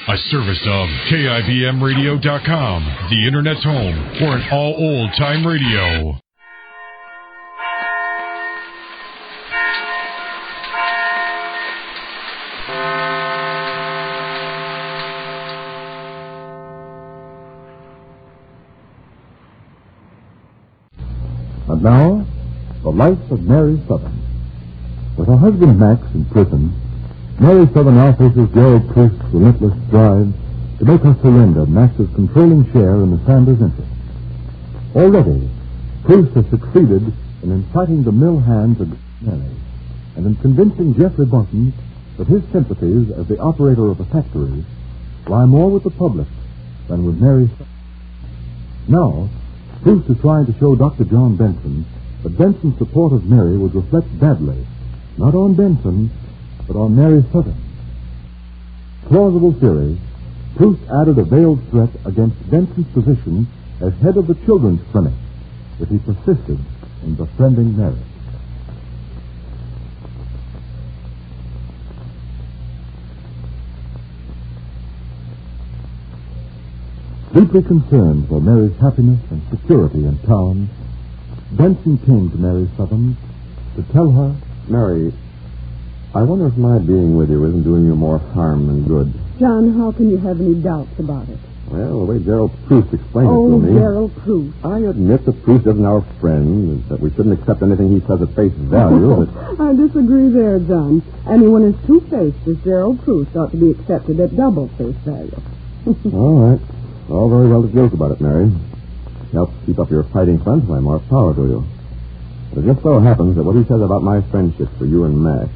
A service of KIBMradio.com, the Internet's home for an all-old-time radio. And now, the life of Mary Sothern. With her husband Max in prison, Mary Sothern now faces Gerald Proust's relentless drive to make her surrender Max's controlling share in the Sanders interest. Already, Proust has succeeded in inciting the mill hands against Mary and in convincing Jeffrey Barton that his sympathies as the operator of the factory lie more with the public than with Mary Sothern. Now, Proust is trying to show Dr. John Benson that Benson's support of Mary would reflect badly, not on Benson, but on Mary Sothern. Plausible theory, Proust added a veiled threat against Benson's position as head of the children's clinic if he persisted in befriending Mary. Deeply concerned for Mary's happiness and security in town, Benson came to Mary Sothern to tell her, Mary, I wonder if my being with you isn't doing you more harm than good. John, how can you have any doubts about it? Well, the way Gerald Proust explained it to me... Oh, Gerald Proust. I admit that Proust isn't our friend, that we shouldn't accept anything he says at face value, but... I disagree there, John. Anyone as two-faced as Gerald Proust ought to be accepted at double face value. All right. All very well to joke about it, Mary. Helps keep up your fighting front, why more power to you. But it just so happens that what he says about my friendship for you and Max,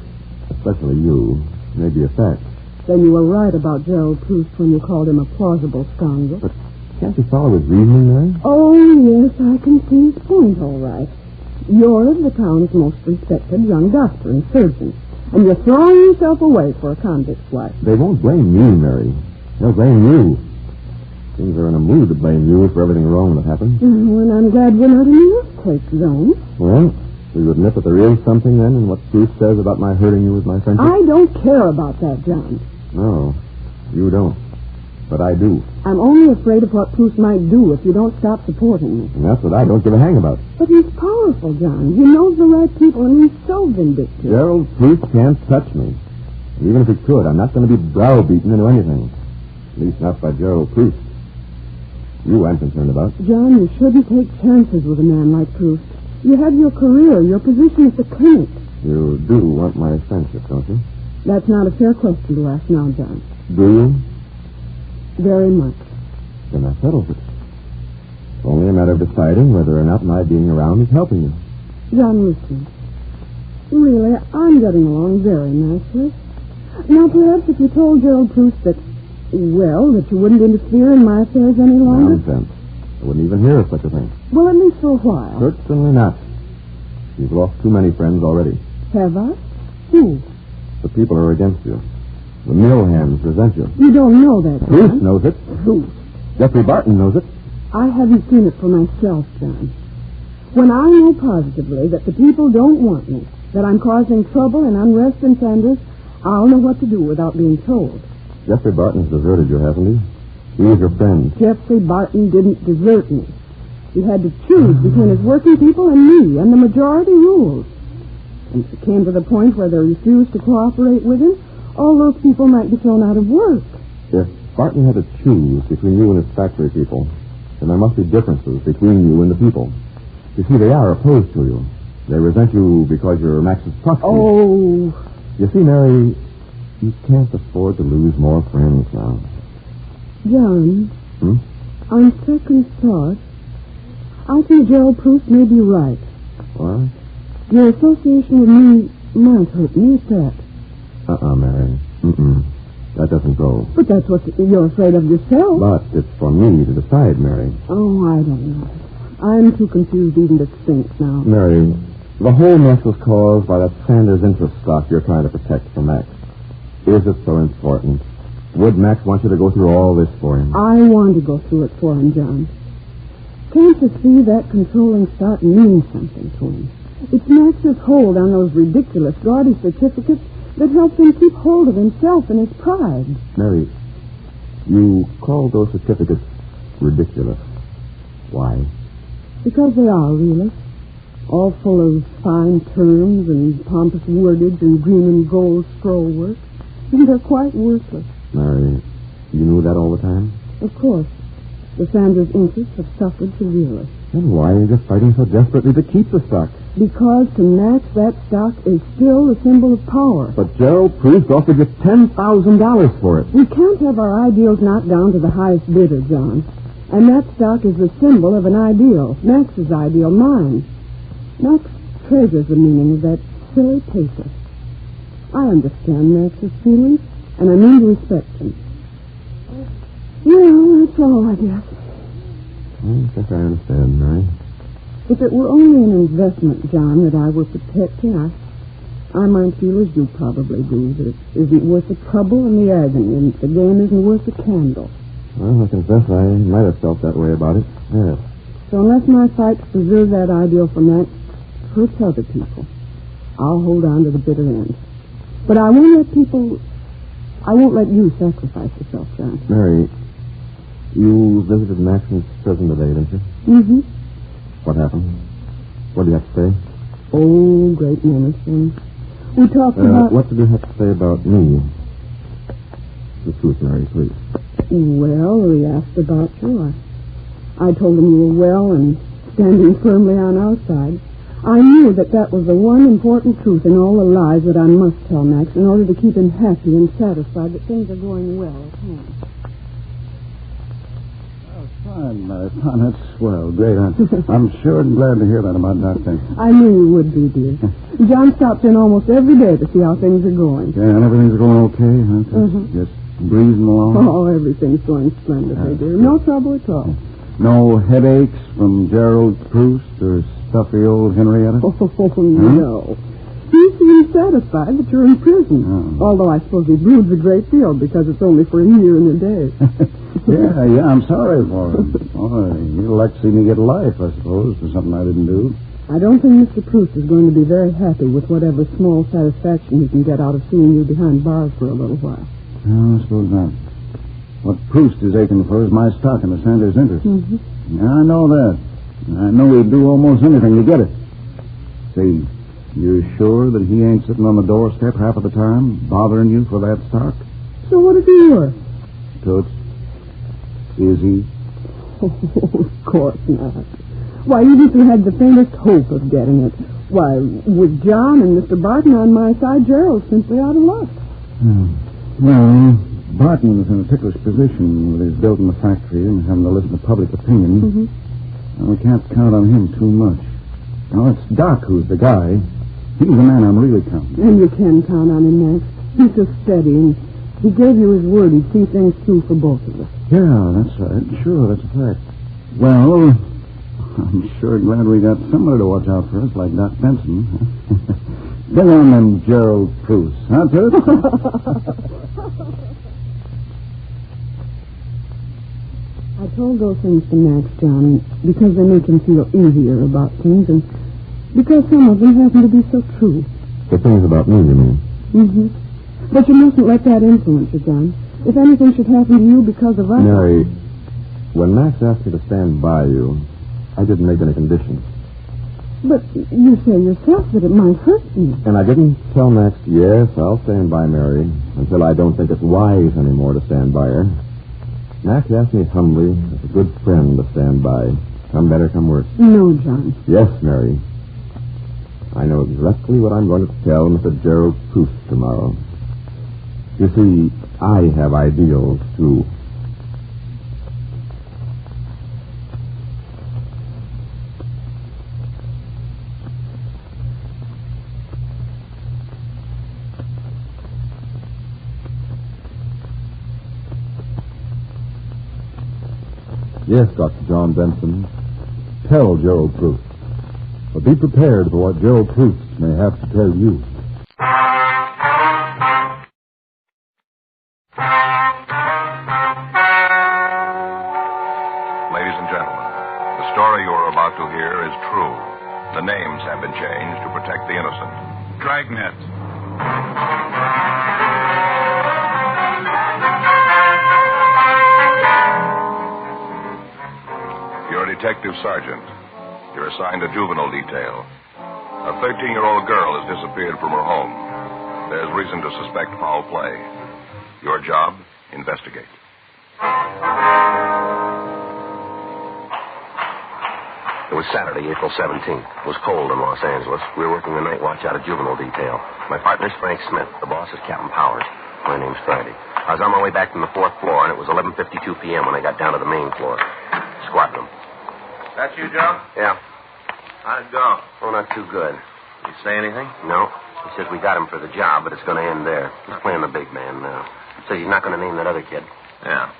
especially you, may be a fact. Then you were right about Gerald Proust when you called him a plausible scoundrel. But can't you follow his reasoning, Mary? Oh, yes, I can see his point, all right. You're the town's most respected young doctor and surgeon, and you're throwing yourself away for a convict's wife. They won't blame me, Mary. They'll blame you. Seems they're in a mood to blame you for everything wrong that happened. Oh, and I'm glad we're not in the earthquake zone. Well, will you admit that there is something, then, in what Proust says about my hurting you with my friendship? I don't care about that, John. No, you don't. But I do. I'm only afraid of what Proust might do if you don't stop supporting me. And that's what I don't give a hang about. But he's powerful, John. He knows the right people, and he's so vindictive. Gerald Proust can't touch me. And even if he could, I'm not going to be browbeaten into anything. At least not by Gerald Proust. You I'm concerned about. John, you shouldn't take chances with a man like Proust. You have your career, your position at the clinic. You do want my friendship, don't you? That's not a fair question to ask now, John. Do you? Very much. Then that settles it. It's only a matter of deciding whether or not my being around is helping you. John, listen. Really, I'm getting along very nicely. Now, perhaps if you told Gerald Proust that, well, that you wouldn't interfere in my affairs any longer. Nonsense. I wouldn't even hear of such a thing. Well, at least for a while. Certainly not. You've lost too many friends already. Have I? Who? The people are against you. The mill hands resent you. You don't know that, John. Proust knows it. Who? Jeffrey Barton knows it. I haven't seen it for myself, John. When I know positively that the people don't want me, that I'm causing trouble and unrest in Sanders, I'll know what to do without being told. Jeffrey Barton's deserted you, hasn't he? He was your friend. Jeffrey Barton didn't desert me. He had to choose between his working people and me, and the majority rules. And if it came to the point where they refused to cooperate with him, all those people might be thrown out of work. If Barton had to choose between you and his factory people, then there must be differences between you and the people. You see, they are opposed to you. They resent you because you're Max's proxy. Oh. You see, Mary, you can't afford to lose more friends now. John, on second thought, I think Gerald Proust may be right. What? Your association with me might hurt me at that. Mary. That doesn't go. But that's what you're afraid of yourself. But it's for me to decide, Mary. Oh, I don't know. I'm too confused even to think now. Mary, the whole mess was caused by that Sanders interest stock you're trying to protect from Max. Is it so important? Would Max want you to go through all this for him? I want to go through it for him, John. Can't you see that controlling stock means something to him? It's Max's hold on those ridiculous, gaudy certificates that helps him keep hold of himself and his pride. Mary, You call those certificates ridiculous. Why? Because they are, really. All full of fine terms and pompous wordage and green and gold scroll work. And they're quite worthless. Mary, you knew that all the time? Of course. The Sanders interests have suffered severely. Then why are you fighting so desperately to keep the stock? Because to Max, that stock is still a symbol of power. But Gerald Proust offered you $10,000 for it. We can't have our ideals knocked down to the highest bidder, John. And that stock is the symbol of an ideal. Max's ideal, mine. Max treasures the meaning of that silly paper. I understand Max's feelings, and I mean to respect them. Well, that's all, I guess. I think I understand, Mary. If it were only an investment, John, that I were protecting, I might feel as you probably do, that it isn't worth the trouble and the agony, and the game isn't worth the candle. Well, I confess I might have felt that way about it. Yes. So unless my fight to preserve that ideal for Max hurts other people, I'll hold on to the bitter end. But I won't let you sacrifice yourself, John. Mary, you visited Maxon's prison today, didn't you? Mm-hmm. What happened? What do you have to say? Oh, great many things. We talked about... What did you have to say about me? The truth, Mary, please. Well, we asked about you. I told him you were well and standing firmly on our side. I knew that was the one important truth in all the lies that I must tell Max in order to keep him happy and satisfied that things are going well at home. Oh, fine, fine. That's swell. Great. I'm sure glad to hear that about Doc Benson. I knew you would be, dear. John stops in almost every day to see how things are going. Yeah, and everything's going okay, huh? Just breezing along? Oh, everything's going splendidly, dear. No trouble at all. No headaches from Gerald Proust or stuffy old Henrietta? Oh, no. He seems satisfied that you're in prison. Oh. Although I suppose he broods a great deal because it's only for a year and a day. Yeah, I'm sorry for him. Oh, he'd like to see me get life, I suppose, for something I didn't do. I don't think Mr. Proust is going to be very happy with whatever small satisfaction he can get out of seeing you behind bars for a little while. No, I suppose not. What Proust is aching for is my stock in the Sanders interest. Mm-hmm. Yeah, I know that. I know he'd do almost anything to get it. Say, you're sure that he ain't sitting on the doorstep half of the time, bothering you for that stock? So what is he worth? Toots, is he? Oh, of course not. Why, even if you had the faintest hope of getting it, why, with John and Mr. Barton on my side, Gerald's simply out of luck. Well, Barton is in a ticklish position with his building the factory and having to listen to public opinion. Mm-hmm. And we can't count on him too much. Now, it's Doc who's the guy. He's the man I'm really counting on. And you can count on him, Max. He's so steady, and he gave you his word he'd see things through for both of us. Yeah, that's right. Sure, that's a fact. Well, I'm sure glad we got somebody to watch out for us, like Doc Benson. Bring on them Gerald Proust, huh, Toots? I told those things to Max, John, because they make him feel easier about things, and because some of them happen to be so true. The things about me, you mean? Mm-hmm. But you mustn't let that influence you, John. If anything should happen to you because of us... Mary, when Max asked me to stand by you, I didn't make any conditions. But you say yourself that it might hurt me. And I didn't tell Max, yes, I'll stand by Mary, until I don't think it's wise anymore to stand by her. Max asked me humbly, as a good friend, to stand by. Come better, come worse. No, John. Yes, Mary. I know exactly what I'm going to tell Mr. Gerald Proust tomorrow. You see, I have ideals, too. Yes, Dr. John Benson. Tell Gerald Proust. But be prepared for what Gerald Proust may have to tell you. Ladies and gentlemen, the story you are about to hear is true. The names have been changed to protect the innocent. Dragnet. detective sergeant. You're assigned to juvenile detail. A 13-year-old girl has disappeared from her home. There's reason to suspect foul play. Your job, investigate. It was Saturday, April 17th. It was cold in Los Angeles. We were working the night watch out of juvenile detail. My partner's Frank Smith. The boss is Captain Powers. My name's Friday. I was on my way back from the 4th floor, and it was 11:52 p.m. when I got down to the main floor. Squatting them. That you, Joe? Yeah. How'd it go? Oh, not too good. Did he say anything? No. He says we got him for the job, but it's going to end there. He's playing the big man now. Says he's not going to name that other kid. Yeah.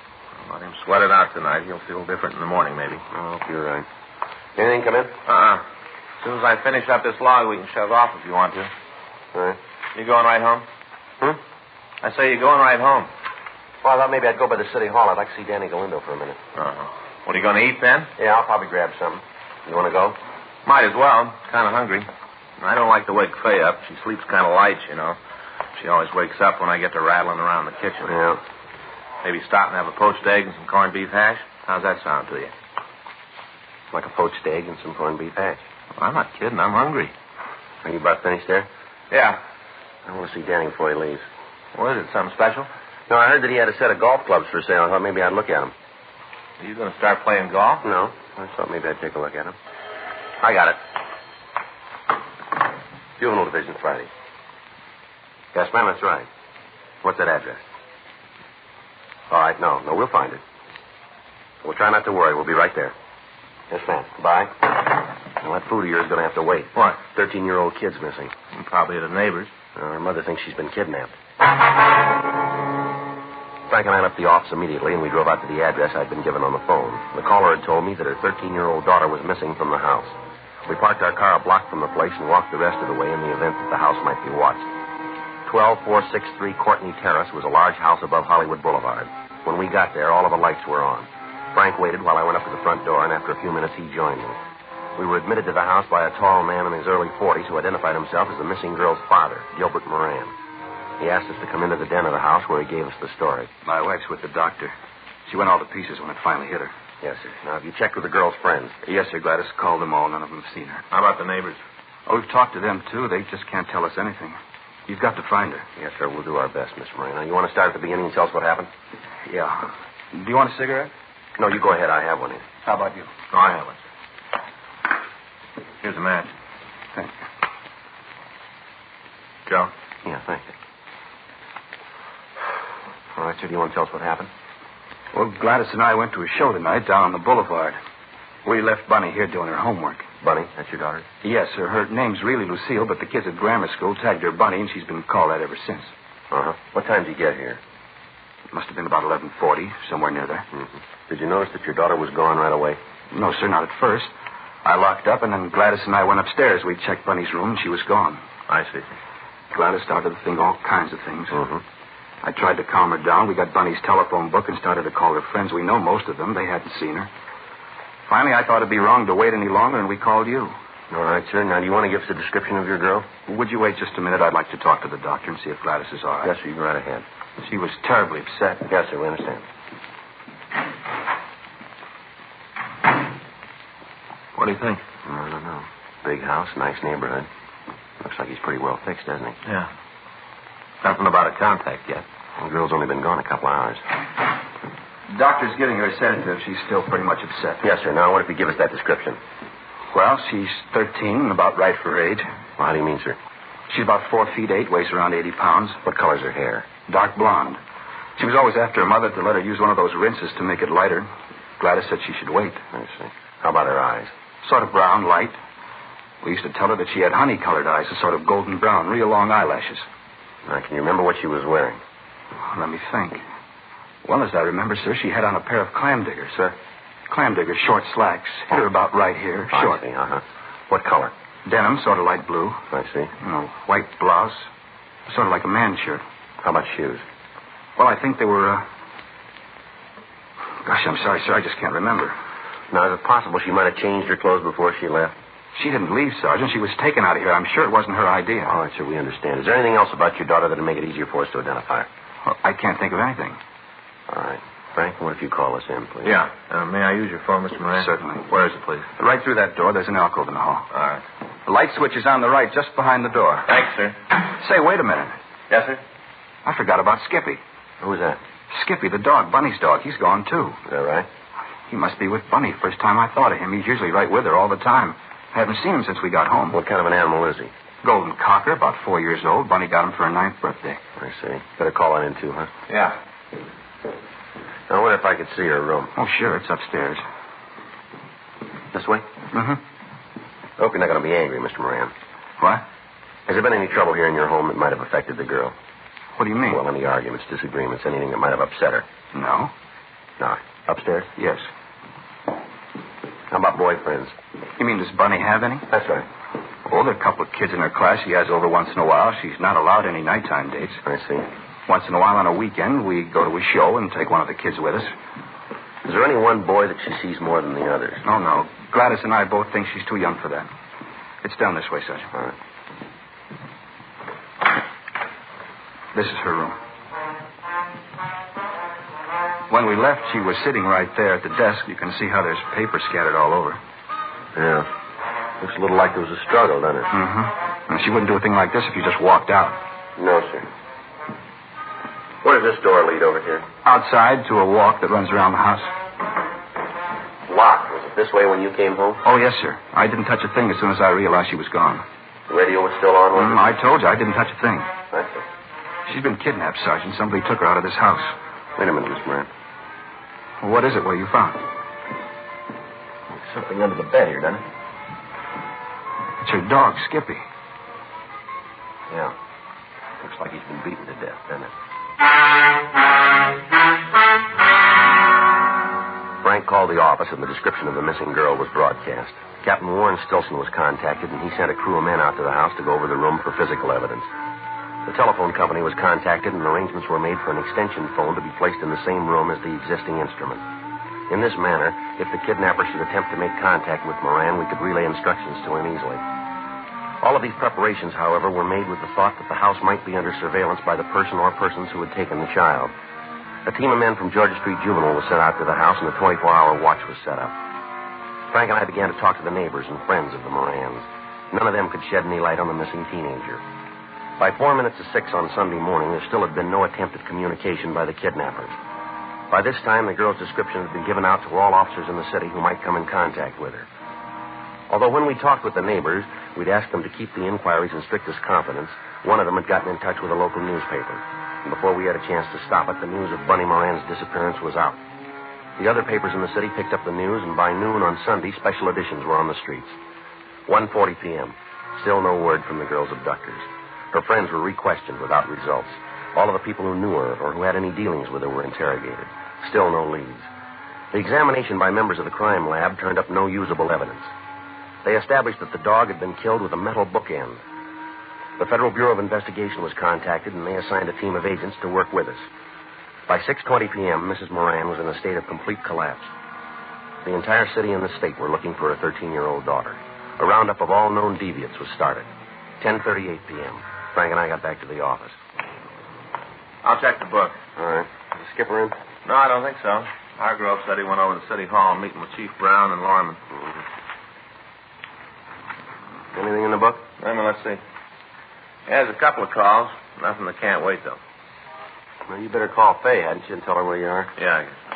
Let him sweat it out tonight. He'll feel different in the morning, maybe. Oh, you're right. Anything come in? As soon as I finish up this log, we can shut off if you want to. All right. You going right home? I say you're going right home. Well, I thought maybe I'd go by the city hall. I'd like to see Danny Galindo for a minute. What, are you going to eat then? Yeah, I'll probably grab something. You want to go? Might as well. Kind of hungry. I don't like to wake Faye up. She sleeps kind of light, you know. She always wakes up when I get to rattling around the kitchen. Yeah. Maybe stop and have a poached egg and some corned beef hash? How's that sound to you? Like a poached egg and some corned beef hash. Well, I'm not kidding. I'm hungry. Are you about finished there? Yeah. I want to see Danny before he leaves. What is it, something special? No, I heard that he had a set of golf clubs for sale. I thought maybe I'd look at them. Are you going to start playing golf? No. I thought maybe I'd take a look at them. I got it. Juvenile Division, Friday. Yes, ma'am, that's right. What's that address? All right, no, we'll find it. We'll try not to worry. We'll be right there. Yes, ma'am. Goodbye. Well, that food of yours is going to have to wait. What? 13-year-old kid's missing. Probably at a neighbor's. Her mother thinks she's been kidnapped. Frank and I left the office immediately, and we drove out to the address I'd been given on the phone. The caller had told me that her 13-year-old daughter was missing from the house. We parked our car a block from the place and walked the rest of the way in the event that the house might be watched. 12463 Courtney Terrace was a large house above Hollywood Boulevard. When we got there, all of the lights were on. Frank waited while I went up to the front door, and after a few minutes, he joined me. We were admitted to the house by a tall man in his early 40s who identified himself as the missing girl's father, Gilbert Moran. He asked us to come into the den of the house where he gave us the story. My wife's with the doctor. She went all to pieces when it finally hit her. Yes, sir. Now, have you checked with the girl's friends? Yes, sir. Gladys called them all. None of them have seen her. How about the neighbors? Oh, we've talked to them, too. They just can't tell us anything. You've got to find her. Yes, sir. We'll do our best, Miss Moran. Now, you want to start at the beginning and tell us what happened? Yeah. Do you want a cigarette? No, you go ahead. I have one here. How about you? Oh, I have one. Here's a match. Thank you. Joe? Yeah, thank you. All right, sir. Do you want to tell us what happened? Well, Gladys and I went to a show tonight down on the boulevard. We left Bunny here doing her homework. Bunny? That's your daughter? Yes, sir. Her name's really Lucille, but the kids at grammar school tagged her Bunny, and she's been called that ever since. Uh-huh. What time did you get here? It must have been about 11:40, somewhere near there. Mm-hmm. Did you notice that your daughter was gone right away? No, sir, not at first. I locked up, and then Gladys and I went upstairs. We checked Bunny's room, and she was gone. I see. Gladys started to think all kinds of things. Mm-hmm. I tried to calm her down. We got Bunny's telephone book and started to call her friends. We know most of them. They hadn't seen her. Finally, I thought it'd be wrong to wait any longer, and we called you. All right, sir. Now, do you want to give us a description of your girl? Would you wait just a minute? I'd like to talk to the doctor and see if Gladys is all right. Yes, sir. You go right ahead. She was terribly upset. Yes, sir. We understand. What do you think? I don't know. Big house, nice neighborhood. Looks like he's pretty well fixed, doesn't he? Yeah. Nothing about a contact yet. The girl's only been gone a couple hours. The doctor's giving her a sedative. She's still pretty much upset. Yes, sir. Now, what if you give us that description? Well, she's 13 and about right for her age. Well, how do you mean, sir? She's about 4'8", weighs around 80 pounds. What color's her hair? Dark blonde. She was always after her mother to let her use one of those rinses to make it lighter. Gladys said she should wait. I see. How about her eyes? Sort of brown, light. We used to tell her that she had honey-colored eyes, a sort of golden brown, real long eyelashes. Now, can you remember what she was wearing? Let me think. Well, as I remember, sir, she had on a pair of clam diggers. Clam diggers, short slacks. Hit her about right here. Short. I see, uh-huh. What color? Denim, sort of light blue. I see. White blouse. Sort of like a man's shirt. How about shoes? Well, I think they were, Gosh, I'm sorry, sir. I just can't remember. Now, is it possible she might have changed her clothes before she left? She didn't leave, Sergeant. She was taken out of here. I'm sure it wasn't her idea. All right, sir, we understand. Is there anything else about your daughter that would make it easier for us to identify her? Well, I can't think of anything. All right. Frank, what if if you call us in, please. Yeah. May I use your phone, Mr. Moran? Certainly. Where is it, please? Right through that door, there's an alcove in the hall. All right. The light switch is on the right, just behind the door. Thanks, sir. Say, wait a minute. Yes, sir? I forgot about Skippy. Who's that? Skippy, the dog, Bunny's dog. He's gone, too. Is that right? He must be with Bunny. First time I thought of him. He's usually right with her all the time. I haven't seen him since we got home. What kind of an animal is he? Golden cocker, about 4 years old. Bunny got him for her 9th birthday. I see. Better call on in, too, huh? Yeah. I wonder if I could see her room. Oh, sure, it's upstairs. This way? Mm-hmm. I hope you're not going to be angry, Mr. Moran. What? Has there been any trouble here in your home that might have affected the girl? What do you mean? Well, any arguments, disagreements, anything that might have upset her? No. No. Upstairs? Yes. How about boyfriends? You mean, does Bunny have any? That's right. Oh, there are a couple of kids in her class she has over once in a while. She's not allowed any nighttime dates. I see. Once in a while on a weekend, we go to a show and take one of the kids with us. Is there any one boy that she sees more than the others? Oh, no. Gladys and I both think she's too young for that. It's down this way, Sergeant. All right. This is her room. When we left, she was sitting right there at the desk. You can see how there's paper scattered all over. Yeah. Looks a little like there was a struggle, doesn't it? Mm-hmm. And she wouldn't do a thing like this if you just walked out. No, sir. Where does this door lead over here? Outside to a walk that runs around the house. Locked. Was it this way when you came home? Oh, yes, sir. I didn't touch a thing as soon as I realized she was gone. The radio was still on, wasn't it? I told you, I didn't touch a thing. I see. She's been kidnapped, Sergeant. Somebody took her out of this house. Wait a minute, Miss Moran. Well, what is it? What you found? There's something under the bed here, doesn't it? It's her dog, Skippy. Yeah. Looks like he's been beaten to death, doesn't it? Frank called the office, and the description of the missing girl was broadcast. Captain Warren Stilson was contacted, and he sent a crew of men out to the house to go over the room for physical evidence. The telephone company was contacted, and arrangements were made for an extension phone to be placed in the same room as the existing instrument. In this manner, if the kidnapper should attempt to make contact with Moran, we could relay instructions to him easily. All of these preparations, however, were made with the thought that the house might be under surveillance by the person or persons who had taken the child. A team of men from Georgia Street Juvenile was sent out to the house, and a 24-hour watch was set up. Frank and I began to talk to the neighbors and friends of the Morans. None of them could shed any light on the missing teenager. By 4 minutes to 6 on Sunday morning, there still had been no attempt at communication by the kidnappers. By this time, the girl's description had been given out to all officers in the city who might come in contact with her. Although when we talked with the neighbors, we'd asked them to keep the inquiries in strictest confidence, one of them had gotten in touch with a local newspaper. And before we had a chance to stop it, the news of Bunny Moran's disappearance was out. The other papers in the city picked up the news, and by noon on Sunday, special editions were on the streets. 1:40 p.m. Still no word from the girl's abductors. Her friends were re-questioned without results. All of the people who knew her or who had any dealings with her were interrogated. Still no leads. The examination by members of the crime lab turned up no usable evidence. They established that the dog had been killed with a metal bookend. The Federal Bureau of Investigation was contacted, and they assigned a team of agents to work with us. By 6:20 p.m., Mrs. Moran was in a state of complete collapse. The entire city and the state were looking for a 13-year-old daughter. A roundup of all known deviants was started. 10:38 p.m. Frank and I got back to the office. I'll check the book. All right. Is the skipper in? No, I don't think so. Hargrove said he went over to City Hall meeting with Chief Brown and Lorman. Mm-hmm. Anything in the book? Let's see. Yeah, there's a couple of calls. Nothing that can't wait, though. Well, you better call Faye, hadn't you, and tell her where you are? Yeah, I guess so.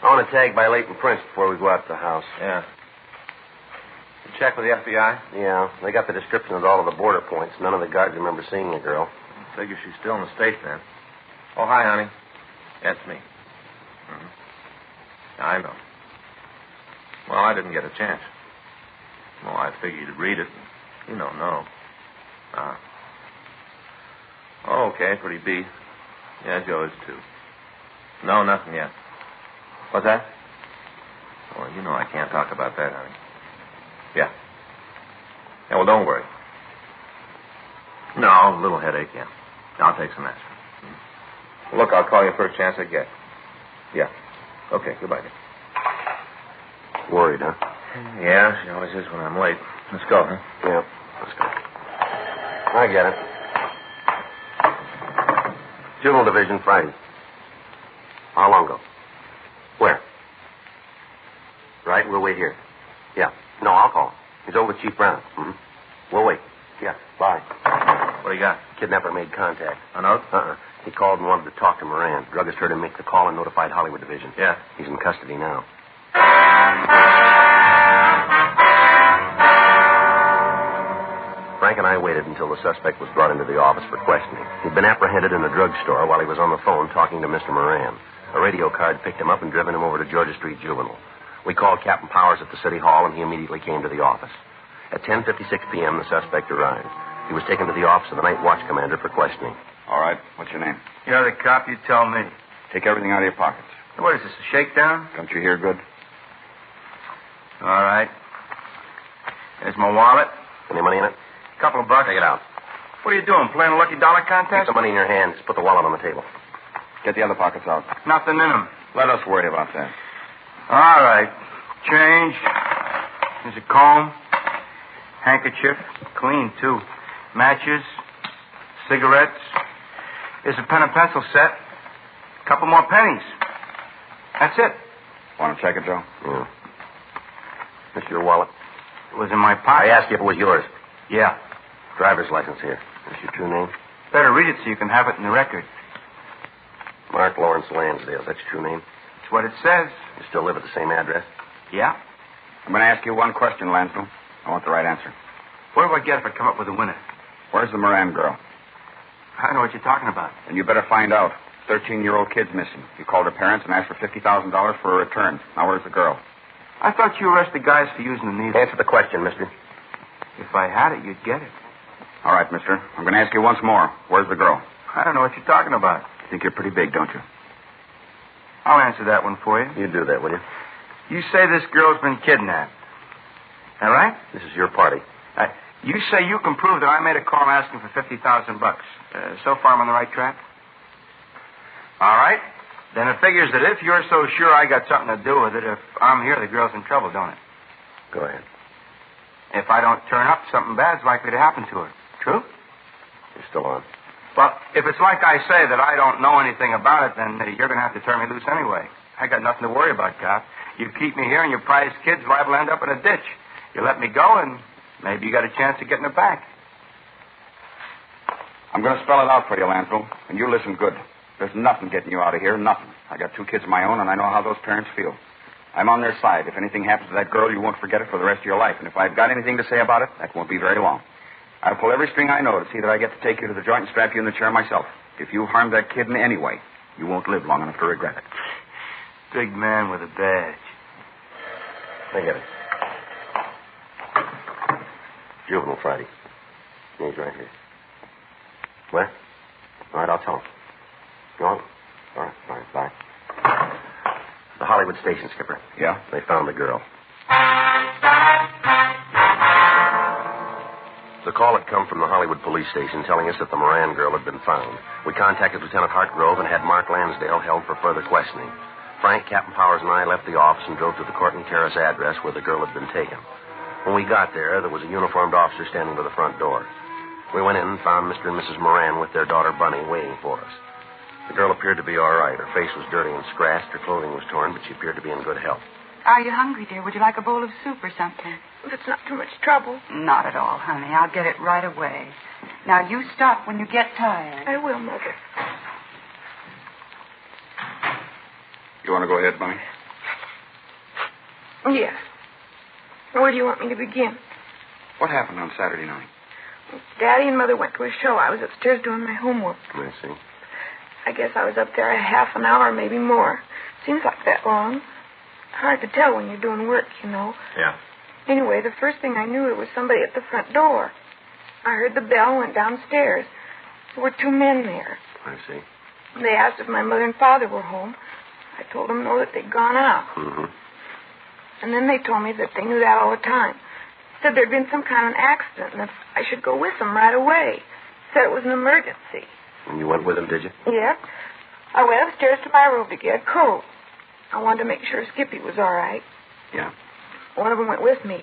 I want to tag by Leighton Prince before we go out to the house. Yeah. You check with the FBI? Yeah, they got the description of all of the border points. None of the guards remember seeing the girl. I figure she's still in the state then. Oh, hi, honey. That's me. Mm-hmm. I know. Well, I didn't get a chance. Well, I figured you'd read it. You don't know. Oh, okay, pretty beat. Yeah, Joe is too. No, nothing yet. What's that? Well, you know I can't talk about that, honey. Yeah. Yeah, well, don't worry. No, a little headache, yeah. I'll take some aspirin. Well, look, I'll call you first chance I get. Yeah. Okay, goodbye, then. Worried, huh? Yeah, she always is when I'm late. Let's go, huh? Yeah, let's go. I get it. Juvenile Division, Friday. How long ago? Where? Right, we'll wait here. Yeah. No, I'll call. He's over with Chief Brown. Mm-hmm. We'll wait. Yeah, bye. What do you got? Kidnapper made contact. A note? He called and wanted to talk to Moran. Druggist heard him make the call and notified Hollywood Division. Yeah. He's in custody now. Frank and I waited until the suspect was brought into the office for questioning. He'd been apprehended in a drugstore while he was on the phone talking to Mr. Moran. A radio card picked him up and driven him over to Georgia Street Juvenile. We called Captain Powers at the city hall, and he immediately came to the office. At 10:56 p.m., the suspect arrived. He was taken to the office of the night watch commander for questioning. All right. What's your name? You're the cop, you tell me. Take everything out of your pockets. What is this, a shakedown? Don't you hear good? All right. Here's my wallet. Any money in it? Couple of bucks. Take it out. What are you doing, playing a lucky dollar Keep contest? the money in your hand. Just put the wallet on the table. Get the other pockets out. Nothing in them. Let us worry about that. All right. Change. There's a comb. Handkerchief. Clean, too. Matches. Cigarettes. Here's a pen and pencil set. Couple more pennies. That's it. Want to check it, Joe? Yeah. This your wallet? It was in my pocket. I asked you if it was yours. Yeah. Driver's license here. Is your true name? Better read it so you can have it in the record. Mark Lawrence Lansdale. That's your true name? It's what it says. You still live at the same address? Yeah. I'm going to ask you one question, Lansdale. I want the right answer. What do I get if I come up with a winner? Where's the Moran girl? I don't know what you're talking about. And you better find out. 13-year-old kid's missing. You called her parents and asked for $50,000 for a return. Now, where's the girl? I thought you arrested guys for using the needle. Answer the question, mister. If I had it, you'd get it. All right, mister. I'm going to ask you once more. Where's the girl? I don't know what you're talking about. You think you're pretty big, don't you? I'll answer that one for you. You do that, will you? You say this girl's been kidnapped. All right? This is your party. You say you can prove that I made a call asking for $50,000. So far, I'm on the right track? All right. Then it figures that if you're so sure I got something to do with it, if I'm here, the girl's in trouble, don't it? Go ahead. If I don't turn up, something bad's likely to happen to her. True? You're still on. Well, if it's like I say that I don't know anything about it, then you're going to have to turn me loose anyway. I got nothing to worry about, Cop. You keep me here and your prize kid's liable to end up in a ditch. You let me go and maybe you got a chance of getting it back. I'm going to spell it out for you, Lansville, and you listen good. There's nothing getting you out of here, nothing. I got 2 kids of my own, and I know how those parents feel. I'm on their side. If anything happens to that girl, you won't forget it for the rest of your life. And if I've got anything to say about it, that won't be very long. I'll pull every string I know to see that I get to take you to the joint and strap you in the chair myself. If you harm that kid in any way, you won't live long enough to regret it. Big man with a badge. I get it. Juvenile Friday. He's right here. Where? All right, I'll tell him. Go on. All right, bye. The Hollywood station, Skipper. Yeah? They found the girl. The call had come from the Hollywood police station telling us that the Moran girl had been found. We contacted Lieutenant Hartgrove and had Mark Lansdale held for further questioning. Frank, Captain Powers, and I left the office and drove to the Courtney Terrace address where the girl had been taken. When we got there was a uniformed officer standing by the front door. We went in and found Mr. and Mrs. Moran with their daughter, Bunny, waiting for us. The girl appeared to be all right. Her face was dirty and scratched. Her clothing was torn, but she appeared to be in good health. Are you hungry, dear? Would you like a bowl of soup or something? If it's not too much trouble. Not at all, honey. I'll get it right away. Now, you stop when you get tired. I will, Mother. You want to go ahead, Bunny? Yes. Where do you want me to begin? What happened on Saturday night? Daddy and Mother went to a show. I was upstairs doing my homework. I see. I guess I was up there a half an hour, maybe more. Seems like that long. Hard to tell when you're doing work, you know. Yeah. Anyway, the first thing I knew, there was somebody at the front door. I heard the bell, went downstairs. There were 2 men there. I see. They asked if my mother and father were home. I told them no, that they'd gone out. Mm-hmm. And then they told me that they knew that all the time. Said there'd been some kind of an accident and that I should go with them right away. Said it was an emergency. And you went with them, did you? Yeah. I went upstairs to my room to get a coat. I wanted to make sure Skippy was all right. Yeah. One of them went with me.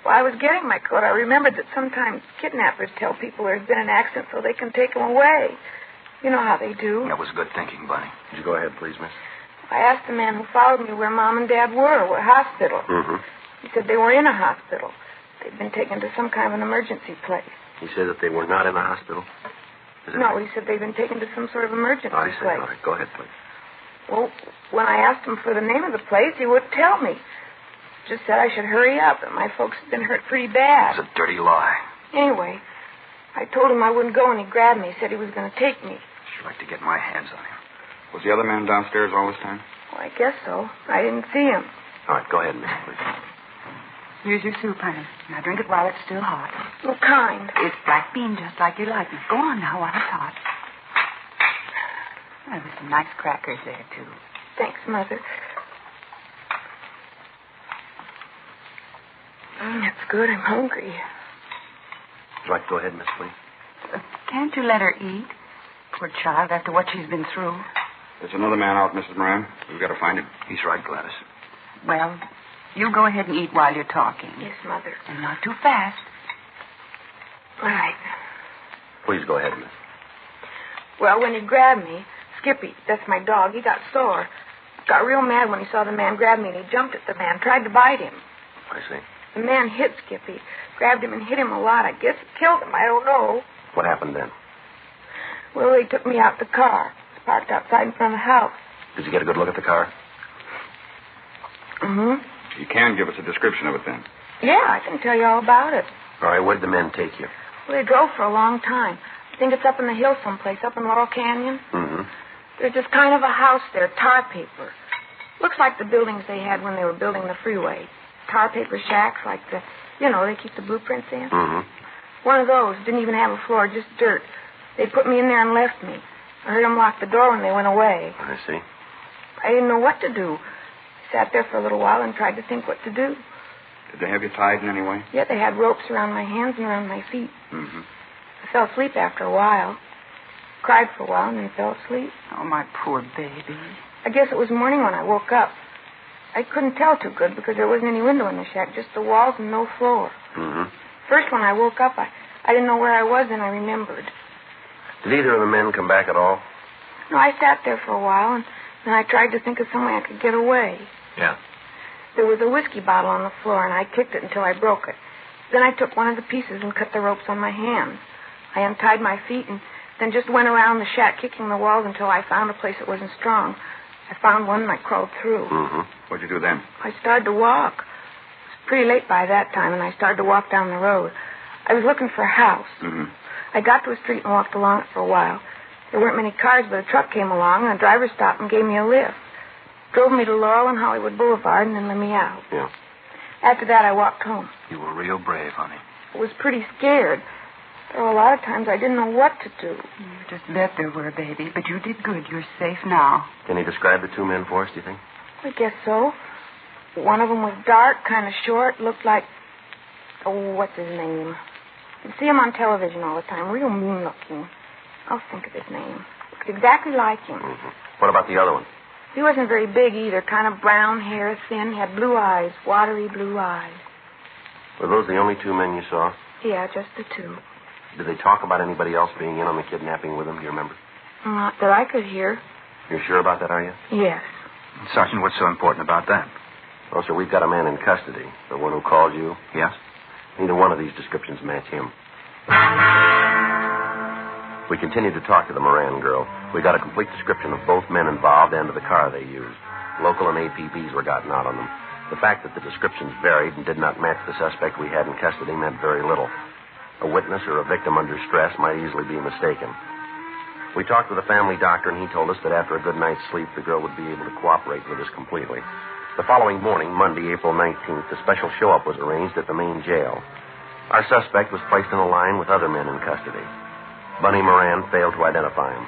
While I was getting my coat, I remembered that sometimes kidnappers tell people there's been an accident so they can take them away. You know how they do. That was good thinking, Bunny. Would you go ahead, please, miss? I asked the man who followed me where Mom and Dad were, what hospital. Mm-hmm. He said they were in a hospital. They'd been taken to some kind of an emergency place. He said that they were not in the hospital? No, he said they'd been taken to some sort of emergency I see. place. All right, go ahead, please. Well, when I asked him for the name of the place, he wouldn't tell me. Just said I should hurry up, that my folks had been hurt pretty bad. It's a dirty lie. Anyway, I told him I wouldn't go, and he grabbed me. He said he was going to take me. Sure like to get my hands on him. Was the other man downstairs all this time? Well, I guess so. I didn't see him. All right, go ahead, miss, please. Here's your soup, honey. Now drink it while it's still hot. What kind? It's black bean, just like you like it. Go on now while it's hot. Well, there's some nice crackers there, too. Thanks, Mother. That's good. I'm hungry. Would you like to go ahead, miss, please? Can't you let her eat? Poor child, after what she's been through. There's another man out, Mrs. Moran. We've got to find him. He's right, Gladys. Well, you go ahead and eat while you're talking. Yes, Mother. And not too fast. All right. Please go ahead, miss. Well, when he grabbed me, Skippy, that's my dog, he got sore. Got real mad when he saw the man grab me, and he jumped at the man, tried to bite him. I see. The man hit Skippy, grabbed him and hit him a lot. I guess it killed him. I don't know. What happened then? Well, they took me out the car. It's parked outside in front of the house. Did you get a good look at the car? Mm-hmm. You can give us a description of it then. Yeah, I can tell you all about it. All right, where'd the men take you? Well, they drove for a long time. I think it's up in the hills someplace, up in Laurel Canyon. Mm-hmm. There's this kind of a house there, tar paper. Looks like the buildings they had when they were building the freeway. Tar paper shacks like the, they keep the blueprints in. Mm-hmm. One of those. Didn't even have a floor, just dirt. They put me in there and left me. I heard them lock the door when they went away. I see. I didn't know what to do. I sat there for a little while and tried to think what to do. Did they have you tied in any way? Yeah, they had ropes around my hands and around my feet. Mm-hmm. I fell asleep after a while. Cried for a while and then fell asleep. Oh, my poor baby. I guess it was morning when I woke up. I couldn't tell too good because there wasn't any window in the shack, just the walls and no floor. Mm-hmm. First, when I woke up, I didn't know where I was, and I remembered. Did either of the men come back at all? No, I sat there for a while, and then I tried to think of some way I could get away. Yeah. There was a whiskey bottle on the floor, and I kicked it until I broke it. Then I took one of the pieces and cut the ropes on my hands. I untied my feet and then just went around the shack kicking the walls until I found a place that wasn't strong. I found one and I crawled through. Mm-hmm. What'd you do then? I started to walk. It was pretty late by that time, and I started to walk down the road. I was looking for a house. Mm-hmm. I got to a street and walked along it for a while. There weren't many cars, but a truck came along, and the driver stopped and gave me a lift. Drove me to Laurel and Hollywood Boulevard and then let me out. Yeah. After that, I walked home. You were real brave, honey. I was pretty scared. There were a lot of times I didn't know what to do. You just bet there were, baby. But you did good. You're safe now. Can you describe the two men for us, do you think? I guess so. One of them was dark, kind of short, looked like... Oh, what's his name? You see him on television all the time, real mean-looking. I'll think of his name. Looked exactly like him. Mm-hmm. What about the other one? He wasn't very big either, kind of brown hair, thin, had blue eyes, watery blue eyes. Were those the only two men you saw? Yeah, just the two. Did they talk about anybody else being in on the kidnapping with them? Do you remember? Not that I could hear. You're sure about that, are you? Yes. Sergeant, what's so important about that? Well, sir, we've got a man in custody. The one who called you. Yes? Neither one of these descriptions match him. We continued to talk to the Moran girl. We got a complete description of both men involved and of the car they used. Local and APBs were gotten out on them. The fact that the descriptions varied and did not match the suspect we had in custody meant very little. A witness or a victim under stress might easily be mistaken. We talked with a family doctor, and he told us that after a good night's sleep, the girl would be able to cooperate with us completely. The following morning, Monday, April 19th, a special show-up was arranged at the main jail. Our suspect was placed in a line with other men in custody. Bunny Moran failed to identify him.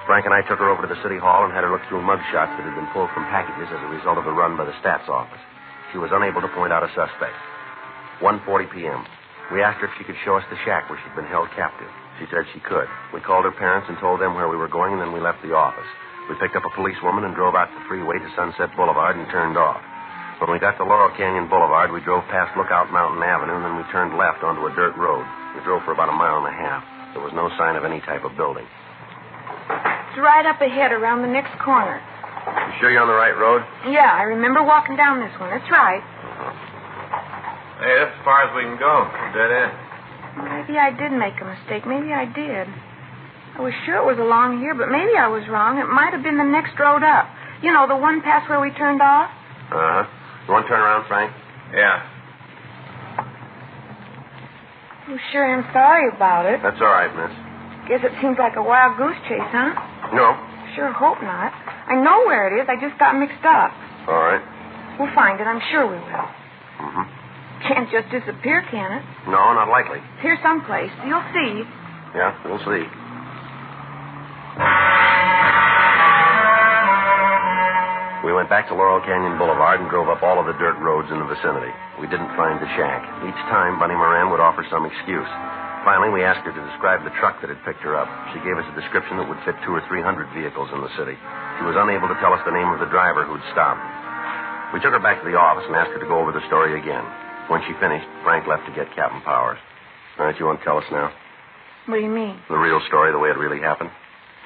Frank and I took her over to the city hall and had her look through mugshots that had been pulled from packages as a result of the run by the stats office. She was unable to point out a suspect. 1:40 p.m. We asked her if she could show us the shack where she'd been held captive. She said she could. We called her parents and told them where we were going, and then we left the office. We picked up a policewoman and drove out the freeway to Sunset Boulevard and turned off. When we got to Laurel Canyon Boulevard, we drove past Lookout Mountain Avenue, and then we turned left onto a dirt road. We drove for about a mile and a half. There was no sign of any type of building. It's right up ahead around the next corner. You sure you're on the right road? Yeah, I remember walking down this one. That's right. Hey, that's as far as we can go. Dead end. Maybe I did make a mistake. Maybe I did. I was sure it was along here, but maybe I was wrong. It might have been the next road up. You know, the one past where we turned off? Uh-huh. You want to turn around, Frank? Yeah. Oh, sure am sorry about it. That's all right, miss. Guess it seems like a wild goose chase, huh? No. Sure hope not. I know where it is. I just got mixed up. All right. We'll find it. I'm sure we will. Mm-hmm. Can't just disappear, can it? No, not likely. It's here someplace. You'll see. Yeah, we'll see. We went back to Laurel Canyon Boulevard and drove up all of the dirt roads in the vicinity. We didn't find the shack. Each time, Bunny Moran would offer some excuse. Finally, we asked her to describe the truck that had picked her up. She gave us a description that would fit 200 or 300 vehicles in the city. She was unable to tell us the name of the driver who'd stopped. We took her back to the office and asked her to go over the story again. When she finished, Frank left to get Captain Powers. All right, you want to tell us now? What do you mean? The real story, the way it really happened?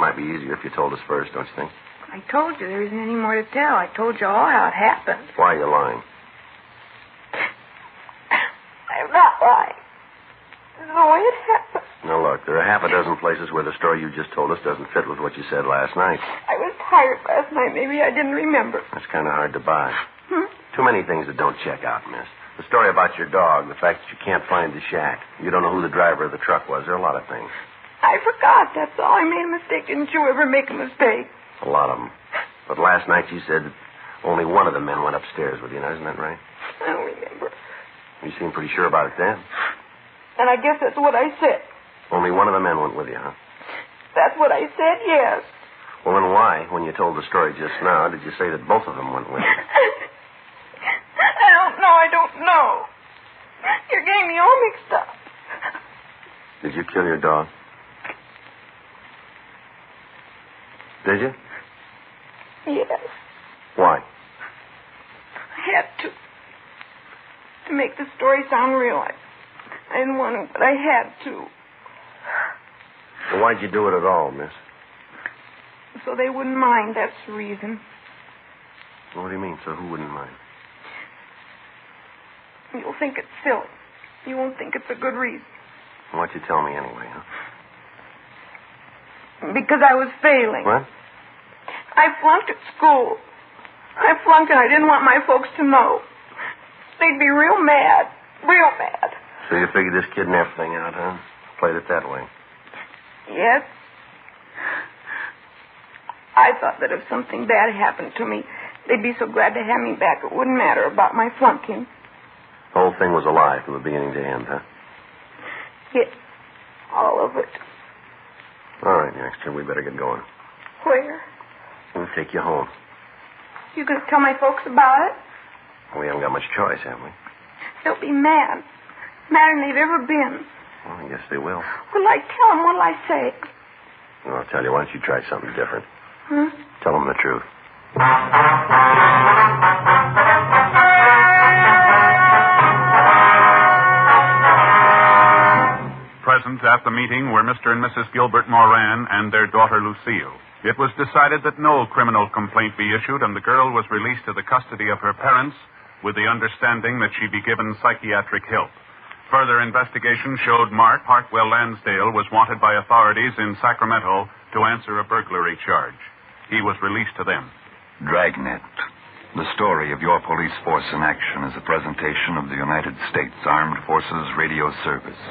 Might be easier if you told us first, don't you think? I told you there isn't any more to tell. I told you all how it happened. Why are you lying? I'm not lying. This is the way it happened. Now, look, there are half a dozen places where the story you just told us doesn't fit with what you said last night. I was tired last night. Maybe I didn't remember. That's kind of hard to buy. Too many things that don't check out, miss. The story about your dog, the fact that you can't find the shack, you don't know who the driver of the truck was. There are a lot of things. I forgot, that's all. I made a mistake. Didn't you ever make a mistake? A lot of them. But last night you said only one of the men went upstairs with you. Now, isn't that right? I don't remember. You seemed pretty sure about it then. And I guess that's what I said. Only one of the men went with you, huh? That's what I said, yes. Well, then why, when you told the story just now, did you say that both of them went with you? I don't know. You're getting me all mixed up. Did you kill your dog? Did you? Yes. Why? I had to. To make the story sound real. I didn't want to, but I had to. Well, why'd you do it at all, miss? So they wouldn't mind, that's the reason. What do you mean, so who wouldn't mind? You'll think it's silly. You won't think it's a good reason. Why'd you tell me anyway, huh? Because I was failing. What? I flunked at school. I flunked and I didn't want my folks to know. They'd be real mad. Real mad. So you figured this kidnap thing out, huh? Played it that way. Yes. I thought that if something bad happened to me, they'd be so glad to have me back it wouldn't matter about my flunking. The whole thing was a lie from the beginning to end, huh? Yes. All of it. All right, youngster, we better get going. Where? We'll take you home. You gonna tell my folks about it? We haven't got much choice, have we? They'll be mad. Madder than they've ever been. Well, I guess they will. What'll I tell them? What'll I say? Well, I'll tell you, why don't you try something different? Huh? Tell them the truth. Present at the meeting were Mr. and Mrs. Gilbert Moran and their daughter Lucille. It was decided that no criminal complaint be issued, and the girl was released to the custody of her parents with the understanding that she be given psychiatric help. Further investigation showed Mark Hartwell Lansdale was wanted by authorities in Sacramento to answer a burglary charge. He was released to them. Dragnet. The story of your police force in action is a presentation of the United States Armed Forces Radio Service.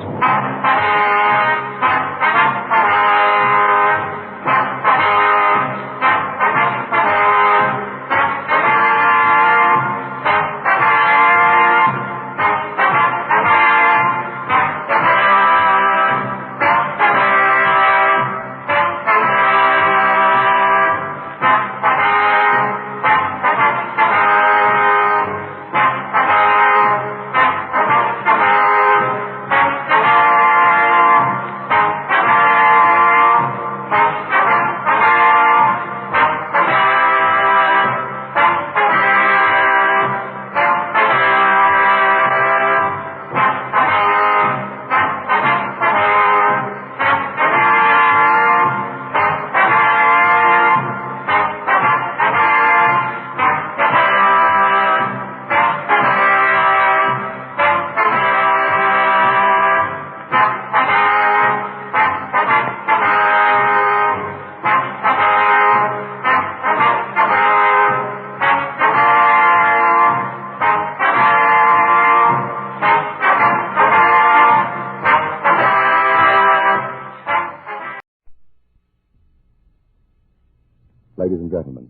Ladies and gentlemen,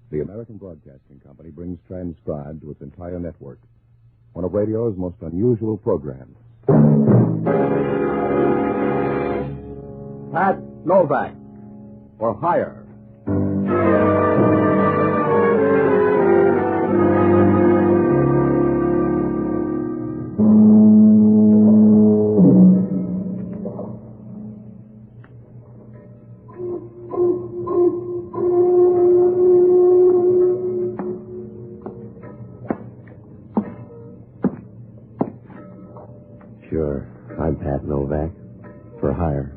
the American Broadcasting Company brings transcribed to its entire network one of radio's most unusual programs. Pat Novak For Hire. Sure, I'm Pat Novak. For hire.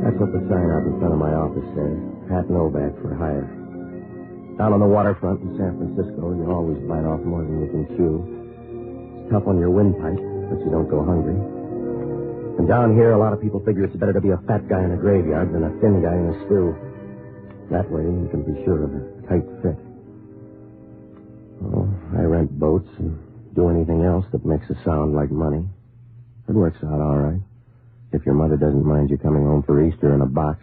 That's what the sign out in front of my office says. Pat Novak For Hire. Down on the waterfront in San Francisco, you always bite off more than you can chew. It's tough on your windpipe, but you don't go hungry. And down here, a lot of people figure it's better to be a fat guy in a graveyard than a thin guy in a stew. That way, you can be sure of a tight fit. Oh, I rent boats and do anything else that makes a sound like money. It works out all right, if your mother doesn't mind you coming home for Easter in a box.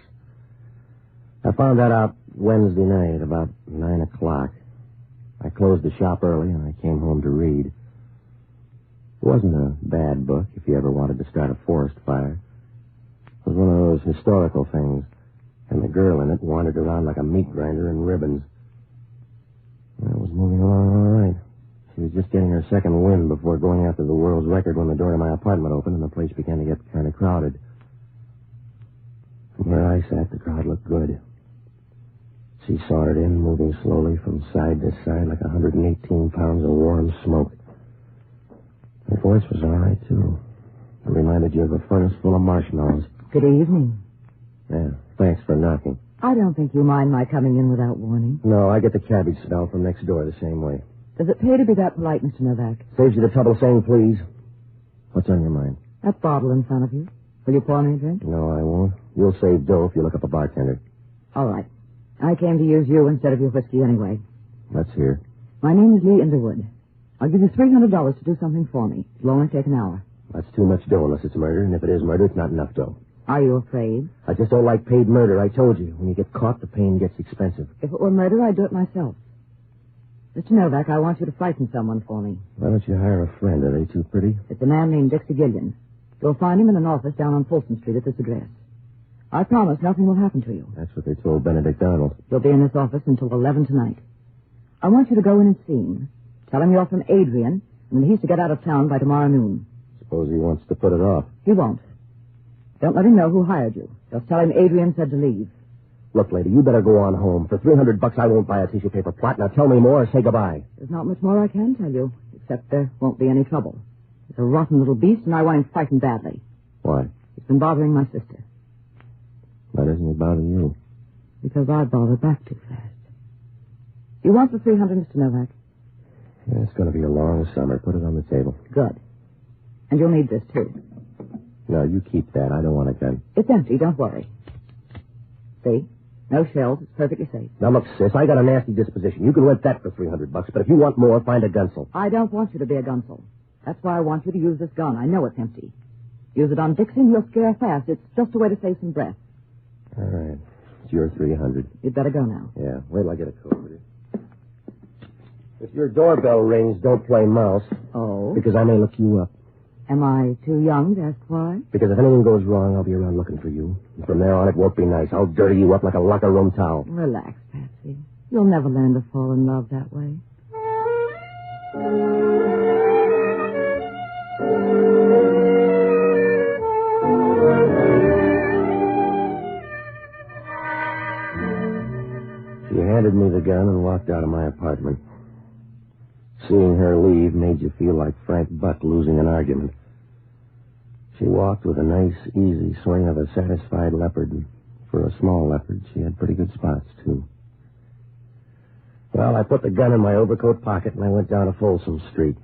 I found that out Wednesday night, about 9 o'clock. I closed the shop early, and I came home to read. It wasn't a bad book if you ever wanted to start a forest fire. It was one of those historical things, and the girl in it wandered around like a meat grinder in ribbons. I was moving along all right. She was just getting her second wind before going after the world's record when the door to my apartment opened and the place began to get kind of crowded. From where I sat, the crowd looked good. She sauntered in, moving slowly from side to side like 118 pounds of warm smoke. Her voice was all right, too. It reminded you of a furnace full of marshmallows. Good evening. Yeah, thanks for knocking. I don't think you mind my coming in without warning. No, I get the cabbage smell from next door the same way. Does it pay to be that polite, Mr. Novak? Saves you the trouble saying please. What's on your mind? That bottle in front of you. Will you pour me a drink? No, I won't. You'll save dough if you look up a bartender. All right. I came to use you instead of your whiskey anyway. Let's hear. My name is Lee Underwood. I'll give you $300 to do something for me. It'll only take an hour. That's too much dough unless it's murder, and if it is murder, it's not enough dough. Are you afraid? I just don't like paid murder. I told you. When you get caught, the pain gets expensive. If it were murder, I'd do it myself. Mr. Novak, I want you to frighten someone for me. Why don't you hire a friend? Are they too pretty? It's a man named Dixie Gillian. You'll find him in an office down on Folsom Street at this address. I promise nothing will happen to you. That's what they told Benedict Arnold. You'll be in this office until 11 tonight. I want you to go in and see him. Tell him you're from Adrian, and he's to get out of town by tomorrow noon. Suppose he wants to put it off. He won't. Don't let him know who hired you. Just tell him Adrian said to leave. Look, lady, you better go on home. For $300, I won't buy a tissue paper plot. Now tell me more or say goodbye. There's not much more I can tell you, except there won't be any trouble. He's a rotten little beast, and I want him frightened badly. Why? He's been bothering my sister. Why doesn't he bother you? Because I bother back too fast. You want the $300, Mr. Novak? Yeah, it's going to be a long summer. Put it on the table. Good. And you'll need this, too. No, you keep that. I don't want a gun. It's empty. Don't worry. See? No shells. It's perfectly safe. Now, look, sis, I got a nasty disposition. You can rent that for $300, but if you want more, find a gunsel. I don't want you to be a gunsel. That's why I want you to use this gun. I know it's empty. Use it on Dixie and you'll scare fast. It's just a way to save some breath. All right. It's your $300. You'd better go now. Yeah. Wait till I get a coat with you. If your doorbell rings, don't play mouse. Oh? Because I may look you up. Am I too young to ask why? Because if anything goes wrong, I'll be around looking for you. And from there on, it won't be nice. I'll dirty you up like a locker room towel. Relax, Patsy. You'll never learn to fall in love that way. She handed me the gun and walked out of my apartment. Seeing her leave made you feel like Frank Buck losing an argument. She walked with a nice, easy swing of a satisfied leopard. And for a small leopard, she had pretty good spots, too. Well, I put the gun in my overcoat pocket and I went down to Folsom Street.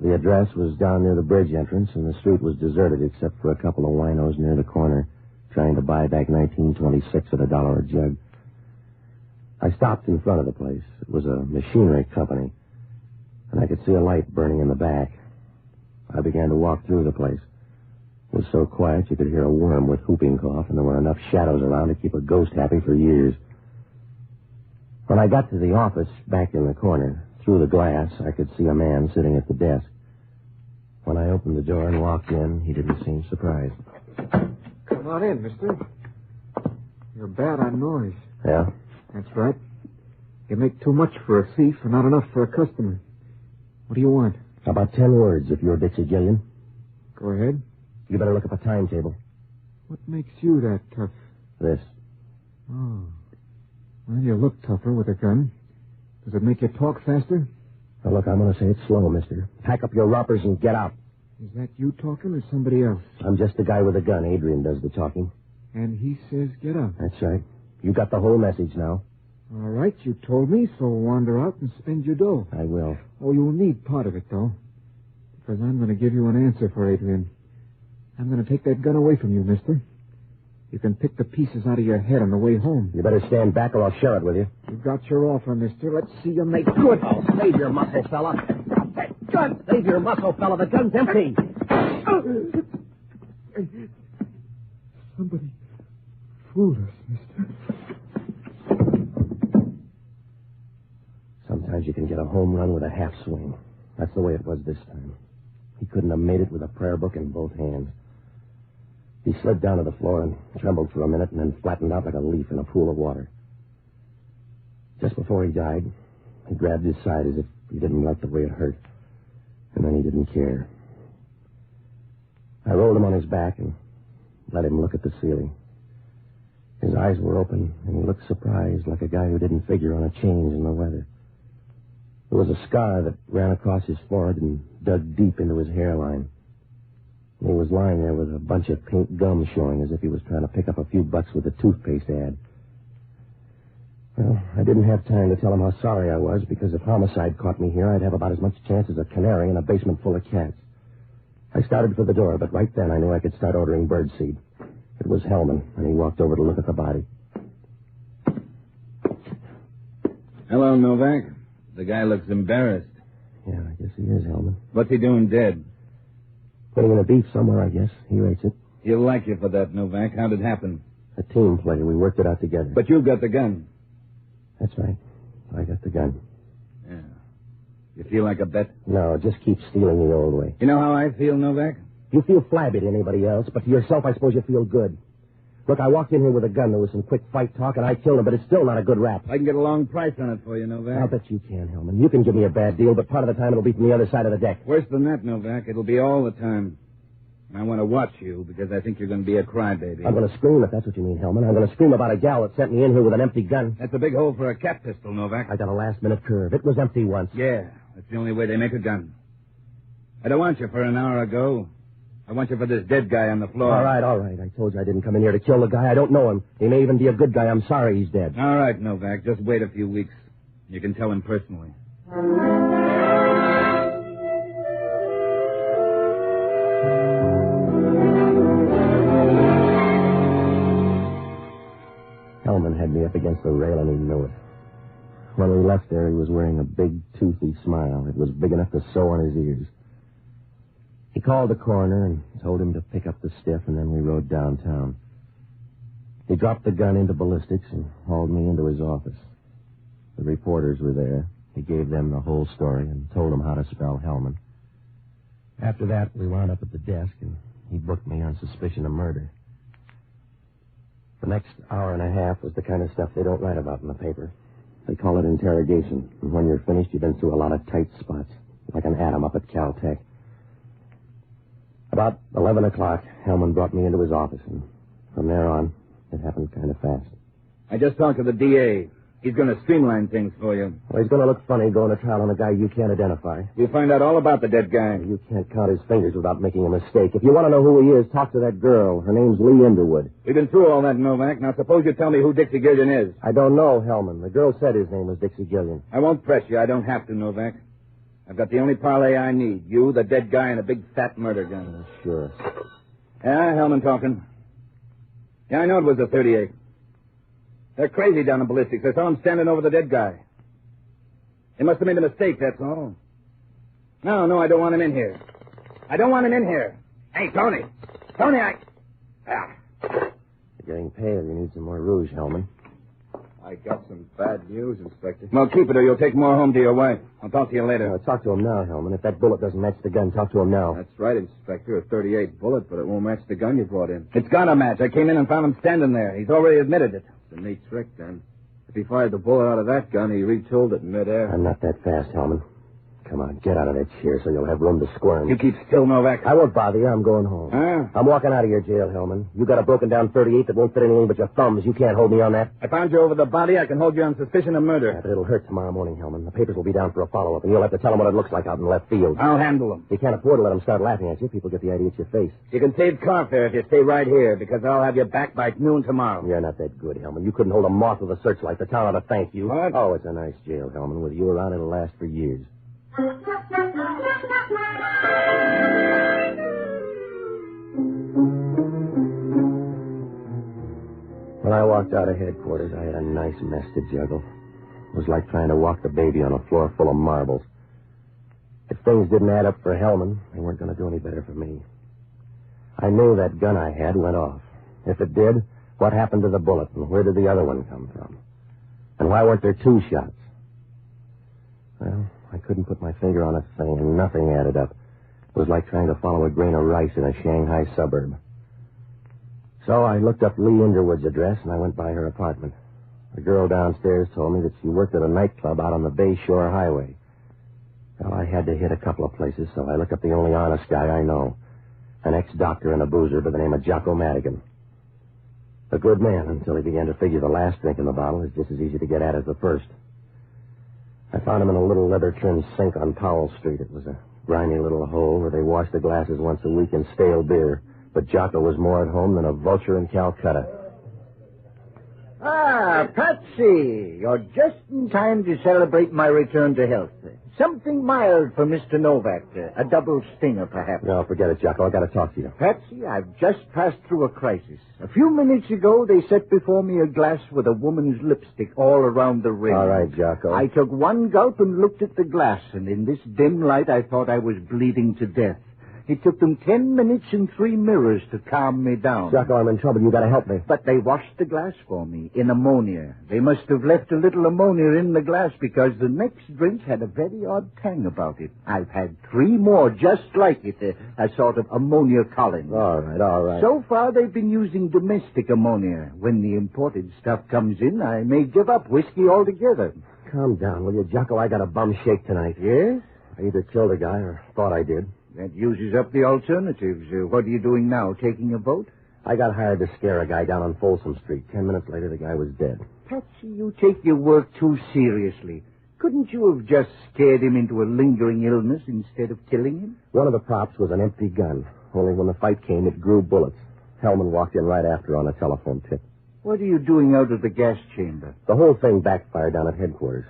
The address was down near the bridge entrance, and the street was deserted except for a couple of winos near the corner trying to buy back 1926 at $1 a jug. I stopped in front of the place. It was a machinery company, and I could see a light burning in the back. I began to walk through the place. It was so quiet you could hear a worm with whooping cough, and there were enough shadows around to keep a ghost happy for years. When I got to the office back in the corner, through the glass, I could see a man sitting at the desk. When I opened the door and walked in, he didn't seem surprised. Come on in, mister. You're bad on noise. Yeah? That's right. You make too much for a thief and not enough for a customer. What do you want? About 10 words, if you're Dixie Gillian. Go ahead. You better look up a timetable. What makes you that tough? This. Oh. Well, you look tougher with a gun. Does it make you talk faster? Now, look, I'm going to say it slow, mister. Pack up your rompers and get out. Is that you talking or somebody else? I'm just the guy with a gun. Adrian does the talking. And he says get out. That's right. You got the whole message now. All right, you told me, so wander out and spend your dough. I will. Oh, you'll need part of it, though. Because I'm going to give you an answer for Adrian. I'm going to take that gun away from you, mister. You can pick the pieces out of your head on the way home. You better stand back or I'll share it with you. You got your offer, mister. Let's see you make good. Oh, save your muscle, fella. Drop that gun. Save your muscle, fella. The gun's empty. Somebody fooled us, mister. Sometimes you can get a home run with a half swing. That's the way it was this time. He couldn't have made it with a prayer book in both hands. He slid down to the floor and trembled for a minute and then flattened out like a leaf in a pool of water. Just before he died, he grabbed his side as if he didn't like the way it hurt. And then he didn't care. I rolled him on his back and let him look at the ceiling. His eyes were open, and he looked surprised, like a guy who didn't figure on a change in the weather. There was a scar that ran across his forehead and dug deep into his hairline. And he was lying there with a bunch of pink gum showing, as if he was trying to pick up a few bucks with a toothpaste ad. Well, I didn't have time to tell him how sorry I was, because if homicide caught me here, I'd have about as much chance as a canary in a basement full of cats. I started for the door, but right then I knew I could start ordering birdseed. It was Hellman, and he walked over to look at the body. Hello, Novak. The guy looks embarrassed. Yeah, I guess he is, Hellman. What's he doing dead? Putting in a beef somewhere, I guess. He rates it. He'll like you for that, Novak. How'd it happen? A team play. We worked it out together. But you've got the gun. That's right. I got the gun. Yeah. You feel like a bet? No, just keep stealing the old way. You know how I feel, Novak? You feel flabby to anybody else, but to yourself, I suppose you feel good. Look, I walked in here with a gun. There was some quick fight talk, and I killed him, but it's still not a good rap. I can get a long price on it for you, Novak. I'll bet you can, Hellman. You can give me a bad deal, but part of the time it'll be from the other side of the deck. Worse than that, Novak. It'll be all the time. I want to watch you because I think you're going to be a crybaby. I'm going to scream if that's what you mean, Hellman. I'm going to scream about a gal that sent me in here with an empty gun. That's a big hole for a cat pistol, Novak. I got a last-minute curve. It was empty once. Yeah, that's the only way they make a gun. I don't want you for an hour ago. I want you for this dead guy on the floor. All right. I told you I didn't come in here to kill the guy. I don't know him. He may even be a good guy. I'm sorry he's dead. All right, Novak. Just wait a few weeks. You can tell him personally. Hellman had me up against the rail, and he knew it. When we left there, he was wearing a big, toothy smile. It was big enough to sew on his ears. He called the coroner and told him to pick up the stiff, and then we rode downtown. He dropped the gun into ballistics and hauled me into his office. The reporters were there. He gave them the whole story and told them how to spell Hellman. After that, we wound up at the desk, and he booked me on suspicion of murder. The next hour and a half was the kind of stuff they don't write about in the paper. They call it interrogation, and when you're finished, you've been through a lot of tight spots, like an atom up at Caltech. About 11 o'clock, Hellman brought me into his office, and from there on, it happened kind of fast. I just talked to the DA. He's going to streamline things for you. Well, he's going to look funny going to trial on a guy you can't identify. We'll find out all about the dead guy. You can't count his fingers without making a mistake. If you want to know who he is, talk to that girl. Her name's Lee Underwood. We've been through all that, Novak. Now, suppose you tell me who Dixie Gillian is. I don't know, Hellman. The girl said his name was Dixie Gillian. I won't press you. I don't have to, Novak. I've got the only parlay I need. You, the dead guy, and a big fat murder gun. Sure. Yeah, Hellman talking. Yeah, I know it was a 38. They're crazy down in ballistics. I saw them standing over the dead guy. They must have made a mistake, that's all. No, I don't want him in here. I don't want him in here. Hey, Tony. Tony, You're getting pale. You need some more rouge, Hellman. I got some bad news, Inspector. Well, keep it or you'll take more home to your wife. I'll talk to you later. Talk to him now, Hellman. If that bullet doesn't match the gun, talk to him now. That's right, Inspector. A .38 bullet, but it won't match the gun you brought in. It's got a match. I came in and found him standing there. He's already admitted it. It's a neat trick, then. If he fired the bullet out of that gun, he retooled it in midair. I'm not that fast, Hellman. Come on, get out of that chair so you'll have room to squirm. You keep still, Novak. I won't bother you. I'm going home. Huh? I'm walking out of your jail, Hellman. You got a broken-down .38 that won't fit anything but your thumbs. You can't hold me on that. I found you over the body. I can hold you on suspicion of murder. Yeah, but it'll hurt tomorrow morning, Hellman. The papers will be down for a follow-up, and you'll have to tell them what it looks like out in left field. I'll handle them. You can't afford to let them start laughing at you. People get the idea it's your face. You can save car fare if you stay right here, because I'll have you back by noon tomorrow. You're not that good, Hellman. You couldn't hold a moth with a searchlight. The town ought to thank you. What? Oh, it's a nice jail, Hellman. With you around, it'll last for years. When I walked out of headquarters, I had a nice mess to juggle. It was like trying to walk the baby on a floor full of marbles. If things didn't add up for Hellman, they weren't going to do any better for me. I knew that gun I had went off. If it did, what happened to the bullet, and where did the other one come from? And why weren't there two shots? Well, I couldn't put my finger on a thing, and nothing added up. It was like trying to follow a grain of rice in a Shanghai suburb. So I looked up Lee Underwood's address, and I went by her apartment. The girl downstairs told me that she worked at a nightclub out on the Bay Shore Highway. Well, I had to hit a couple of places, so I looked up the only honest guy I know, an ex-doctor and a boozer by the name of Jocko Madigan. A good man until he began to figure the last drink in the bottle is just as easy to get at as the first. I found him in a little leather-trimmed sink on Powell Street. It was a grimy little hole where they washed the glasses once a week in stale beer. But Jocko was more at home than a vulture in Calcutta. Ah, Patsy, you're just in time to celebrate my return to health. Something mild for Mr. Novak. A double stinger, perhaps. No, forget it, Jocko. I got to talk to you. Patsy, I've just passed through a crisis. A few minutes ago, they set before me a glass with a woman's lipstick all around the rim. All right, Jocko. I took one gulp and looked at the glass, and in this dim light, I thought I was bleeding to death. It took them 10 minutes and 3 mirrors to calm me down. Jocko, I'm in trouble. You got to help me. But they washed the glass for me in ammonia. They must have left a little ammonia in the glass because the next drink had a very odd tang about it. I've had 3 more just like it, a sort of ammonia colony. All right. So far, they've been using domestic ammonia. When the imported stuff comes in, I may give up whiskey altogether. Calm down, will you, Jocko? I got a bum shake tonight. Yes? I either killed a guy or thought I did. That uses up the alternatives. What are you doing now, taking a vote? I got hired to scare a guy down on Folsom Street. 10 minutes later, the guy was dead. Patsy, you take your work too seriously. Couldn't you have just scared him into a lingering illness instead of killing him? One of the props was an empty gun. Only when the fight came, it grew bullets. Hellman walked in right after on a telephone tip. What are you doing out of the gas chamber? The whole thing backfired down at headquarters.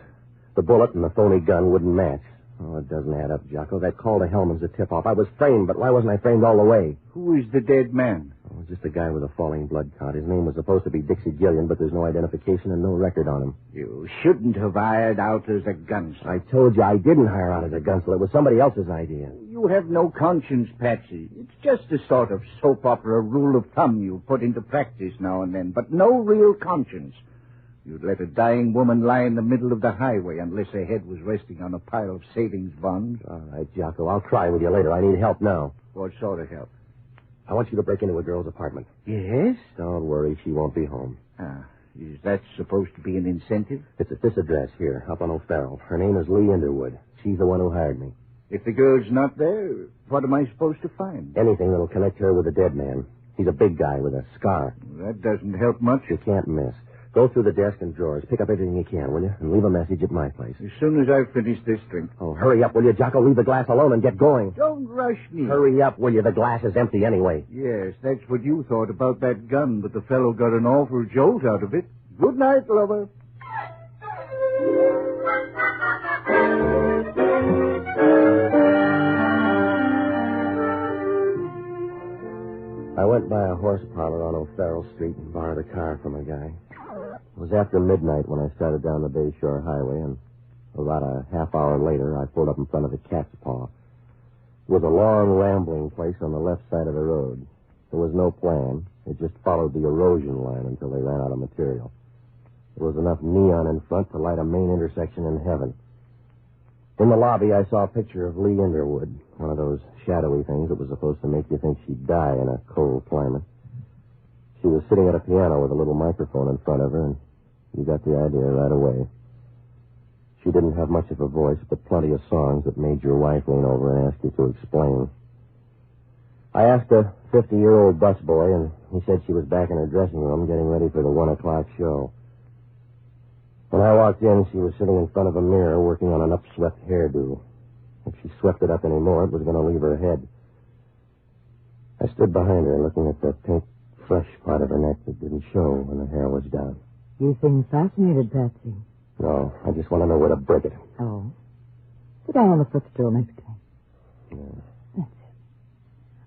The bullet and the phony gun wouldn't match. Oh, it doesn't add up, Jocko. That call to Hellman's a tip-off. I was framed, but why wasn't I framed all the way? Who is the dead man? Oh, just a guy with a falling blood count. His name was supposed to be Dixie Gillian, but there's no identification and no record on him. You shouldn't have hired out as a gunslinger. I told you I didn't hire out as a gunslinger. It was somebody else's idea. You have no conscience, Patsy. It's just a sort of soap opera rule of thumb you put into practice now and then, but no real conscience. You'd let a dying woman lie in the middle of the highway unless her head was resting on a pile of savings bonds. All right, Jocko, I'll try with you later. I need help now. What sort of help? I want you to break into a girl's apartment. Yes? Don't worry, she won't be home. Is that supposed to be an incentive? It's at this address here, up on O'Farrell. Her name is Lee Underwood. She's the one who hired me. If the girl's not there, what am I supposed to find? Anything that'll connect her with the dead man. He's a big guy with a scar. That doesn't help much. You can't miss. Go through the desk and drawers. Pick up everything you can, will you? And leave a message at my place. As soon as I've finished this drink. Oh, hurry up, will you, Jocko? Leave the glass alone and get going. Don't rush me. Hurry up, will you? The glass is empty anyway. Yes, that's what you thought about that gun, but the fellow got an awful jolt out of it. Good night, lover. I went by a horse parlor on O'Farrell Street and borrowed a car from a guy. It was after midnight when I started down the Bayshore Highway, and about a half hour later, I pulled up in front of the Cat's Paw. It was a long, rambling place on the left side of the road. There was no plan. It just followed the erosion line until they ran out of material. There was enough neon in front to light a main intersection in heaven. In the lobby, I saw a picture of Lee Underwood, one of those shadowy things that was supposed to make you think she'd die in a cold climate. She was sitting at a piano with a little microphone in front of her, and you got the idea right away. She didn't have much of a voice, but plenty of songs that made your wife lean over and ask you to explain. I asked a 50-year-old busboy, and he said she was back in her dressing room getting ready for the 1 o'clock show. When I walked in, she was sitting in front of a mirror working on an upswept hairdo. If she swept it up any more, it was going to leave her head. I stood behind her, looking at the pink, fresh part of her neck that didn't show when the hair was down. You seem fascinated, Patsy. No, I just want to know where to break it. Oh. Sit down on the footstool next to me. Yeah. That's it.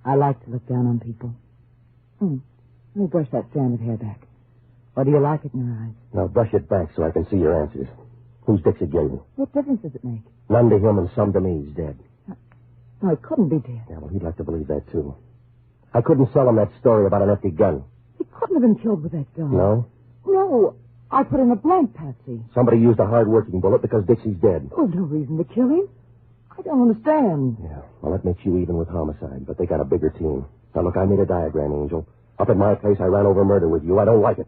I like to look down on people. Let me brush that strand of hair back. Or do you like it in your eyes? Now brush it back so I can see your answers. Who's Dixie Gillian? What difference does it make? None to him and some to me. He's dead. No, he couldn't be dead. Yeah, well, he'd like to believe that, too. I couldn't sell him that story about an empty gun. He couldn't have been killed with that gun. No? No. I put in a blank, Patsy. Somebody used a hard-working bullet because Dixie's dead. There was no reason to kill him. I don't understand. Yeah, well, that makes you even with homicide, but they got a bigger team. Now, look, I made a diagram, Angel. Up at my place, I ran over murder with you. I don't like it.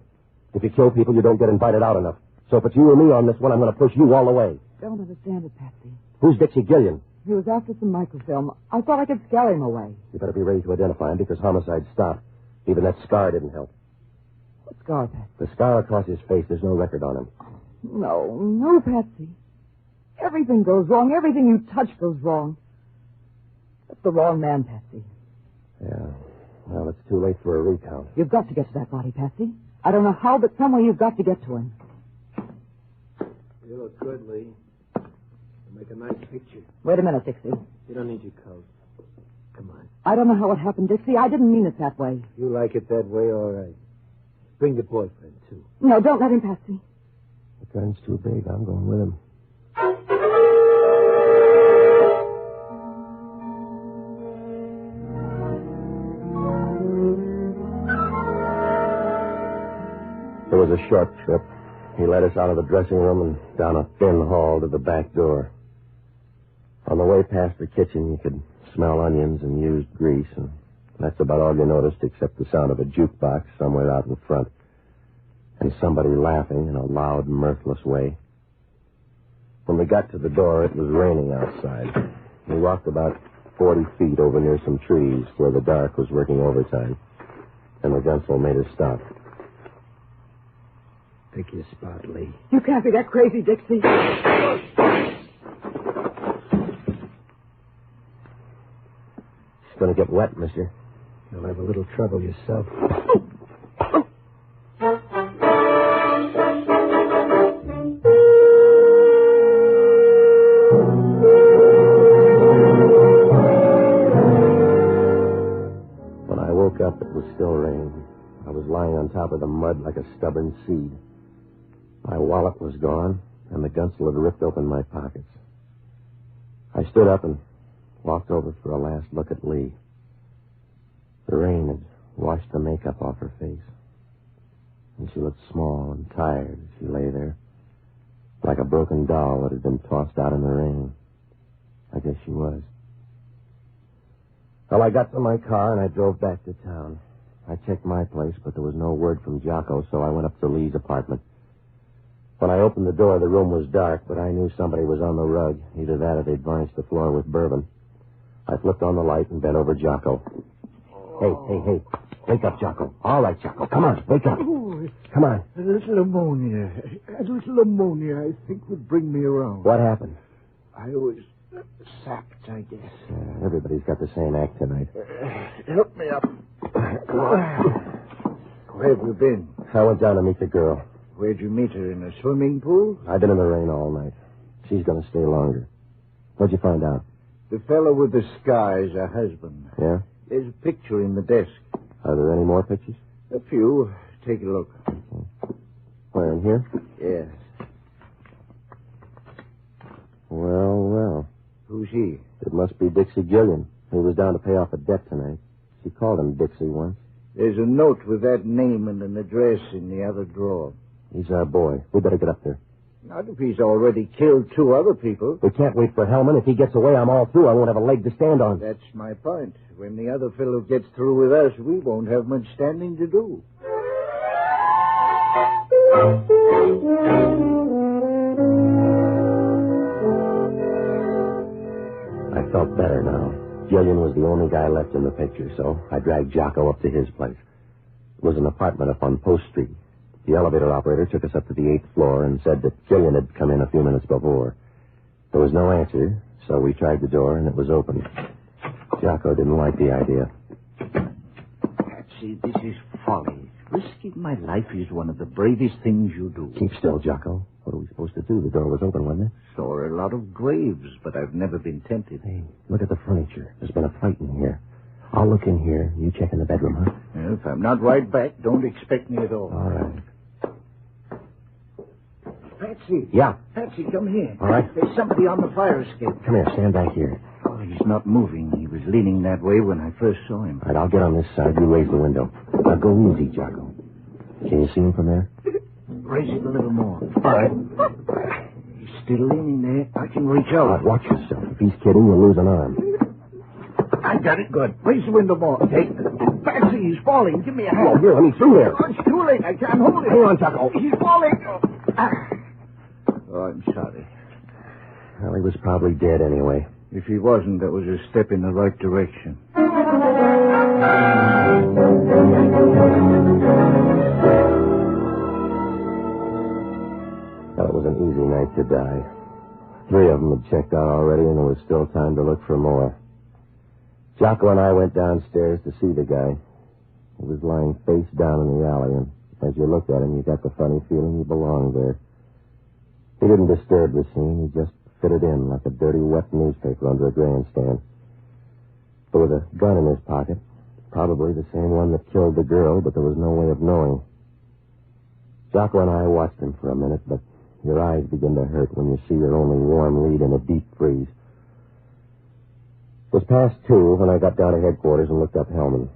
If you kill people, you don't get invited out enough. So if it's you or me on this one, I'm going to push you all the way. Don't understand it, Patsy. Who's Dixie Gillian? He was after some microfilm. I thought I could scare him away. You better be ready to identify him because homicide stopped. Even that scar didn't help. What scar, Patsy? The scar across his face, there's no record on him. No, Patsy. Everything goes wrong. Everything you touch goes wrong. That's the wrong man, Patsy. Yeah. Well, it's too late for a recount. You've got to get to that body, Patsy. I don't know how, but somewhere you've got to get to him. You look good, Lee. You make a nice picture. Wait a minute, Dixie. You don't need your coat. Come on. I don't know how it happened, Dixie. I didn't mean it that way. You like it that way, all right. Bring the boyfriend, too. No, don't let him, Patsy. The gun's too big. I'm going with him. It was a short trip. He led us out of the dressing room and down a thin hall to the back door. On the way past the kitchen, you could smell onions and used grease, and that's about all you noticed except the sound of a jukebox somewhere out in front and somebody laughing in a loud, mirthless way. When we got to the door, it was raining outside. We walked about 40 feet over near some trees where the dark was working overtime, and the gunsel made us stop. Pick your spot, Lee. You can't be that crazy, Dixie. It's going to get wet, mister. You'll have a little trouble yourself. When I woke up, it was still raining. I was lying on top of the mud like a stubborn seed. My wallet was gone, and the gunsel had ripped open my pockets. I stood up and walked over for a last look at Lee. The rain had washed the makeup off her face, and she looked small and tired as she lay there, like a broken doll that had been tossed out in the rain. I guess she was. Well, I got to my car, and I drove back to town. I checked my place, but there was no word from Jocko, so I went up to Lee's apartment. When I opened the door, the room was dark, but I knew somebody was on the rug. Either that or they'd varnished the floor with bourbon. I flipped on the light and bent over Jocko. Hey. Wake up, Jocko. All right, Jocko. Come on, wake up. Come on. A little ammonia, I think, would bring me around. What happened? I was sapped, I guess. Everybody's got the same act tonight. Help me up. Where have you been? I went down to meet the girl. Where'd you meet her? In a swimming pool? I've been in the rain all night. She's going to stay longer. What'd you find out? The fellow with the scar is her husband. Yeah? There's a picture in the desk. Are there any more pictures? A few. Take a look. Where, In here? Yes. Well. Who's he? It must be Dixie Gillian. He was down to pay off a debt tonight. She called him Dixie once. There's a note with that name and an address in the other drawer. He's our boy. We better get up there. Not if he's already killed 2 other people. We can't wait for Hellman. If he gets away, I'm all through. I won't have a leg to stand on. That's my point. When the other fellow gets through with us, we won't have much standing to do. I felt better now. Gillian was the only guy left in the picture, so I dragged Jocko up to his place. It was an apartment up on Post Street. The elevator operator took us up to the 8th floor and said that Gillian had come in a few minutes before. There was no answer, so we tried the door, and it was open. Jocko didn't like the idea. Patsy, this is folly. Risking my life is one of the bravest things you do. Keep still, Jocko. What are we supposed to do? The door was open, wasn't it? Saw a lot of graves, but I've never been tempted. Hey, look at the furniture. There's been a fight in here. I'll look in here. You check in the bedroom, huh? Well, if I'm not right back, don't expect me at all. All right. Patsy. Yeah? Patsy, come here. All right. There's somebody on the fire escape. Come here. Stand back here. Oh, he's not moving. He was leaning that way when I first saw him. All right, I'll get on this side. You raise the window. Now go easy, Jocko. Can you see him from there? Raise it a little more. All right. He's still leaning there. I can reach out. Watch yourself. If he's kidding, you'll lose an arm. I got it good. Raise the window more. Hey, Patsy, he's falling. Give me a hand. Oh, here, let me through there. Oh, it's too late. I can't hold it. Hang on, Jocko. He's falling. Oh, I'm sorry. Well, he was probably dead anyway. If he wasn't, that was a step in the right direction. Well, it was an easy night to die. 3 of them had checked out already, and there was still time to look for more. Jocko and I went downstairs to see the guy. He was lying face down in the alley, and as you looked at him, you got the funny feeling he belonged there. He didn't disturb the scene. He just fitted in like a dirty, wet newspaper under a grandstand. There was a gun in his pocket, probably the same one that killed the girl, but there was no way of knowing. Jocko and I watched him for a minute, but your eyes begin to hurt when you see your only warm lead in a deep freeze. It was past 2 when I got down to headquarters and looked up Hellman.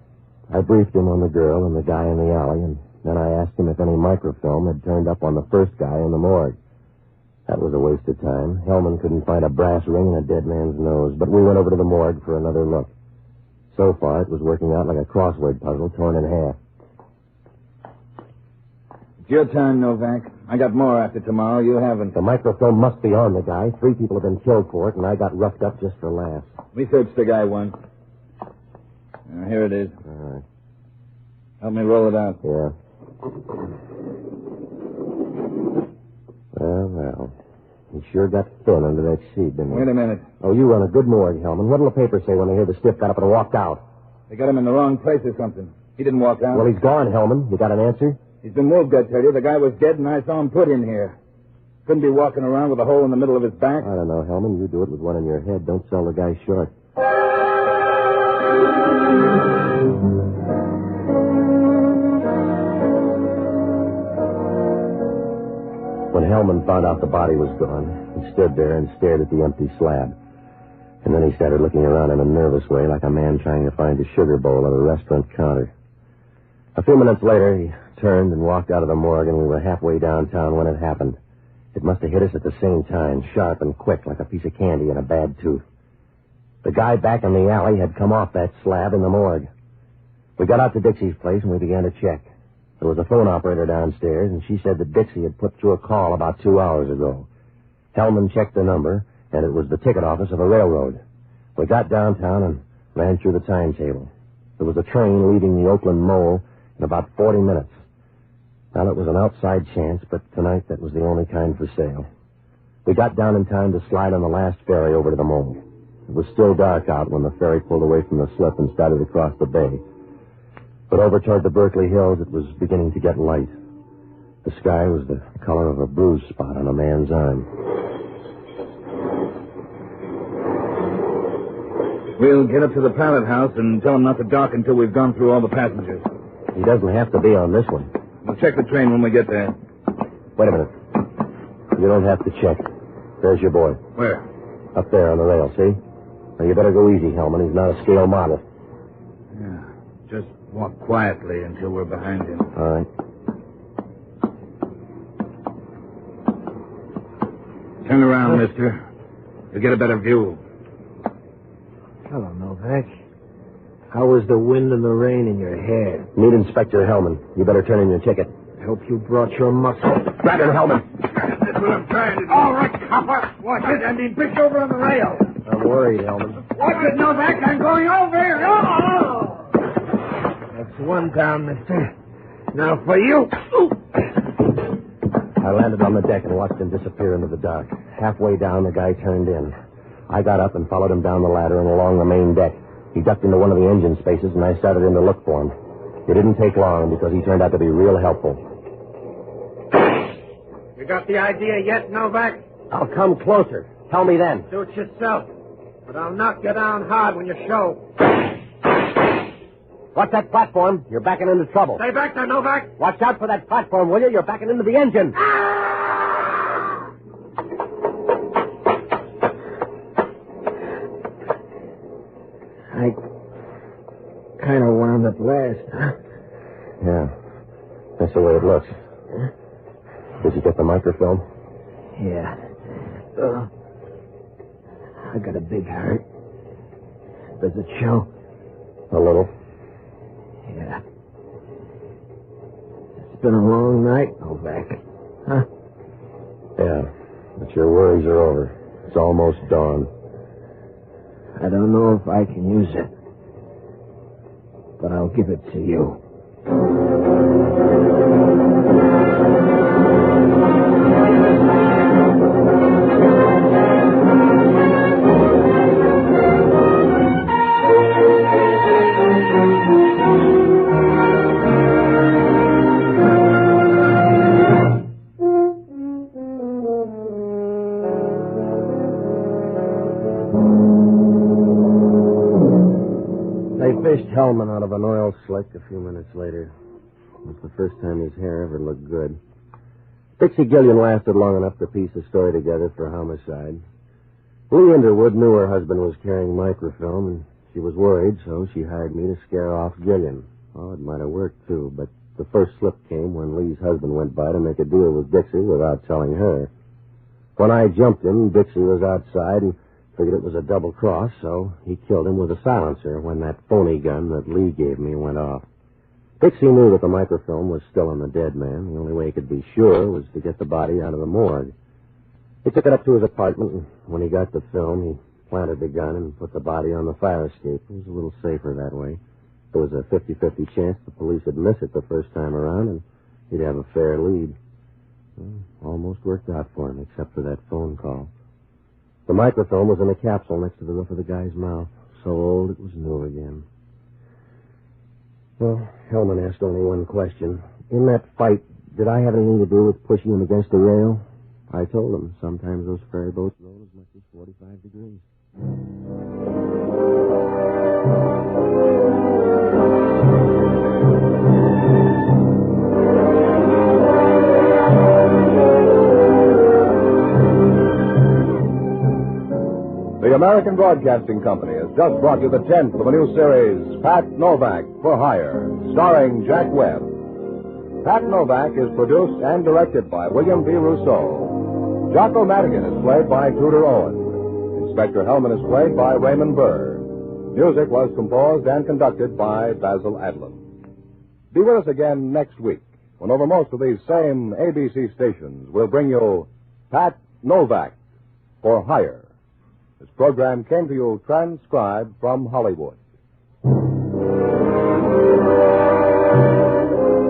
I briefed him on the girl and the guy in the alley, and then I asked him if any microfilm had turned up on the first guy in the morgue. That was a waste of time. Hellman couldn't find a brass ring in a dead man's nose, but we went over to the morgue for another look. So far, it was working out like a crossword puzzle torn in half. It's your time, Novak. I got more after tomorrow. You haven't. The microfilm must be on the guy. 3 people have been killed for it, and I got roughed up just for laughs. We searched the guy once. Here it is. All right. Help me roll it out. Yeah. Well. He sure got thin under that sheet, didn't he? Wait a minute. Oh, you run a good morgue, Hellman. What'll the paper say when they hear the stiff got up and walked out? They got him in the wrong place or something. He didn't walk out. Well, he's gone, Hellman. You got an answer? He's been moved, I tell you. The guy was dead, and I saw him put in here. Couldn't be walking around with a hole in the middle of his back. I don't know, Hellman. You do it with one in your head. Don't sell the guy short. When Hellman found out the body was gone, he stood there and stared at the empty slab. And then he started looking around in a nervous way, like a man trying to find a sugar bowl at a restaurant counter. A few minutes later, he turned and walked out of the morgue, and we were halfway downtown when it happened. It must have hit us at the same time, sharp and quick, like a piece of candy in a bad tooth. The guy back in the alley had come off that slab in the morgue. We got out to Dixie's place, and we began to check. There was a phone operator downstairs, and she said that Dixie had put through a call about 2 hours ago. Hellman checked the number, and it was the ticket office of a railroad. We got downtown and ran through the timetable. There was a train leaving the Oakland Mole in about 40 minutes. Well, it was an outside chance, but tonight that was the only kind for sale. We got down in time to slide on the last ferry over to the Mole. It was still dark out when the ferry pulled away from the slip and started across the bay. But over toward the Berkeley Hills, it was beginning to get light. The sky was the color of a bruise spot on a man's arm. We'll get up to the pallet house and tell him not to dock until we've gone through all the passengers. He doesn't have to be on this one. We'll check the train when we get there. Wait a minute. You don't have to check. There's your boy. Where? Up there on the rail, see? Now, you better go easy, Hellman. He's not a scale model. Yeah. Just walk quietly until we're behind him. All right. Turn around, mister. You'll get a better view. Hello, Novak. How was the wind and the rain in your hair? Meet Inspector Hellman. You better turn in your ticket. I hope you brought your muscle. Grab him, Hellman. That's what I'm trying to do. All right, copper. Watch it. I'm being pitched over on the rail. I'm worried, Hellman. Watch it, Novak. I'm going over. Oh! That's one down, mister. Now for you. I landed on the deck and watched him disappear into the dark. Halfway down, the guy turned in. I got up and followed him down the ladder and along the main deck. He ducked into one of the engine spaces, and I started in to look for him. It didn't take long because he turned out to be real helpful. You got the idea yet, Novak? I'll come closer. Tell me then. Do it yourself. But I'll knock you down hard when you show. Watch that platform. You're backing into trouble. Stay back there, Novak. Watch out for that platform, will you? You're backing into the engine. I kind of wound up last, huh? Yeah. That's the way it looks. Did you get the microfilm? Yeah. I got a big hurt. Does it show? A little. Yeah. It's been a long night, Novak. Huh? Yeah. But your worries are over. It's almost dawn. I don't know if I can use it. But I'll give it to you. Fished Hellman out of an oil slick a few minutes later. It was the first time his hair ever looked good. Dixie Gillian lasted long enough to piece a story together for homicide. Lee Underwood knew her husband was carrying microfilm, and she was worried, so she hired me to scare off Gillian. Oh, it might have worked, too, but the first slip came when Lee's husband went by to make a deal with Dixie without telling her. When I jumped him, Dixie was outside and figured it was a double cross, so he killed him with a silencer when that phony gun that Lee gave me went off. Dixie knew that the microfilm was still on the dead man. The only way he could be sure was to get the body out of the morgue. He took it up to his apartment, and when he got the film, he planted the gun and put the body on the fire escape. It was a little safer that way. There was a 50-50 chance the police would miss it the first time around, and he'd have a fair lead. Well, almost worked out for him, except for that phone call. The microfilm was in a capsule next to the roof of the guy's mouth. So old it was new again. Well, Hellman asked only one question. In that fight, did I have anything to do with pushing him against the rail? I told him sometimes those ferry boats roll as much as 45 degrees. The American Broadcasting Company has just brought you the 10th of a new series, Pat Novak For Hire, starring Jack Webb. Pat Novak is produced and directed by William B. Rousseau. Jocko Madigan is played by Tudor Owen. Inspector Hellman is played by Raymond Burr. Music was composed and conducted by Basil Adlam. Be with us again next week, when over most of these same ABC stations we'll bring you Pat Novak For Hire. This program came to you transcribed from Hollywood.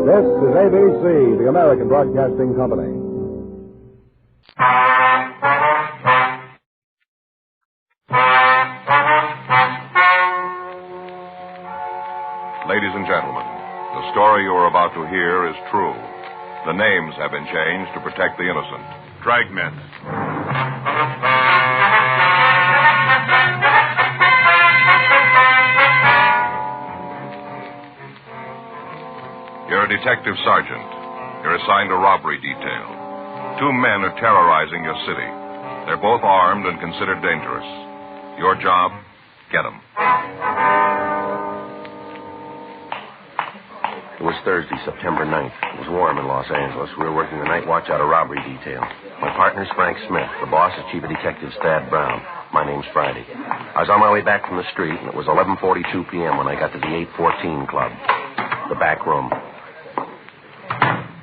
This is ABC, the American Broadcasting Company. Ladies and gentlemen, the story you are about to hear is true. The names have been changed to protect the innocent. Dragnet. You're a detective sergeant. You're assigned a robbery detail. Two men are terrorizing your city. They're both armed and considered dangerous. Your job, get them. It was Thursday, September 9th. It was warm in Los Angeles. We were working the night watch out of robbery detail. My partner's Frank Smith. The boss is Chief of Detectives Thad Brown. My name's Friday. I was on my way back from the street, and it was 11:42 p.m. when I got to the 814 Club, the back room.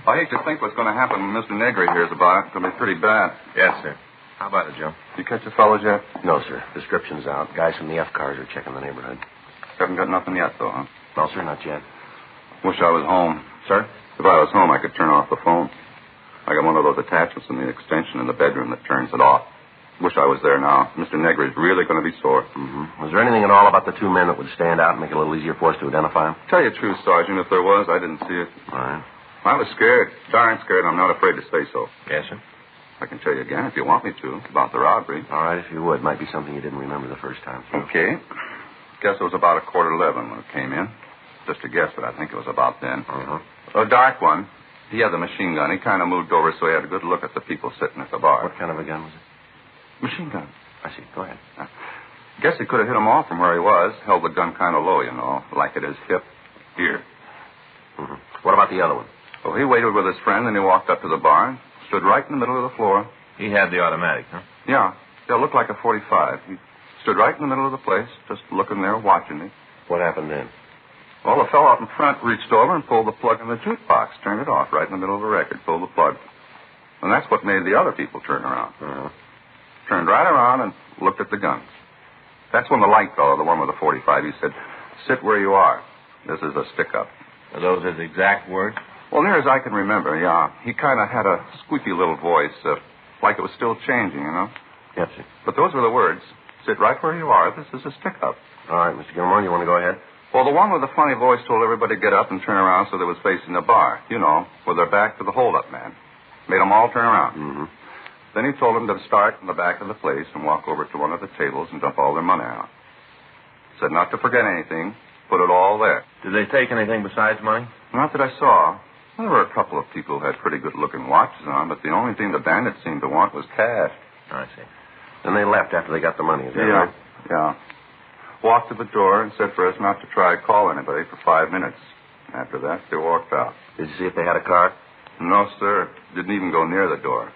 I hate to think what's going to happen when Mr. Negri hears about it. It's going to be pretty bad. Yes, sir. How about it, Joe? You catch the fellows yet? No, sir. Description's out. Guys from the F cars are checking the neighborhood. Haven't got nothing yet, though, huh? No, sir, not yet. Wish I was home. Sir? If I was home, I could turn off the phone. I got one of those attachments in the extension in the bedroom that turns it off. Wish I was there now. Mr. Negri's really going to be sore. Mm-hmm. Was there anything at all about the two men that would stand out and make it a little easier for us to identify them? Tell you the truth, Sergeant, if there was, I didn't see it. All right. I was scared. Darn scared. I'm not afraid to say so. Yes, sir. I can tell you again, if you want me to, about the robbery. All right, if you would. Might be something you didn't remember the first time. Okay. Guess it was about 11:15 when it came in. Just a guess, but I think it was about then. Uh-huh. A dark one. He had the machine gun. He kind of moved over so he had a good look at the people sitting at the bar. What kind of a gun was it? Machine gun. I see. Go ahead. Guess he could have hit him off from where he was. Held the gun kind of low, like at his hip here. Mm-hmm. What about the other one? Well, he waited with his friend, and he walked up to the bar and stood right in the middle of the floor. He had the automatic, huh? Yeah. It looked like a .45. He stood right in the middle of the place, just looking there, watching me. What happened then? Well, the fellow out in front reached over and pulled the plug in the jukebox, turned it off right in the middle of the record, pulled the plug. And that's what made the other people turn around. Uh-huh. Turned right around and looked at the guns. That's when the light fellow, the one with the .45, he said, "Sit where you are. This is a stick-up." Are those his exact words? Well, near as I can remember, yeah. He kind of had a squeaky little voice, like it was still changing, Yes, sir. But those were the words. Sit right where you are. This is a stick-up. All right, Mr. Gilmore, you want to go ahead? Well, the one with the funny voice told everybody to get up and turn around so they was facing the bar. With their back to the hold-up man. Made them all turn around. Mm-hmm. Then he told them to start in the back of the place and walk over to one of the tables and dump all their money out. Said not to forget anything. Put it all there. Did they take anything besides money? Not that I saw. There were a couple of people who had pretty good-looking watches on, but the only thing the bandits seemed to want was cash. I see. Then they left after they got the money, is that right? Yeah. Walked to the door and said for us not to try to call anybody for 5 minutes. After that, they walked out. Did you see if they had a card? No, sir. Didn't even go near the door.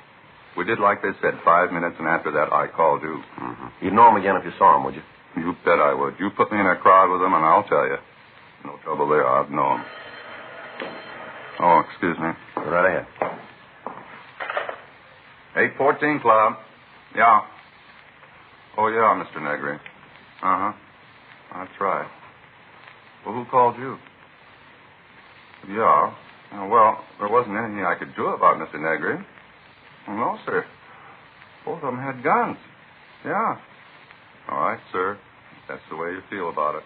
We did like they said, 5 minutes, and after that, I called you. Mm-hmm. You'd know them again if you saw them, would you? You bet I would. You put me in a crowd with them, and I'll tell you. No trouble there. I'd know them. Oh, excuse me. Go right ahead. 814 Club. Yeah. Oh, yeah, Mr. Negri. Uh-huh. That's right. Well, who called you? Yeah. Well, there wasn't anything I could do about Mr. Negri. Well, no, sir. Both of them had guns. Yeah. All right, sir. That's the way you feel about it.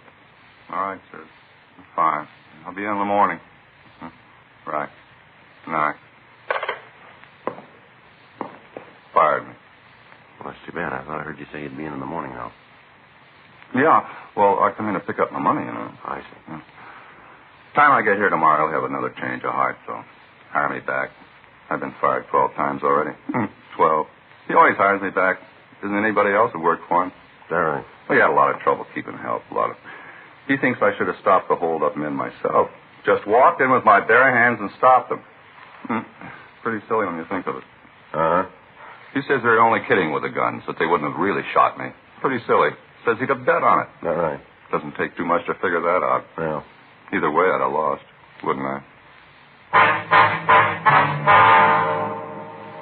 All right, sir. Fine. I'll be in the morning. Right. Night. Fired me. Well, that's too bad. I thought I heard you say you'd be in the morning, though. Yeah. Well, I come in to pick up my money, I see. Yeah. Time I get here tomorrow, I'll have another change of heart, so hire me back. I've been fired 12 times already. 12. He always hires me back. Isn't anybody else who worked for him? Is that right? Well, he had a lot of trouble keeping help. He thinks I should have stopped the hold-up men myself. Just walked in with my bare hands and stopped them. Pretty silly when you think of it. Uh-huh. He says they're only kidding with the guns, that they wouldn't have really shot me. Pretty silly. Says he'd have bet on it. Is that right? Doesn't take too much to figure that out. Yeah. Either way, I'd have lost, wouldn't I?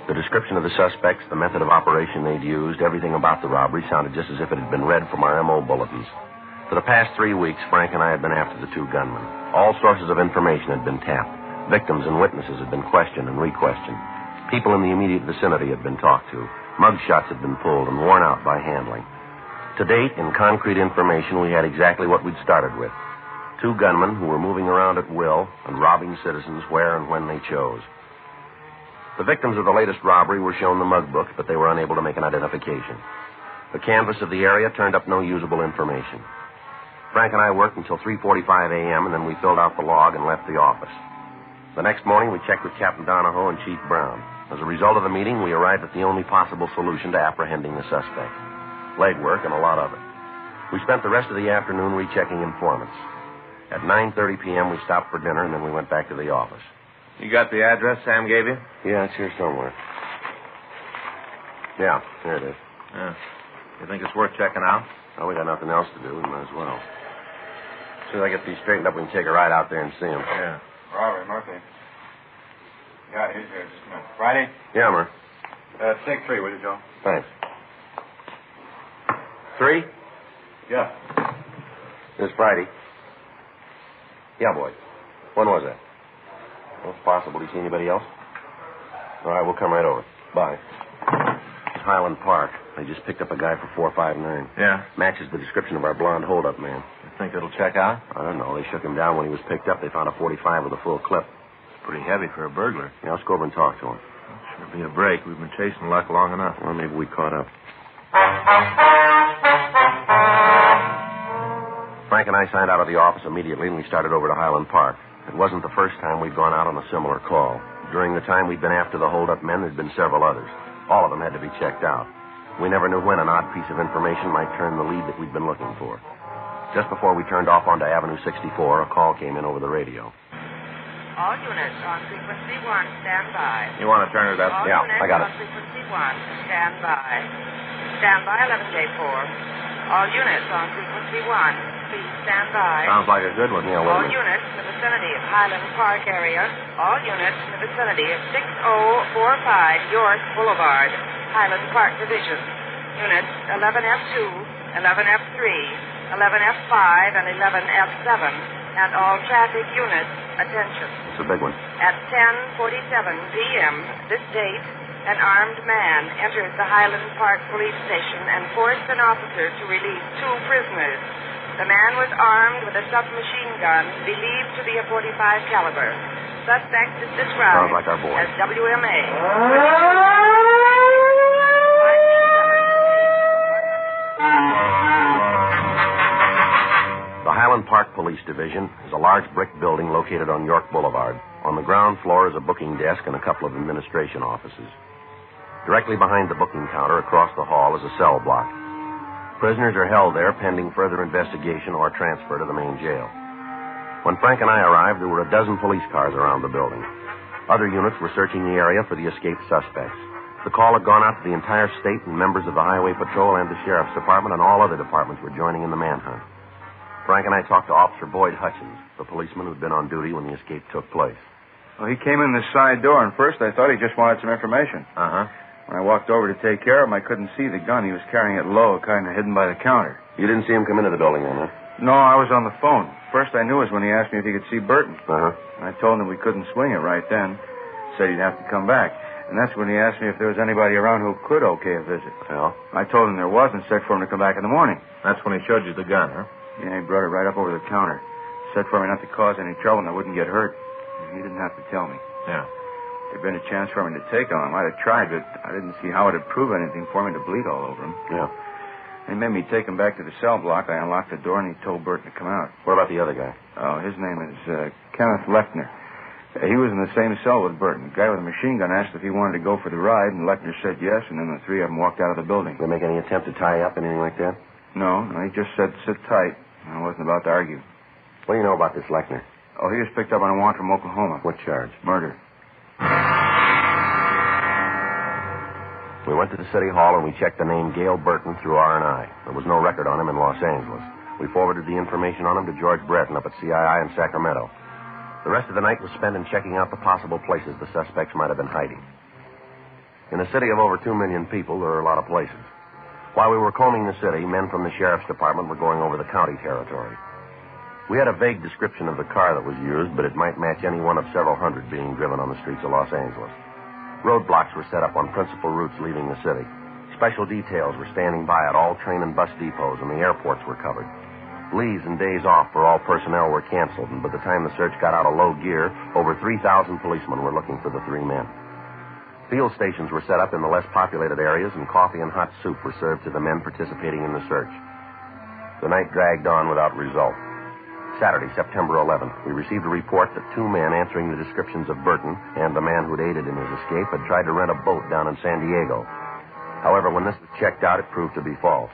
The description of the suspects, the method of operation they'd used, everything about the robbery sounded just as if it had been read from our M.O. bulletins. For the past 3 weeks, Frank and I had been after the two gunmen. All sources of information had been tapped. Victims and witnesses had been questioned and re-questioned. People in the immediate vicinity had been talked to. Mug shots had been pulled and worn out by handling. To date, in concrete information, we had exactly what we'd started with. Two gunmen who were moving around at will and robbing citizens where and when they chose. The victims of the latest robbery were shown the mug books, but they were unable to make an identification. The canvass of the area turned up no usable information. Frank and I worked until 3:45 a.m., and then we filled out the log and left the office. The next morning, we checked with Captain Donahoe and Chief Brown. As a result of the meeting, we arrived at the only possible solution to apprehending the suspect. Legwork and a lot of it. We spent the rest of the afternoon rechecking informants. At 9:30 p.m., we stopped for dinner, and then we went back to the office. You got the address Sam gave you? Yeah, it's here somewhere. Yeah, here it is. Yeah. You think it's worth checking out? Well, we got nothing else to do. We might as well. As soon as I get these straightened up, we can take a ride out there and see him. Yeah. Robert, Murphy. Yeah, he's here. Just a minute. Friday? Yeah, Murph. Take 3, will you, Joe? Thanks. 3? Yeah. This Friday. Yeah, boy. When was that? Well, it's possible. Did you see anybody else? All right, we'll come right over. Bye. It's Highland Park. They just picked up a guy for 459. Yeah? Matches the description of our blonde holdup man. You think it'll check out? I don't know. They shook him down when he was picked up. They found a 45 with a full clip. Pretty heavy for a burglar. Yeah, let's go over and talk to him. Sure be a break. We've been chasing luck long enough. Well, maybe we caught up. Frank and I signed out of the office immediately, and we started over to Highland Park. It wasn't the first time we'd gone out on a similar call. During the time we'd been after the hold-up men, there'd been several others. All of them had to be checked out. We never knew when an odd piece of information might turn the lead that we'd been looking for. Just before we turned off onto Avenue 64, a call came in over the radio. All units on frequency 1, stand by. You want to turn it up? All Yeah, units I got on it. frequency 1, stand by. Stand by, 11J4. All units on frequency 1, please stand by. Sounds like a good one. Yeah, All wait a minute. units in the vicinity of Highland Park area. All units in the vicinity of 6045 York Boulevard, Highland Park Division. Units 11F2, 11F3, 11F5, and 11F7. And all traffic units, attention. It's a big one. At 10:47 p.m. this date, an armed man enters the Highland Park Police Station and forced an officer to release 2 prisoners. The man was armed with a submachine gun believed to be a .45 caliber. Suspect is described Sounds like our boy. as WMA. The Highland Park Police Division is a large brick building located on York Boulevard. On the ground floor is a booking desk and a couple of administration offices. Directly behind the booking counter across the hall is a cell block. Prisoners are held there pending further investigation or transfer to the main jail. When Frank and I arrived, there were a dozen police cars around the building. Other units were searching the area for the escaped suspects. The call had gone out to the entire state, and members of the Highway Patrol and the Sheriff's Department and all other departments were joining in the manhunt. Frank and I talked to Officer Boyd Hutchins, the policeman who'd been on duty when the escape took place. Well, he came in the side door, and first I thought he just wanted some information. Uh-huh. When I walked over to take care of him, I couldn't see the gun. He was carrying it low, kind of hidden by the counter. You didn't see him come into the building then, huh? No, I was on the phone. First I knew was when he asked me if he could see Burton. Uh-huh. I told him we couldn't swing it right then. Said he'd have to come back. And that's when he asked me if there was anybody around who could okay a visit. Well? I told him there was and said for him to come back in the morning. That's when he showed you the gun, huh? Yeah, he brought it right up over the counter. Said for me not to cause any trouble and I wouldn't get hurt. He didn't have to tell me. Yeah. If there'd been a chance for me to take him, I might have tried, but I didn't see how it'd prove anything for me to bleed all over him. Yeah. He made me take him back to the cell block. I unlocked the door and he told Burton to come out. What about the other guy? Oh, his name is Kenneth Lechner. He was in the same cell with Burton. The guy with the machine gun asked if he wanted to go for the ride, and Lechner said yes, and then the three of them walked out of the building. Did they make any attempt to tie you up, anything like that? No, he just said sit tight. I wasn't about to argue. What do you know about this Lechner? Oh, he was picked up on a warrant from Oklahoma. What charge? Murder. We went to the city hall and we checked the name Gail Burton through R&I. There was no record on him in Los Angeles. We forwarded the information on him to George Breton up at CII in Sacramento. The rest of the night was spent in checking out the possible places the suspects might have been hiding. In a city of over 2 million people, there are a lot of places. While we were combing the city, men from the Sheriff's Department were going over the county territory. We had a vague description of the car that was used, but it might match any one of several hundred being driven on the streets of Los Angeles. Roadblocks were set up on principal routes leaving the city. Special details were standing by at all train and bus depots, and the airports were covered. Leaves and days off for all personnel were canceled, and by the time the search got out of low gear, over 3,000 policemen were looking for the 3 men. Field stations were set up in the less populated areas, and coffee and hot soup were served to the men participating in the search. The night dragged on without result. Saturday, September 11th, we received a report that two men answering the descriptions of Burton and the man who'd aided in his escape had tried to rent a boat down in San Diego. However, when this was checked out, it proved to be false.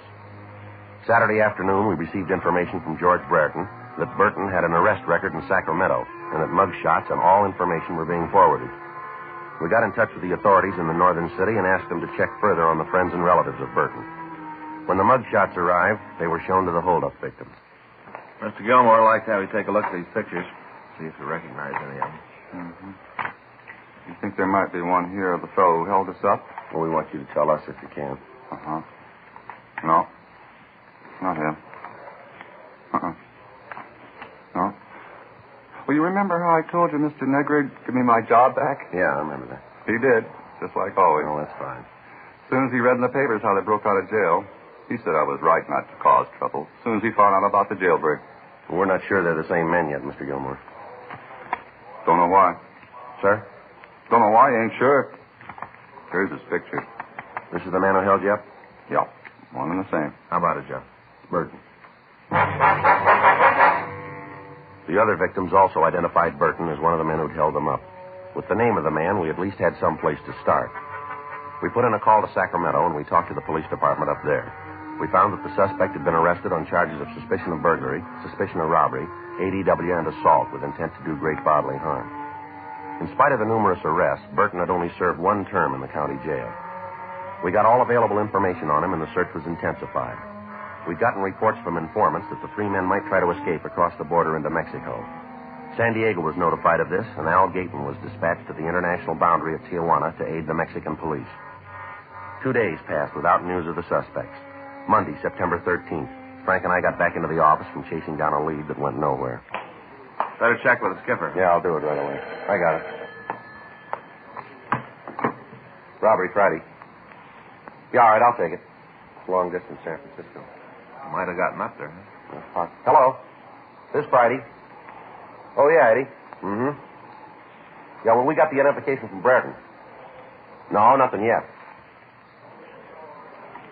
Saturday afternoon, we received information from George Brereton that Burton had an arrest record in Sacramento and that mug shots and all information were being forwarded. We got in touch with the authorities in the northern city and asked them to check further on the friends and relatives of Burton. When the mug shots arrived, they were shown to the holdup victims. Mr. Gilmore, I'd like to have you take a look at these pictures, see if you recognize any of them. Mm-hmm. You think there might be one here of the fellow who held us up? Well, we want you to tell us if you can. Uh-huh. No. Not him. Uh-uh. No. Well, you remember how I told you Mr. Negrig give me my job back? Yeah, I remember that. He did, just like always. Oh, that's fine. As soon as he read in the papers how they broke out of jail, he said I was right not to cause trouble. As soon as he found out about the jailbreak. We're not sure they're the same men yet, Mr. Gilmore. Don't know why. Sir? Don't know why, ain't sure. Here's his picture. This is the man who held you up? Yeah, one and the same. How about it, Joe? Burton. The other victims also identified Burton as one of the men who'd held them up. With the name of the man, we at least had some place to start. We put in a call to Sacramento, and we talked to the police department up there. We found that the suspect had been arrested on charges of suspicion of burglary, suspicion of robbery, ADW, and assault with intent to do great bodily harm. In spite of the numerous arrests, Burton had only served one term in the county jail. We got all available information on him, and the search was intensified. We'd gotten reports from informants that the three men might try to escape across the border into Mexico. San Diego was notified of this, and Al Gayton was dispatched to the international boundary at Tijuana to aid the Mexican police. 2 days passed without news of the suspects. Monday, September 13th, Frank and I got back into the office from chasing down a lead that went nowhere. Better check with the skipper. Yeah, I'll do it right away. I got it. Robbery Friday. Yeah, all right, I'll take it. Long distance San Francisco. Might have gotten up there. Huh? Hello. This Friday. Oh, yeah, Eddie. Mm-hmm. Yeah, well, we got the identification from Brereton. No, nothing yet.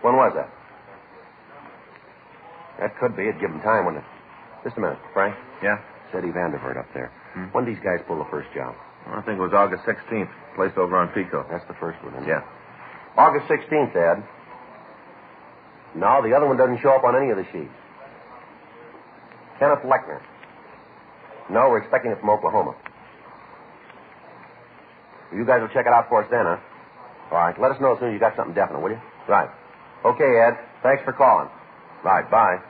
When was that? That could be. It'd give him time, wouldn't it? Just a minute, Frank. Yeah? It's Eddie Vandervoort up there. When did these guys pull the first job? I think it was August 16th. Place over on Pico. That's the first one, isn't it? Yeah. August 16th, Ed. No, the other one doesn't show up on any of the sheets. Kenneth Lechner. No, we're expecting it from Oklahoma. You guys will check it out for us then, huh? All right. Let us know as soon as you got something definite, will you? Right. Okay, Ed. Thanks for calling. Right. Bye.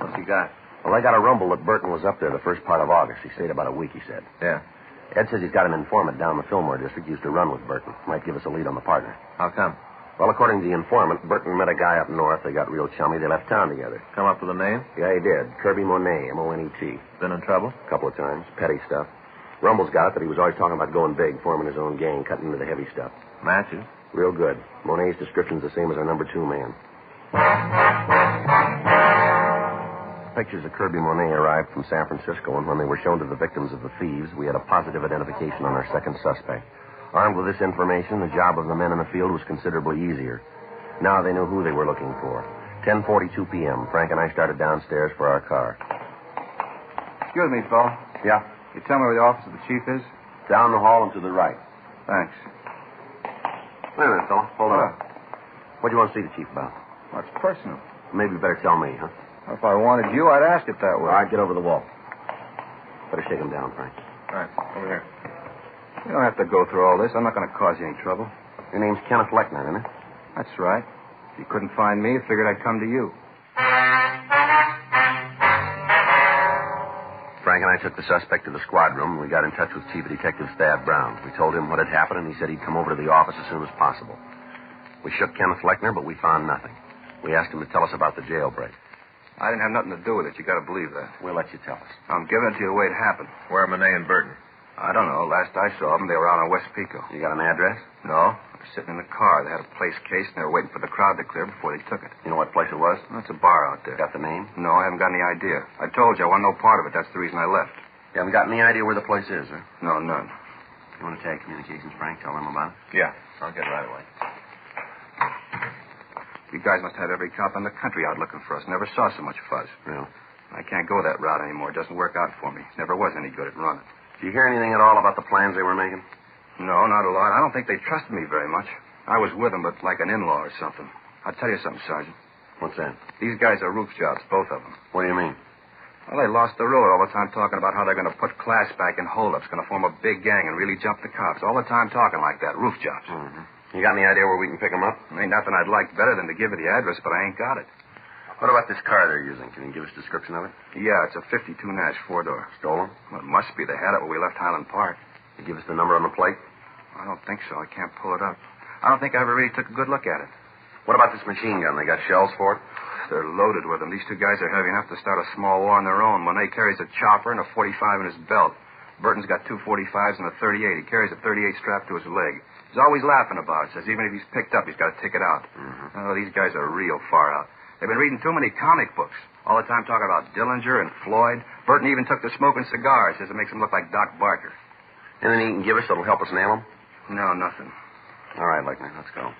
What's he got? Well, I got a rumble that Burton was up there the first part of August. He stayed about a week, he said. Yeah. Ed says he's got an informant down in the Fillmore district used to run with Burton. Might give us a lead on the partner. How come? Well, according to the informant, Burton met a guy up north. They got real chummy. They left town together. Come up with a name? Yeah, he did. Kirby Monet, M-O-N-E-T. Been in trouble? A couple of times. Petty stuff. Rumble's got it that he was always talking about going big, forming his own gang, cutting into the heavy stuff. Matches? Real good. Monet's description's the same as our number 2 man. Pictures of Kirby Monet arrived from San Francisco, and when they were shown to the victims of the thieves, we had a positive identification on our second suspect. Armed with this information, the job of the men in the field was considerably easier. Now they knew who they were looking for. 10:42 p.m., Frank and I started downstairs for our car. Excuse me, Phil. Yeah? You tell me where the office of the chief is? Down the hall and to the right. Thanks. Wait a minute, Phil. Hold on. What do you want to see the chief about? Well, it's personal. Maybe you better tell me, huh? If I wanted you, I'd ask it that way. All right, get over the wall. Better shake him down, Frank. All right, over here. You don't have to go through all this. I'm not going to cause you any trouble. Your name's Kenneth Lechner, isn't it? That's right. If you couldn't find me, you figured I'd come to you. Frank and I took the suspect to the squad room, and we got in touch with Chief Detective Thad Brown. We told him what had happened, and he said he'd come over to the office as soon as possible. We shook Kenneth Lechner, but we found nothing. We asked him to tell us about the jailbreak. I didn't have nothing to do with it. You got to believe that. We'll let you tell us. I'm giving it to you the way it happened. Where are Monet and Burton? I don't know. Last I saw them, they were out on West Pico. You got an address? No. They were sitting in the car. They had a place cased, and they were waiting for the crowd to clear before they took it. You know what place it was? Well, it's a bar out there. Got the name? No, I haven't got any idea. I told you I want no part of it. That's the reason I left. You haven't got any idea where the place is, huh? No, none. You want to tag communications, Frank? Tell them about it? Yeah. I'll get it right away. You guys must have every cop in the country out looking for us. Never saw so much fuzz. Yeah. I can't go that route anymore. It doesn't work out for me. Never was any good at running. Did you hear anything at all about the plans they were making? No, not a lot. I don't think they trusted me very much. I was with them, but like an in-law or something. I'll tell you something, Sergeant. What's that? These guys are roof jobs, both of them. What do you mean? Well, they lost the road all the time talking about how they're going to put class back in hold-ups, going to form a big gang and really jump the cops. All the time talking like that. Roof jobs. Mm-hmm. You got any idea where we can pick them up? Ain't nothing I'd like better than to give you the address, but I ain't got it. What about this car they're using? Can you give us a description of it? Yeah, it's a 52 Nash 4-door. Stolen? Well, it must be. They had it when we left Highland Park. You give us the number on the plate? I don't think so. I can't pull it up. I don't think I ever really took a good look at it. What about this machine gun? They got shells for it? They're loaded with them. These two guys are heavy enough to start a small war on their own. Monet carries a chopper and a 45 in his belt. Burton's got two 45s and a 38. He carries a 38 strapped to his leg. He's always laughing about it. Says even if he's picked up, he's got to ticket out. Mm-hmm. Oh, these guys are real far out. They've been reading too many comic books. All the time talking about Dillinger and Floyd. Burton even took to smoking cigars. Says it makes him look like Doc Barker. Anything you can give us that'll help us nail them? No, nothing. All right, Lechner, let's go.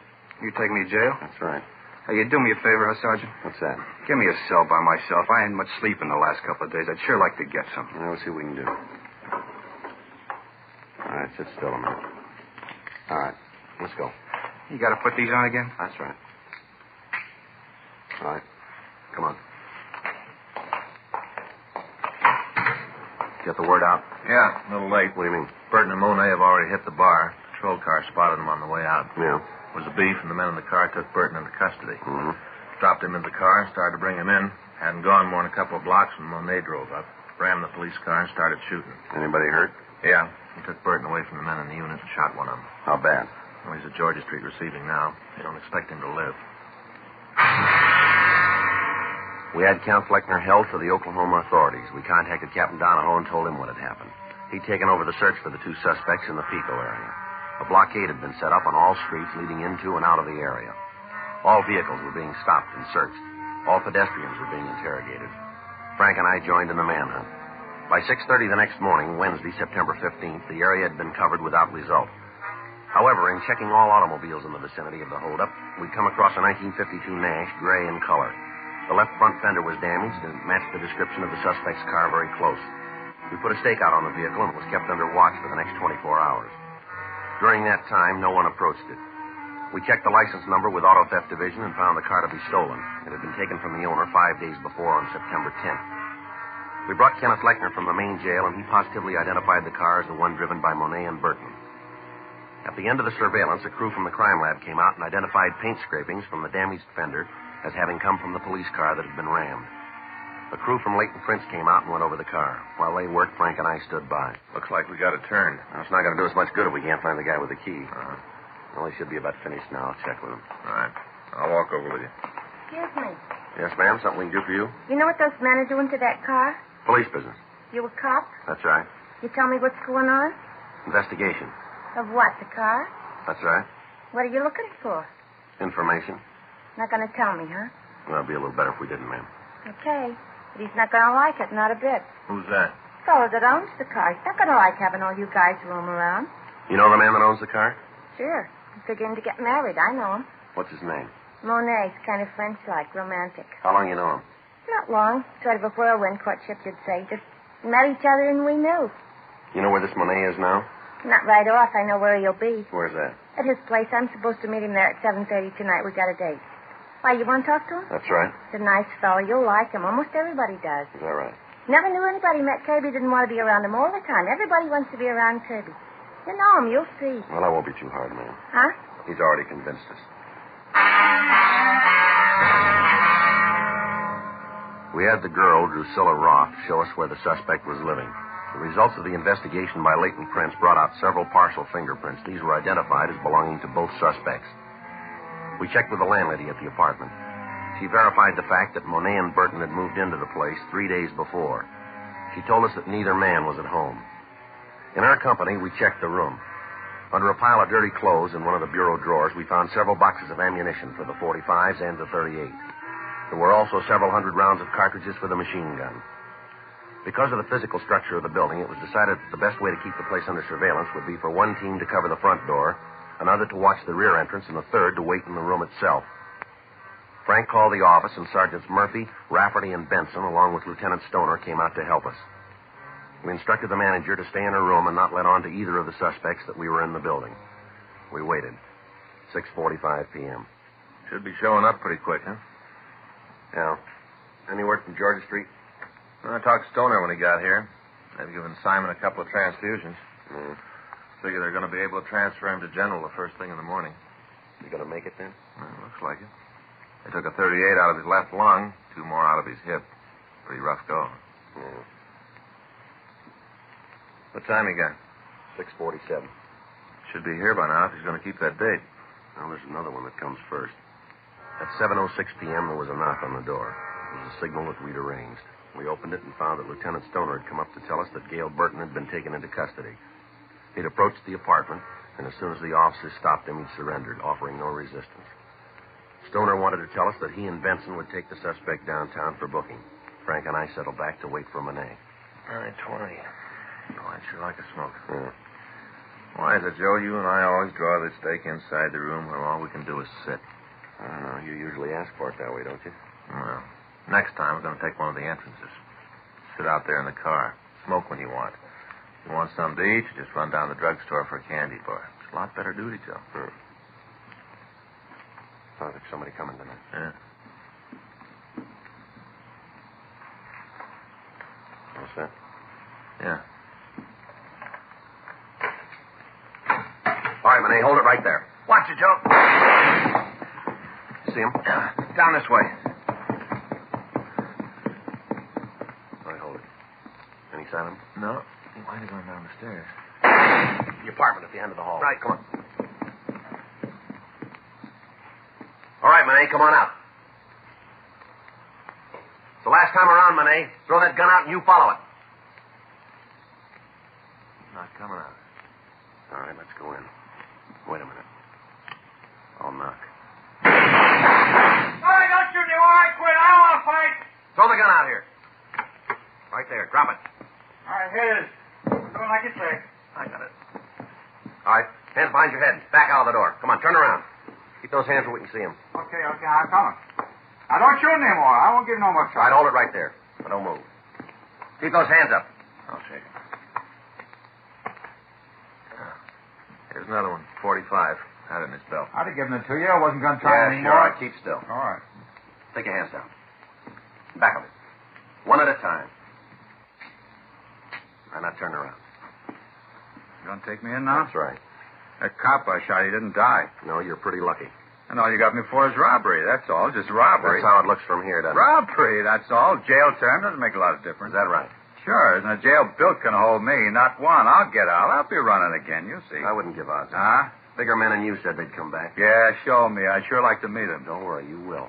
You take me to jail? That's right. Hey, you do me a favor, huh, Sergeant? What's that? Give me a cell by myself. I ain't much sleep in the last couple of days. I'd sure like to get some. We'll see what we can do. All right, sit still a minute. All right, let's go. You got to put these on again? That's right. All right, come on. Get the word out? Yeah, a little late. What do you mean? Burton and Monet have already hit the bar. Patrol car spotted them on the way out. Yeah. It was a beef, and the men in the car took Burton into custody. Mm-hmm. Dropped him in the car and started to bring him in. Hadn't gone more than a couple of blocks when Monet drove up, rammed the police car, and started shooting. Anybody hurt? Yeah. He took Burton away from the men in the unit and shot one of them. How bad? Well, he's at Georgia Street receiving now. They don't expect him to live. We had Count Fleckner held for the Oklahoma authorities. We contacted Captain Donahoe and told him what had happened. He'd taken over the search for the two suspects in the Pico area. A blockade had been set up on all streets leading into and out of the area. All vehicles were being stopped and searched. All pedestrians were being interrogated. Frank and I joined in the manhunt. By 6:30 the next morning, Wednesday, September 15th, the area had been covered without result. However, in checking all automobiles in the vicinity of the holdup, we'd come across a 1952 Nash, gray in color. The left front fender was damaged and matched the description of the suspect's car very close. We put a stakeout on the vehicle and it was kept under watch for the next 24 hours. During that time, no one approached it. We checked the license number with Auto Theft Division and found the car to be stolen. It had been taken from the owner 5 days before on September 10th. We brought Kenneth Lechner from the main jail, and he positively identified the car as the one driven by Monet and Burton. At the end of the surveillance, a crew from the crime lab came out and identified paint scrapings from the damaged fender as having come from the police car that had been rammed. A crew from Leighton Prince came out and went over the car. While they worked, Frank and I stood by. Looks like we got it turned. Now, it's not going to do us much good if we can't find the guy with the key. Well, he should be about finished now. I'll check with him. All right. I'll walk over with you. Excuse me. Yes, ma'am? Something we can do for you? You know what those men are doing to that car? Police business. You a cop? That's right. You tell me what's going on? Investigation. Of what, the car? That's right. What are you looking for? Information. Not going to tell me, huh? Well, it'd be a little better if we didn't, ma'am. Okay. But he's not going to like it, not a bit. Who's that? The fellow that owns the car. He's not going to like having all you guys roam around. You know the man that owns the car? Sure. He's figuring to get married. I know him. What's his name? Monet. He's kind of French-like, romantic. How long you know him? Not long. Sort of a whirlwind courtship, you'd say. Just met each other and we knew. You know where this Monet is now? Not right off. I know where he'll be. Where's that? At his place. I'm supposed to meet him there at 7:30 tonight. We got a date. Why, you want to talk to him? That's right. He's a nice fellow. You'll like him. Almost everybody does. Is that right? Never knew anybody met Kirby didn't want to be around him all the time. Everybody wants to be around Kirby. You know him. You'll see. Well, I won't be too hard, ma'am. Huh? He's already convinced us. We had the girl, Drusilla Roth, show us where the suspect was living. The results of the investigation by Leighton Prince brought out several partial fingerprints. These were identified as belonging to both suspects. We checked with the landlady at the apartment. She verified the fact that Monet and Burton had moved into the place 3 days before. She told us that neither man was at home. In our company, we checked the room. Under a pile of dirty clothes in one of the bureau drawers, we found several boxes of ammunition for the 45s and the 38. There were also several hundred rounds of cartridges for the machine gun. Because of the physical structure of the building, it was decided that the best way to keep the place under surveillance would be for one team to cover the front door, another to watch the rear entrance, and a third to wait in the room itself. Frank called the office, and Sergeants Murphy, Rafferty, and Benson, along with Lieutenant Stoner, came out to help us. We instructed the manager to stay in her room and not let on to either of the suspects that we were in the building. We waited. 6:45 p.m. Should be showing up pretty quick, huh? Yeah. Any word from Georgia Street? I talked to Stoner when he got here. They've given Simon a couple of transfusions. Figure they're going to be able to transfer him to General the first thing in the morning. You going to make it then? Well, looks like it. They took a 38 out of his left lung, 2 more out of his hip. Pretty rough go. Yeah. What time you got? 6:47. Should be here by now if he's going to keep that date. Well, there's another one that comes first. At 7:06 p.m., there was a knock on the door. It was a signal that we'd arranged. We opened it and found that Lieutenant Stoner had come up to tell us that Gail Burton had been taken into custody. He'd approached the apartment, and as soon as the officers stopped him, he surrendered, offering no resistance. Stoner wanted to tell us that he and Benson would take the suspect downtown for booking. Frank and I settled back to wait for Monet. 9:20. Oh, I'd sure like a smoke. Yeah. Why is it, Joe, you and I always draw the stake inside the room where all we can do is sit? I don't know. You usually ask for it that way, don't you? Well, next time we're going to take one of the entrances. Sit out there in the car. Smoke when you want. If you want something to eat, you just run down the drugstore for a candy bar. It's a lot better duty, Joe. Sounds like somebody coming tonight. Yeah. What's that? Yeah. All right, Monet, hold it right there. Watch it, Joe. See him? Down this way. All right, hold it. Any sign of him? No. Why are you going down the stairs? The apartment at the end of the hall. Right. Come on. All right, Monet, come on out. It's the last time around, Monet. Throw that gun out and you follow it. Not coming out. All right, let's go in. Wait a minute. I'll knock. Hey, don't shoot me while I quit. I don't want to fight. Throw the gun out here. Right there. Drop it. All right, here it is. Doing like you say. I got it. All right. Hands behind your head. Back out of the door. Come on, turn around. Keep those hands where we can see them. Okay, I'm coming. Now, don't shoot anymore. I won't give no more All right, trouble. hold it right there. But don't move. Keep those hands up. I'll shake it. Here's another one. 45. Had it in his belt. I'd have given it to you. I wasn't going to try Yeah, anymore. sure. All right, keep still. All right. Take your hands down. Back of it. One at a time. And now turn around. You going to take me in now? That's right. That cop I shot, he didn't die. No, you're pretty lucky. And all you got me for is robbery. That's all. Just robbery. That's how it looks from here, doesn't it? Robbery, that's all. Jail term doesn't make a lot of difference. Is that right? Sure. Isn't a jail built can hold me? Not one. I'll get out. I'll be running again. You see. I wouldn't give odds. Huh? Bigger men than you said they'd come back. Yeah, show me. I'd sure like to meet him. Don't worry, you will.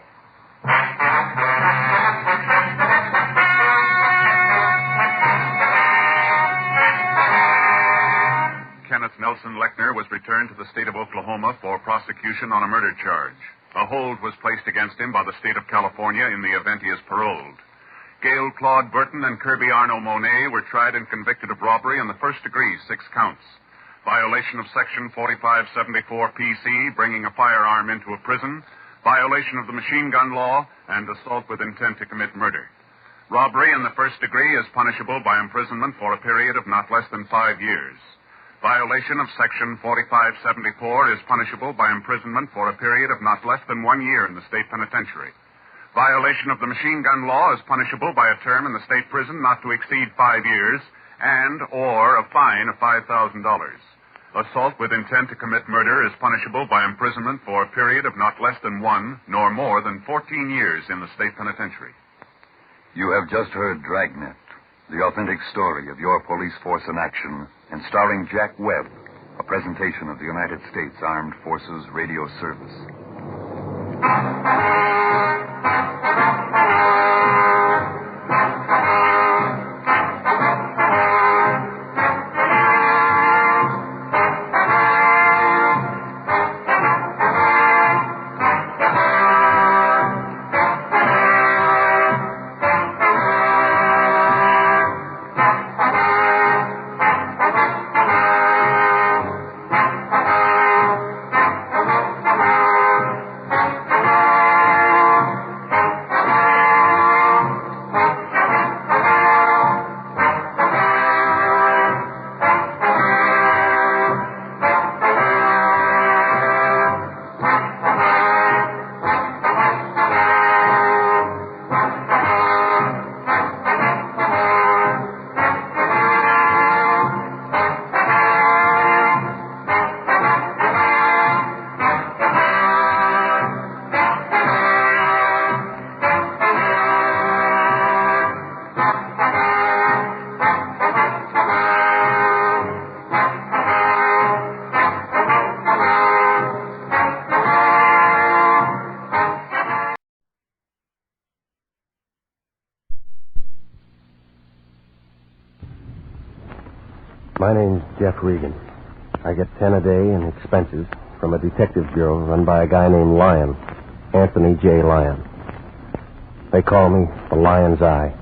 Kenneth Nelson Lechner was returned to the state of Oklahoma for prosecution on a murder charge. A hold was placed against him by the state of California in the event he is paroled. Gail Claude Burton and Kirby Arno Monet were tried and convicted of robbery in the first degree, 6 counts. Violation of Section 4574 PC, bringing a firearm into a prison, violation of the machine gun law, and assault with intent to commit murder. Robbery in the first degree is punishable by imprisonment for a period of not less than 5 years. Violation of Section 4574 is punishable by imprisonment for a period of not less than 1 year in the state penitentiary. Violation of the machine gun law is punishable by a term in the state prison not to exceed 5 years and or a fine of $5,000. Assault with intent to commit murder is punishable by imprisonment for a period of not less than 1 nor more than 14 years in the state penitentiary. You have just heard Dragnet, the authentic story of your police force in action, and starring Jack Webb, a presentation of the United States Armed Forces Radio Service. My name's Jeff Regan. I get 10 a day in expenses from a detective bureau run by a guy named Lyon, Anthony J. Lyon. They call me the Lion's Eye.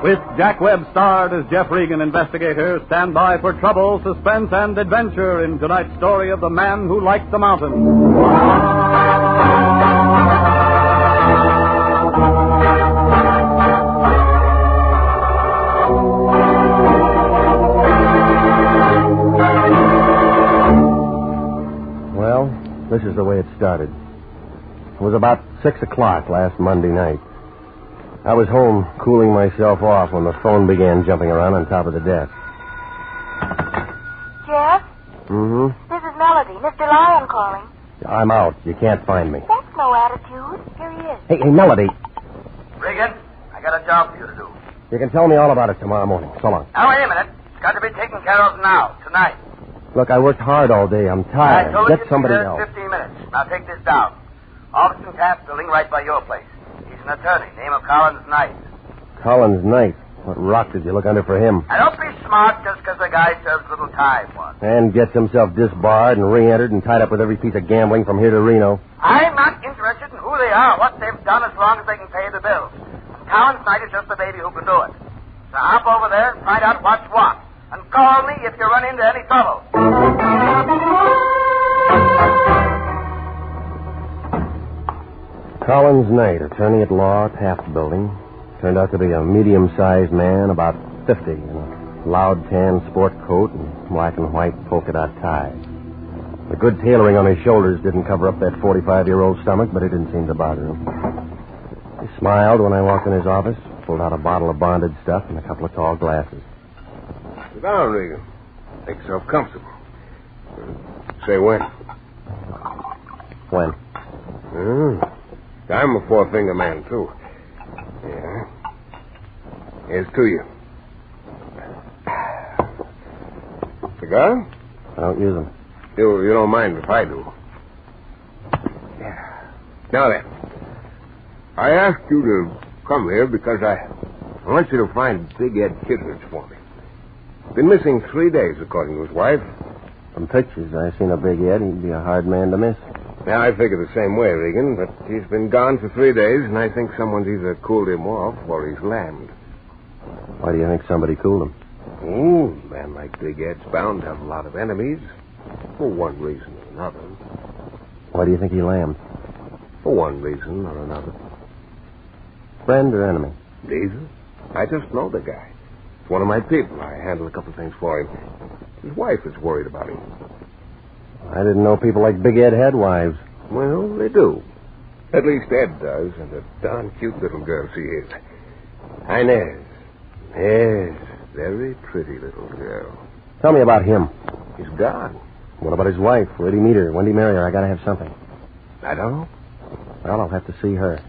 With Jack Webb starred as Jeff Regan, Investigator, stand by for trouble, suspense, and adventure in tonight's story of the man who liked the mountains. This is the way it started. It was about 6 o'clock last Monday night. I was home cooling myself off when the phone began jumping around on top of the desk. Jeff? Mm-hmm. This is Melody. Mr. Lyon calling. I'm out. You can't find me. That's no attitude. Here he is. Hey, Melody. Regan, I got a job for you to do. You can tell me all about it tomorrow morning. So long. Now, wait a minute. It's got to be taken care of now, tonight. Look, I worked hard all day. I'm tired. I told Get you somebody to be else. there in 15 minutes. Now, take this down. Office and Taft Building right by your place. He's an attorney. Name of Collins Knight. Collins Knight. What rock did you look under for him? Now, don't be smart just because the guy serves little time once. And gets himself disbarred and re-entered and tied up with every piece of gambling from here to Reno. I'm not interested in who they are, what they've done, as long as they can pay the bills. And Collins Knight is just the baby who can do it. So hop over there and find out what's what. And call me if you run into any trouble. Collins Knight, attorney at law, Taft Building. Turned out to be a medium-sized man, about 50, in a loud tan sport coat and black and white polka dot tie. The good tailoring on his shoulders didn't cover up that 45-year-old stomach, but it didn't seem to bother him. He smiled when I walked in his office, pulled out a bottle of bonded stuff and a couple of tall glasses. Sit down, Regan. Make yourself comfortable. Say when. When? I'm a four-finger man, too. Yeah. Here's to you. Cigar? I don't use them. You don't mind if I do. Yeah. Now then, I asked you to come here because I want you to find Big Ed Kittredge for me. Been missing 3 days, according to his wife. From pictures, I seen a Big Ed. He'd be a hard man to miss. Yeah, I figure the same way, Regan, but he's been gone for 3 days, and I think someone's either cooled him off or he's lammed. Why do you think somebody cooled him? Oh, a man like Big Ed's bound to have a lot of enemies. For one reason or another. Why do you think he lammed? For one reason or another. Friend or enemy? Neither. I just know the guy. It's one of my people. I handle a couple of things for him. His wife is worried about him. I didn't know people like Big Ed had wives. Well, they do. At least Ed does, and a darn cute little girl she is. Inez. Yes, very pretty little girl. Tell me about him. He's gone. What about his wife? Where'd he meet her? When'd he marry her? I gotta have something. I don't know. Well, I'll have to see her.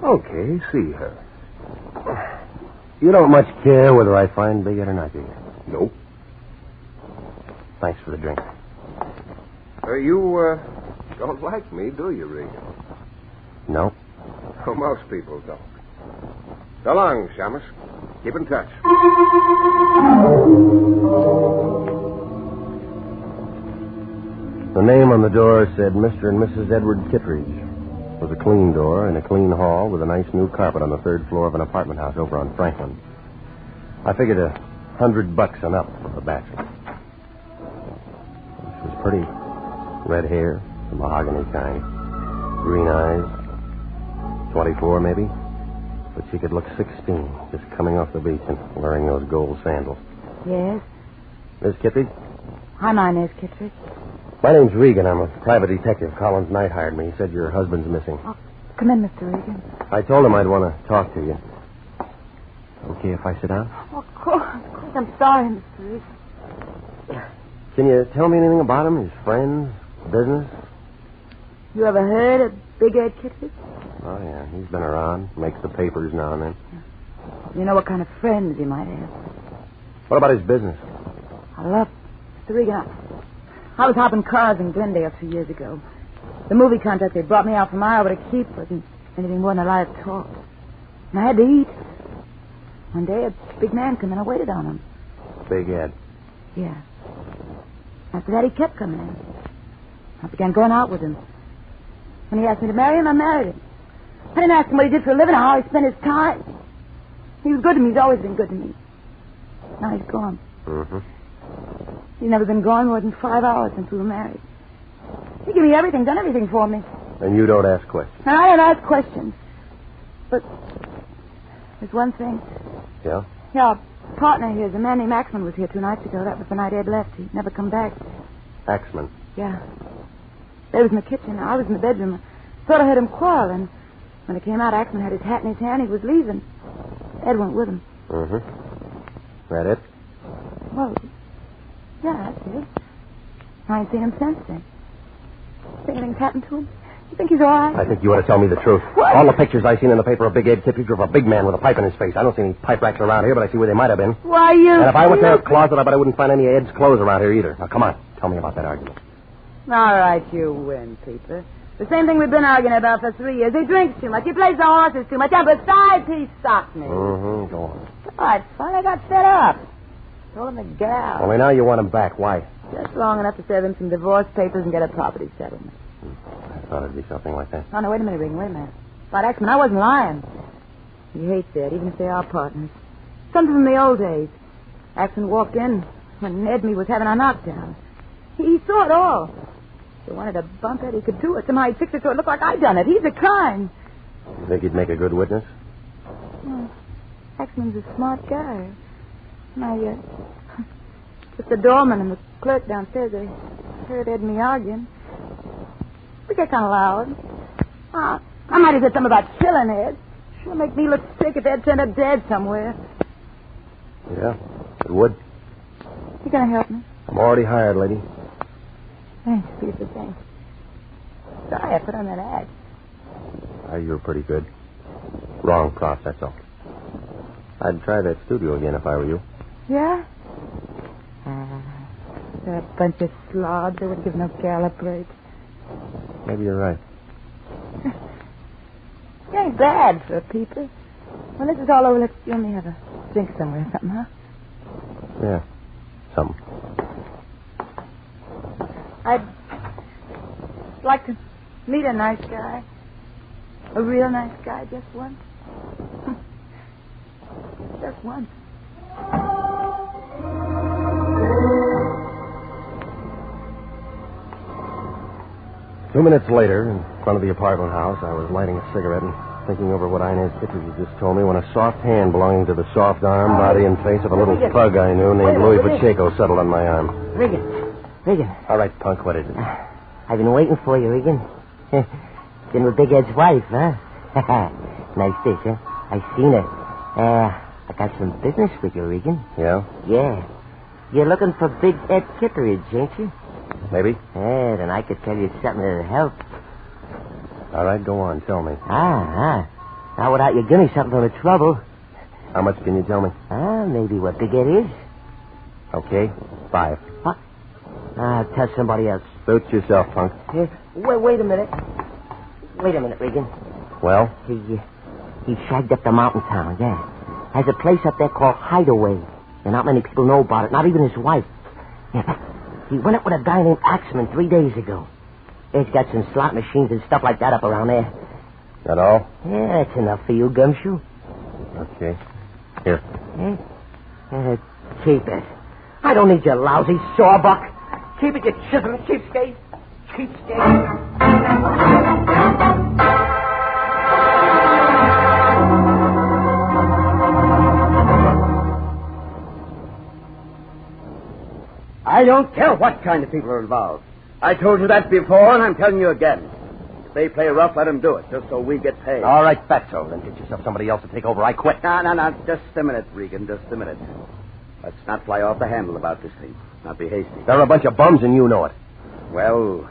Okay, see her. You don't much care whether I find Big Ed or not, do you? Nope. Thanks for the drink. You don't like me, do you, Regan? No. Oh, most people don't. So long, Shamus. Keep in touch. The name on the door said Mr. and Mrs. Edward Kittredge. It was a clean door in a clean hall with a nice new carpet on the third floor of an apartment house over on Franklin. I figured $100 and up for a bachelor. She was pretty. Red hair, the mahogany kind. Green eyes. 24, maybe. But she could look 16, just coming off the beach and wearing those gold sandals. Yes? Miss Kittredge? Hi, my name's Kittredge. My name's Regan. I'm a private detective. Collins Knight hired me. He said your husband's missing. Oh, come in, Mr. Regan. I told him I'd want to talk to you. Okay if I sit down? Oh, of course. I'm sorry, Mr. Regan. Can you tell me anything about him? His friends? Business? You ever heard of Big Ed Kittredge? Oh, yeah. He's been around. Makes the papers now and then. You know what kind of friends he might have. What about his business? I love Mr. Regan. I was hopping cars in Glendale 2 years ago. The movie contract they brought me out from Iowa to keep wasn't anything more than a lot of talk. And I had to eat. One day, a big man came in. I waited on him. Big Ed. Yeah. After that, he kept coming in. I began going out with him. When he asked me to marry him, I married him. I didn't ask him what he did for a living or how he spent his time. He was good to me. He's always been good to me. Now he's gone. Mm-hmm. He's never been gone more than 5 hours since we were married. He gave me everything, done everything for me. And you don't ask questions. Now, I don't ask questions. But there's one thing. Yeah? Yeah, our partner here, the man named Axman, was here 2 nights ago. That was the night Ed left. He'd never come back. Axman. Yeah. Ed was in the kitchen. I was in the bedroom. I thought I heard him quarrel, and when I came out, Axman had his hat in his hand. He was leaving. Ed went with him. Mm-hmm. That it? Well, yeah, that's it. I ain't seen him since then. Think anything's happened to him? You think he's all right? I think you ought to tell me the truth. What? All the pictures I seen in the paper of Big Ed kept picture of a big man with a pipe in his face. I don't see any pipe racks around here, but I see where they might have been. Why, you... And if I went to a closet, I bet I wouldn't find any of Ed's clothes around here either. Now, come on. Tell me about that argument. All right, you win, Peter. The same thing we've been arguing about for 3 years. He drinks too much. He plays the horses too much. And besides, he socked me. Mm-hmm. Go on. All right, fine. I got fed up. Told him the gal. Only now you want him back. Why? Just long enough to serve him some divorce papers and get a property settlement. I thought it'd be something like that. Oh, no, wait a minute, Regan. Wait a minute. About Axman, I wasn't lying. He hates Ed, even if they are partners. Something from the old days. Axman walked in when Ed and me was having our knockdown. He saw it all. If he wanted to bump Ed, he could do it. Somehow he'd fix it so it looked like I'd done it. He's a crime. You think he'd make a good witness? Well, Axman's a smart guy. Just the doorman and the clerk downstairs, they heard Ed and me arguing. We get kind of loud. I might have said something about killing Ed. Sure make me look sick if Ed turned up dead somewhere. Yeah, it would. You gonna help me? I'm already hired, lady. Thanks, Peter, thanks. Sorry I put on that ad. You're pretty good. Wrong prof, that's all. I'd try that studio again if I were you. Yeah? They're a bunch of slobs. They wouldn't give no gal a break. Maybe you're right. It ain't bad for people. When this is all over, let's you and me have a drink somewhere or something, huh? Yeah, something. I'd like to meet a nice guy. A real nice guy, just once. Just once. 2 minutes later, in front of the apartment house, I was lighting a cigarette and thinking over what Inez Kittredge had just told me when a soft hand belonging to the soft arm, body, and face of a little pug I knew named Louis Pacheco settled on my arm. Regan. All right, punk, what is it? I've been waiting for you, Regan. Been with Big Ed's wife, huh? Nice dish, huh? I seen her. I got some business with you, Regan. Yeah? Yeah. You're looking for Big Ed Kittredge, ain't you? Maybe. Yeah, then I could tell you something that'll help. All right, go on, tell me. Now, without you giving me something for the trouble. How much can you tell me? Maybe what Big Ed is. Okay, 5. What? Tell somebody else. Suit yourself, punk. Wait a minute. Wait a minute, Regan. Well? He shagged up the mountain town, yeah. Has a place up there called Hideaway. And not many people know about it, not even his wife. Yeah. He went up with a guy named Axman 3 days ago. He's got some slot machines and stuff like that up around there. That all? Yeah, that's enough for you, Gumshoe. Okay. Here. Keep it. I don't need your lousy sawbuck. Keep it, you chisel cheapskate. Cheapskate. I don't care what kind of people are involved. I told you that before, and I'm telling you again. If they play rough, let them do it, just so we get paid. All right, fatso. Then get yourself somebody else to take over. I quit. No. Just a minute, Regan. Just a minute. Let's not fly off the handle about this thing. Not be hasty. They're a bunch of bums, and you know it. Well,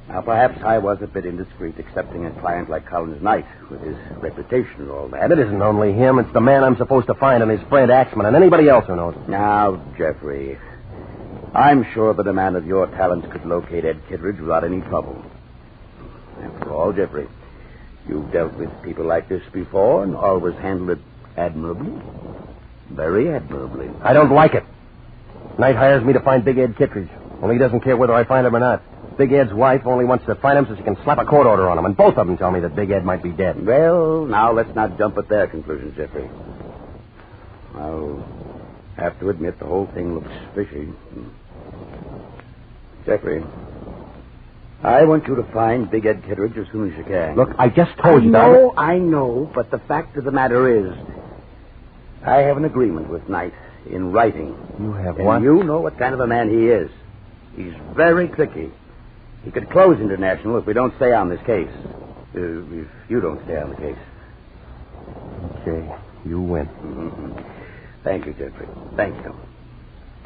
now perhaps I was a bit indiscreet accepting a client like Collins Knight with his reputation and all that. And it isn't only him. It's the man I'm supposed to find and his friend Axman and anybody else who knows him. Now, Jeffrey, I'm sure that a man of your talents could locate Ed Kittredge without any trouble. After all, Jeffrey, You've dealt with people like this before and always handled it admirably. Very admirably. I don't like it. Knight hires me to find Big Ed Kittredge. Only he doesn't care whether I find him or not. Big Ed's wife only wants to find him so she can slap a court order on him, and both of them tell me that Big Ed might be dead. Well, now let's not jump at their conclusions, Jeffrey. I'll have to admit the whole thing looks fishy. Jeffrey, I want you to find Big Ed Kittredge as soon as you can. Look, I just told you that. I know, but the fact of the matter is, I have an agreement with Knight in writing. You have and what? You know what kind of a man he is. He's very tricky. He could close International if we don't stay on this case. If you don't stay on the case. Okay, you win. Mm-hmm. Thank you, Jeffrey. Thank you.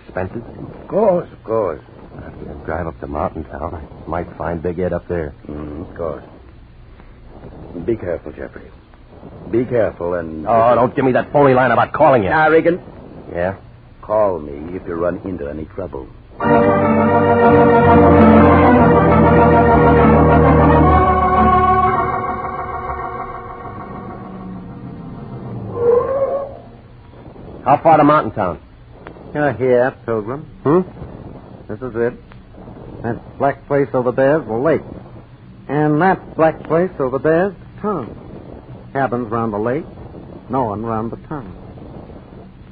Expensive? Of course, of course. After I drive up to Mountain Town, I might find Big Ed up there. Of course. Be careful, Jeffrey. Be careful and... Oh, don't give me that phony line about calling you. Now, Regan. Yeah? Call me if you run into any trouble. How far to Mountain Town? You're here, Pilgrim. This is it. That black place over there's the lake. And that black place over there's the town. Cabins round the lake, no one round the town.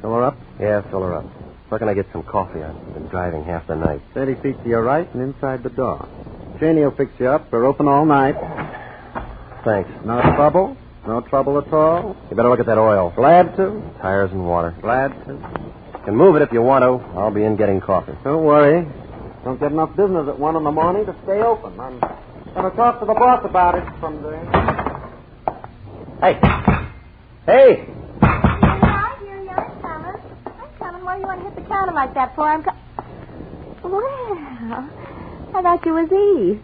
Fill her up? Yeah, fill her up. Where can I get some coffee? I've been driving half the night. 30 feet to your right and inside the door. Janie will fix you up. We're open all night. Thanks. No trouble? No trouble at all? You better look at that oil. Glad to. Tires and water. Glad to. You can move it if you want to. I'll be in getting coffee. Don't worry. Don't get enough business at 1 in the morning to stay open. I'm going to talk to the boss about it someday. Hey. Hey. Hi, here you are, coming. I'm coming. What do you want to hit the counter like that for? Well, I thought you was Eve.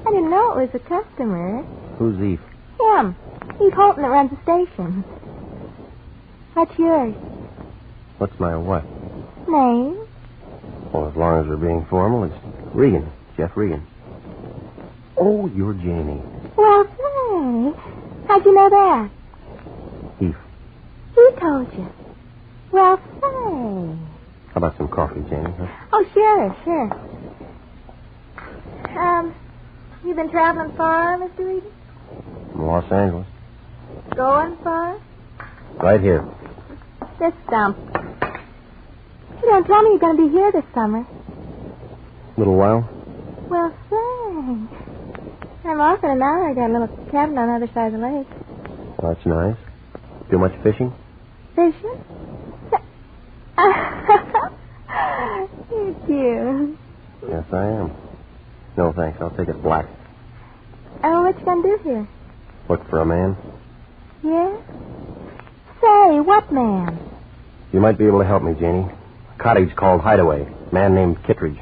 I didn't know it was a customer. Who's Eve? Him. Eve Holton that runs the station. What's yours? What's my what? Name? Well, as long as we're being formal, it's Regan. Jeff Regan. Oh, you're Janie. Well, say. How'd you know that? Eve. He told you. Well, say. How about some coffee, Janie? Huh? Oh, sure. You been traveling far, Mr. Regan? From Los Angeles. Going far? Right here. This stump. You don't tell me you're going to be here this summer. Little while? Well, say. I'm off in an hour. I got a little cabin on the other side of the lake. Well, that's nice. Do much fishing? Fishing? You're cute. Yes, I am. No, thanks. I'll take it black. Oh, what you going to do here? Look for a man. Yeah? Say, what man? You might be able to help me, Janie. A cottage called Hideaway. Man named Kittredge.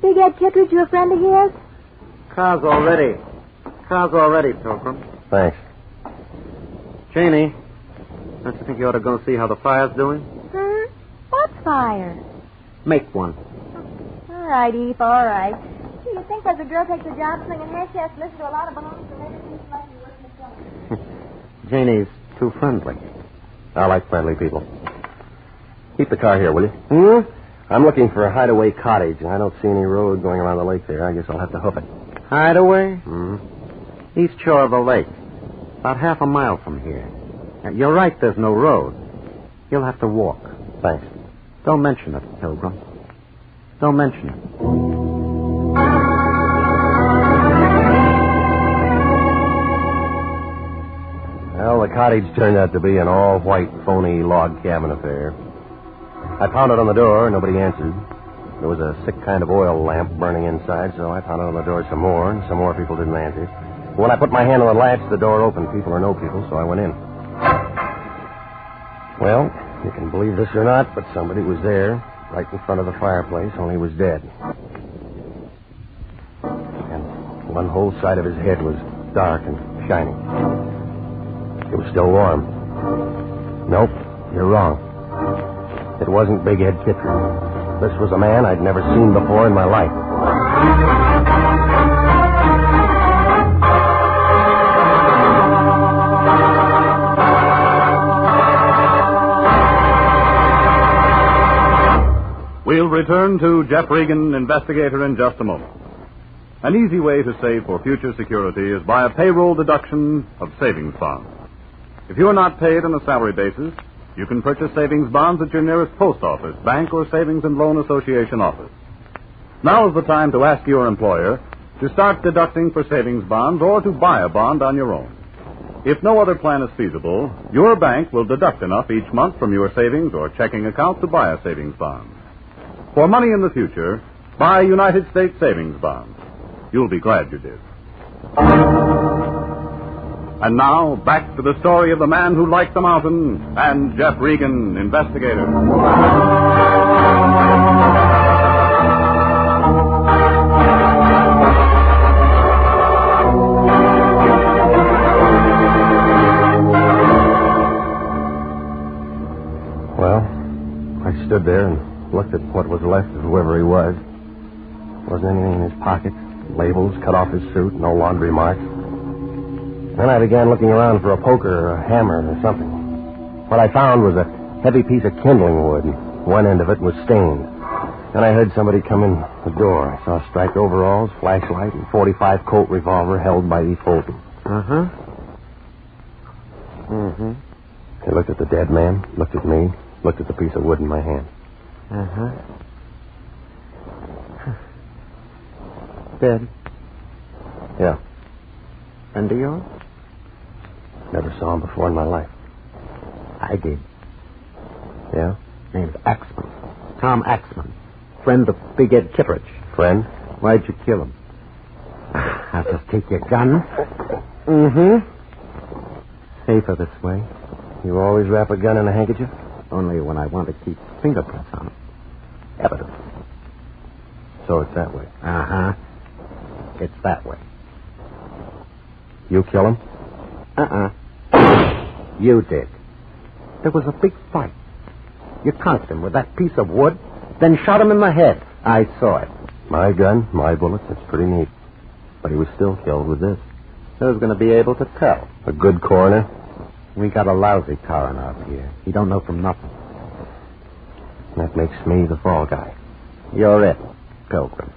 Big Ed Kittredge, you a friend of his? Car's all ready, Pilgrim. Thanks. Janie, don't you think you ought to go see how the fire's doing? What fire? Make one. All right, Eve, all right. Do you think as a girl takes a job slinging hair, she has to listen to a lot of balloons and maybe she's like you working the Janie's too friendly. I like friendly people. Keep the car here, will you? I'm looking for a Hideaway cottage, and I don't see any road going around the lake there. I guess I'll have to hoof it. Hideaway? East shore of the lake. About half a mile from here. You're right, there's no road. You'll have to walk. Thanks. Don't mention it, Pilgrim. Don't mention it. Well, the cottage turned out to be an all-white, phony log cabin affair. I pounded on the door. Nobody answered. There was a sick kind of oil lamp burning inside, so I pounded on the door some more, and some more people didn't answer. When I put my hand on the latch, the door opened, people or no people, so I went in. Well, you can believe this or not, but somebody was there, right in front of the fireplace, only he was dead. And one whole side of his head was dark and shiny. It was still warm. Nope, you're wrong. It wasn't Big Ed Kittredge. This was a man I'd never seen before in my life. We'll return to Jeff Regan, Investigator, in just a moment. An easy way to save for future security is by a payroll deduction of savings bonds. If you are not paid on a salary basis, you can purchase savings bonds at your nearest post office, bank, or savings and loan association office. Now is the time to ask your employer to start deducting for savings bonds or to buy a bond on your own. If no other plan is feasible, your bank will deduct enough each month from your savings or checking account to buy a savings bond. For money in the future, buy United States savings bonds. You'll be glad you did. And now, back to the story of the man who liked the mountain and Jeff Regan, Investigator. Well, I stood there and looked at what was left of whoever he was. Wasn't anything in his pockets. Labels, cut off his suit, no laundry marks. Then I began looking around for a poker or a hammer or something. What I found was a heavy piece of kindling wood, and one end of it was stained. Then I heard somebody come in the door. I saw striped overalls, flashlight, and .45 Colt revolver held by E. Fulton. Uh-huh. He looked at the dead man, looked at me, looked at the piece of wood in my hand. Uh-huh. Dead? Yeah. Friend of yours? Never saw him before in my life. I did. Yeah? Name's Axman. Tom Axman. Friend of Big Ed Kittredge. Friend? Why'd you kill him? I'll just take your gun. Safer this way. You always wrap a gun in a handkerchief? Only when I want to keep fingerprints on it. Evidence. So it's that way. Uh-huh. It's that way. You kill him? You did. There was a big fight. You conked him with that piece of wood, then shot him in the head. I saw it. My gun, my bullets, that's pretty neat. But he was still killed with this. Who's going to be able to tell? A good coroner? We got a lousy coroner up here. He don't know from nothing. That makes me the fall guy. You're it, Pilgrim.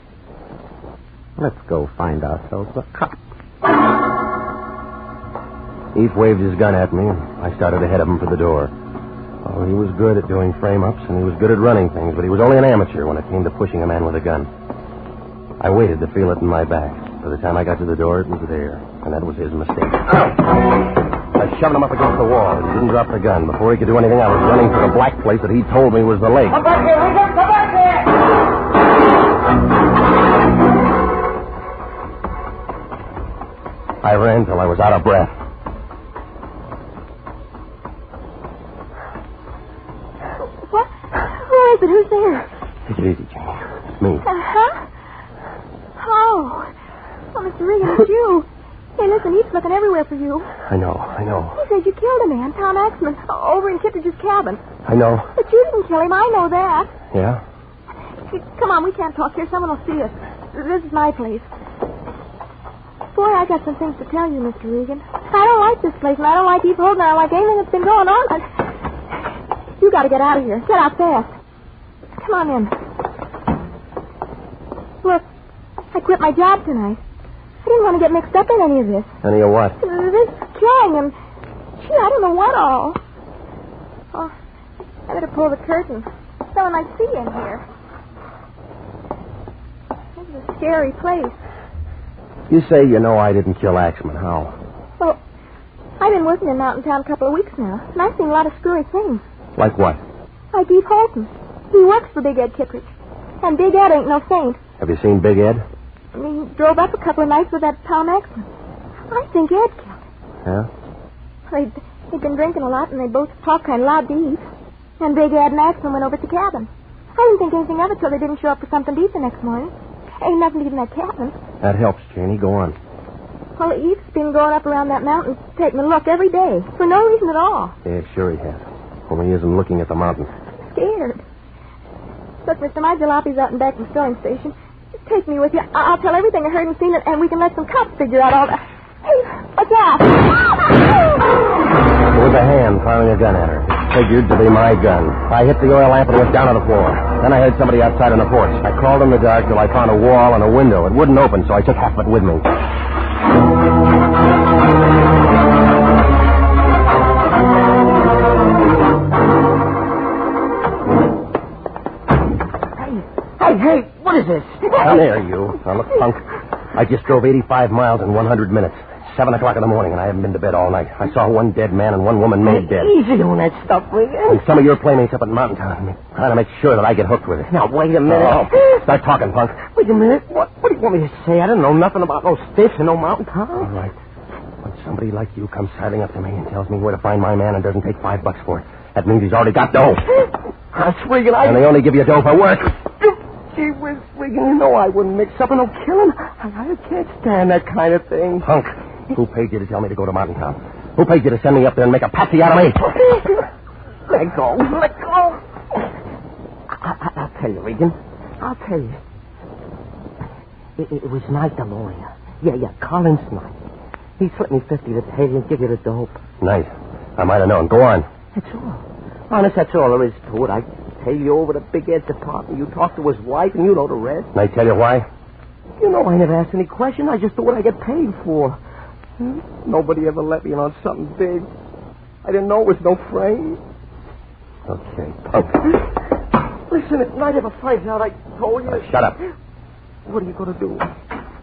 Let's go find ourselves a cop. Eve waved his gun at me, and I started ahead of him for the door. Oh, he was good at doing frame-ups, and he was good at running things, but he was only an amateur when it came to pushing a man with a gun. I waited to feel it in my back. By the time I got to the door, it was there, and that was his mistake. I shoved him up against the wall, but he didn't drop the gun. Before he could do anything, I was running for the black place that he told me was the lake. Come back here, Regan! Come back here! I ran till I was out of breath. What? Who is it? Who's there? Take it easy, Jane. It's me. Uh-huh. Oh, Mr. Regan, it's you. Hey, listen, he's looking everywhere for you. I know. He said you killed a man, Tom Axman, over in Kittredge's cabin. I know. But you didn't kill him, I know that. Yeah? Hey, come on, we can't talk here. Someone will see us. This is my place. Boy, I got some things to tell you, Mr. Regan. I don't like this place, and I don't like Eve Holden, I don't like anything that's been going on. You got to get out of here. Get out fast. Come on in. Look, I quit my job tonight. I didn't want to get mixed up in any of this. Any of what? This killing and... Gee, I don't know what all. Oh, I better pull the curtain. Someone might see in here. This is a scary place. You say you know I didn't kill Axman. How? Well, I've been working in Mountain Town a couple of weeks now, and I've seen a lot of screwy things. Like what? Like Eve Holton. He works for Big Ed Kittredge. And Big Ed ain't no saint. Have you seen Big Ed? He drove up a couple of nights with that Tom Axman. I think Ed killed him. Yeah? They'd been drinking a lot, and they both talked kind of loud to Eve. And Big Ed and Axman went over to the cabin. I didn't think anything of it till they didn't show up for something to eat the next morning. Ain't nothing to eat in that cabin. That helps, Janie. Go on. Well, Eve's been going up around that mountain, taking a look every day, for no reason at all. Yeah, sure he has. Only he isn't looking at the mountain. Scared. Look, mister, my jalopi's out and back in the filling station. Just take me with you. I'll tell everything I heard and seen, and we can let some cops figure out all that. Hey, what's that? With a hand firing a gun at her. His figured to be my gun. I hit the oil lamp and went down to the floor. Then I heard somebody outside on the porch. I crawled in the dark till I found a wall and a window. It wouldn't open, so I took half of it with me. Hey, what is this? Come here, you. Now, look, punk. I just drove 85 miles in 100 minutes. 7 o'clock in the morning, and I haven't been to bed all night. I saw one dead man and one woman made dead. Easy on that stuff, Regan. And some of your playmates up at Mountain Town trying to make sure that I get hooked with it. Now, wait a minute. Oh, start talking, punk. Wait a minute. What do you want me to say? I don't know nothing about no stiffs and no Mountain Town. All right. When somebody like you comes sidling up to me and tells me where to find my man and doesn't take $5 for it, that means he's already got dough. That's Regan. And they only give you dough for work. Gee whiz, Regan, you know I wouldn't mix up in no killing. I can't stand that kind of thing. Punk, who paid you to tell me to go to Mountain Town? Who paid you to send me up there and make a patsy out of me? Let go. Let go. I'll tell you, Regan. I'll tell you. It was Knight, the lawyer. Yeah, Collins Knight. He slipped me 50 to pay and give you the dope. Knight. I might have known. Go on. That's all. Honest, that's all there is to it. I tail you over to Big Ed's apartment. You talk to his wife, and you know the rest. And I tell you why? You know I never asked any question. I just do what I get paid for. Nobody ever let me in on something big. I didn't know it was no frame. Okay, punk. Listen, if Knight ever finds out I told you... Shut up. What are you going to do?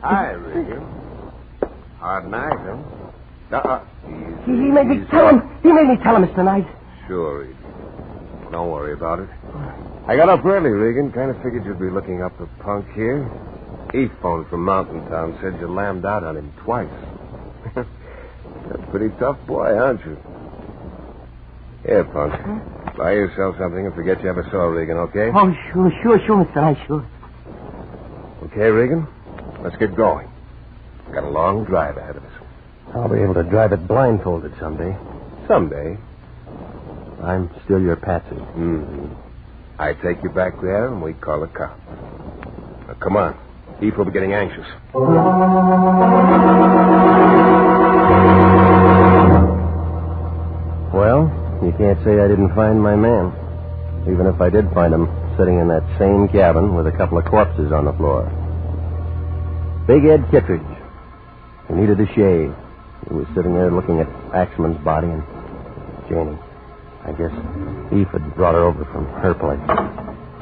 Hi, Regan. Hard night, huh? He made me tell him. He made me tell him, Mr. Knight. Sure, Regan. Don't worry about it. I got up early, Regan. Kind of figured you'd be looking up the punk here. He phoned from Mountain Town, said you lammed out on him twice. You're a pretty tough boy, aren't you? Here, punk. Buy yourself something and forget you ever saw Regan, okay? Oh, sure, Mr. Knight, sure. Okay, Regan? Let's get going. Got a long drive ahead of us. I'll be able to drive it blindfolded someday. Someday. I'm still your patsy. Mm-hmm. I take you back there and we call the cops. Now, come on. Eve will be getting anxious. Well, you can't say I didn't find my man. Even if I did find him sitting in that same cabin with a couple of corpses on the floor. Big Ed Kittredge. He needed a shave. He was sitting there looking at Axman's body and Janie. I guess Eve had brought her over from her place.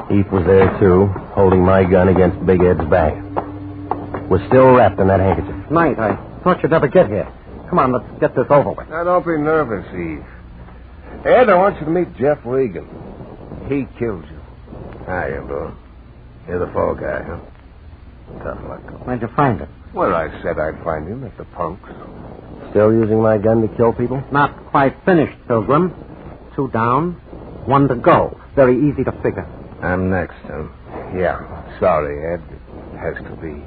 Eve was there, too, holding my gun against Big Ed's back. Was still wrapped in that handkerchief. Knight, I thought you'd never get here. Come on, let's get this over with. Now, don't be nervous, Eve. Ed, I want you to meet Jeff Regan. He killed you. Hiya, bro. You're the fall guy, huh? Tough luck. Where'd you find it? Where I said I'd find him, at the punks. Still using my gun to kill people? Not quite finished, Pilgrim. 2 down, 1 to go. Very easy to figure. I'm next, huh? Yeah. Sorry, Ed. It has to be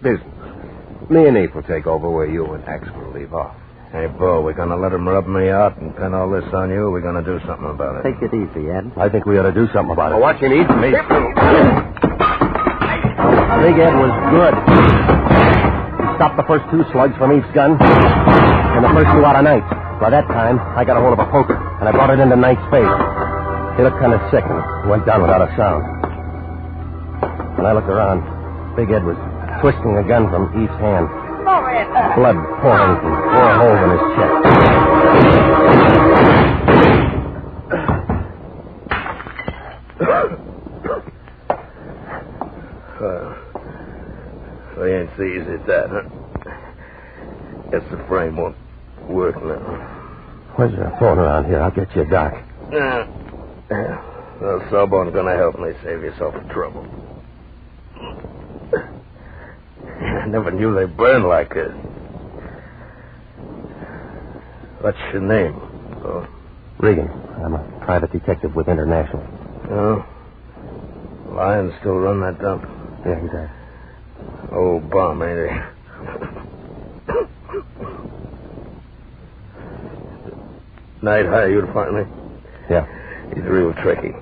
business. Me and Eve will take over where you and Axman leave off. Hey, Bo, we're going to let him rub me out and pin all this on you, or we're going to do something about it? Take it easy, Ed. I think we ought to do something about it. Well, what you need from me? Big Ed was good. He stopped the first 2 slugs from Eve's gun, and the first 2 out of Knight's. By that time, I got a hold of a poker, and I brought it into Knight's face. He looked kind of sick and went down without a sound. When I looked around, Big Ed was twisting a gun from Eve's hand. Blood pouring from 4 holes in his chest. So you ain't so easy at that, huh? Guess the frame won't work now. Where's your phone around here? I'll get you a doc. Well, Sawbone's gonna help me. Save yourself the trouble. I never knew they burned like this. What's your name? Oh. Regan. I'm a private detective with International. Oh? Lions still run that dump? Yeah, exactly. Old bum, ain't he? Knight hired you to find me? Yeah. He's real tricky.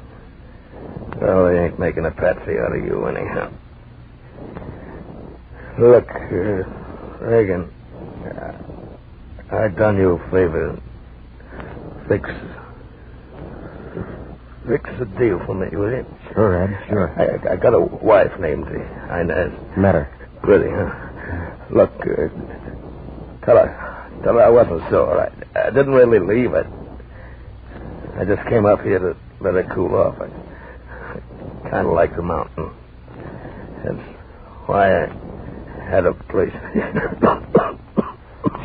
Well, they ain't making a patsy out of you anyhow. Look, Regan, I done you a favor. Fix the deal for me, will you? Sure, Ed, sure. I got a wife named Inez. Met her. Pretty, huh? Look, tell her I wasn't sore. I didn't really leave it. I just came up here to let it cool off. I kind of like the mountain. That's why I had a place.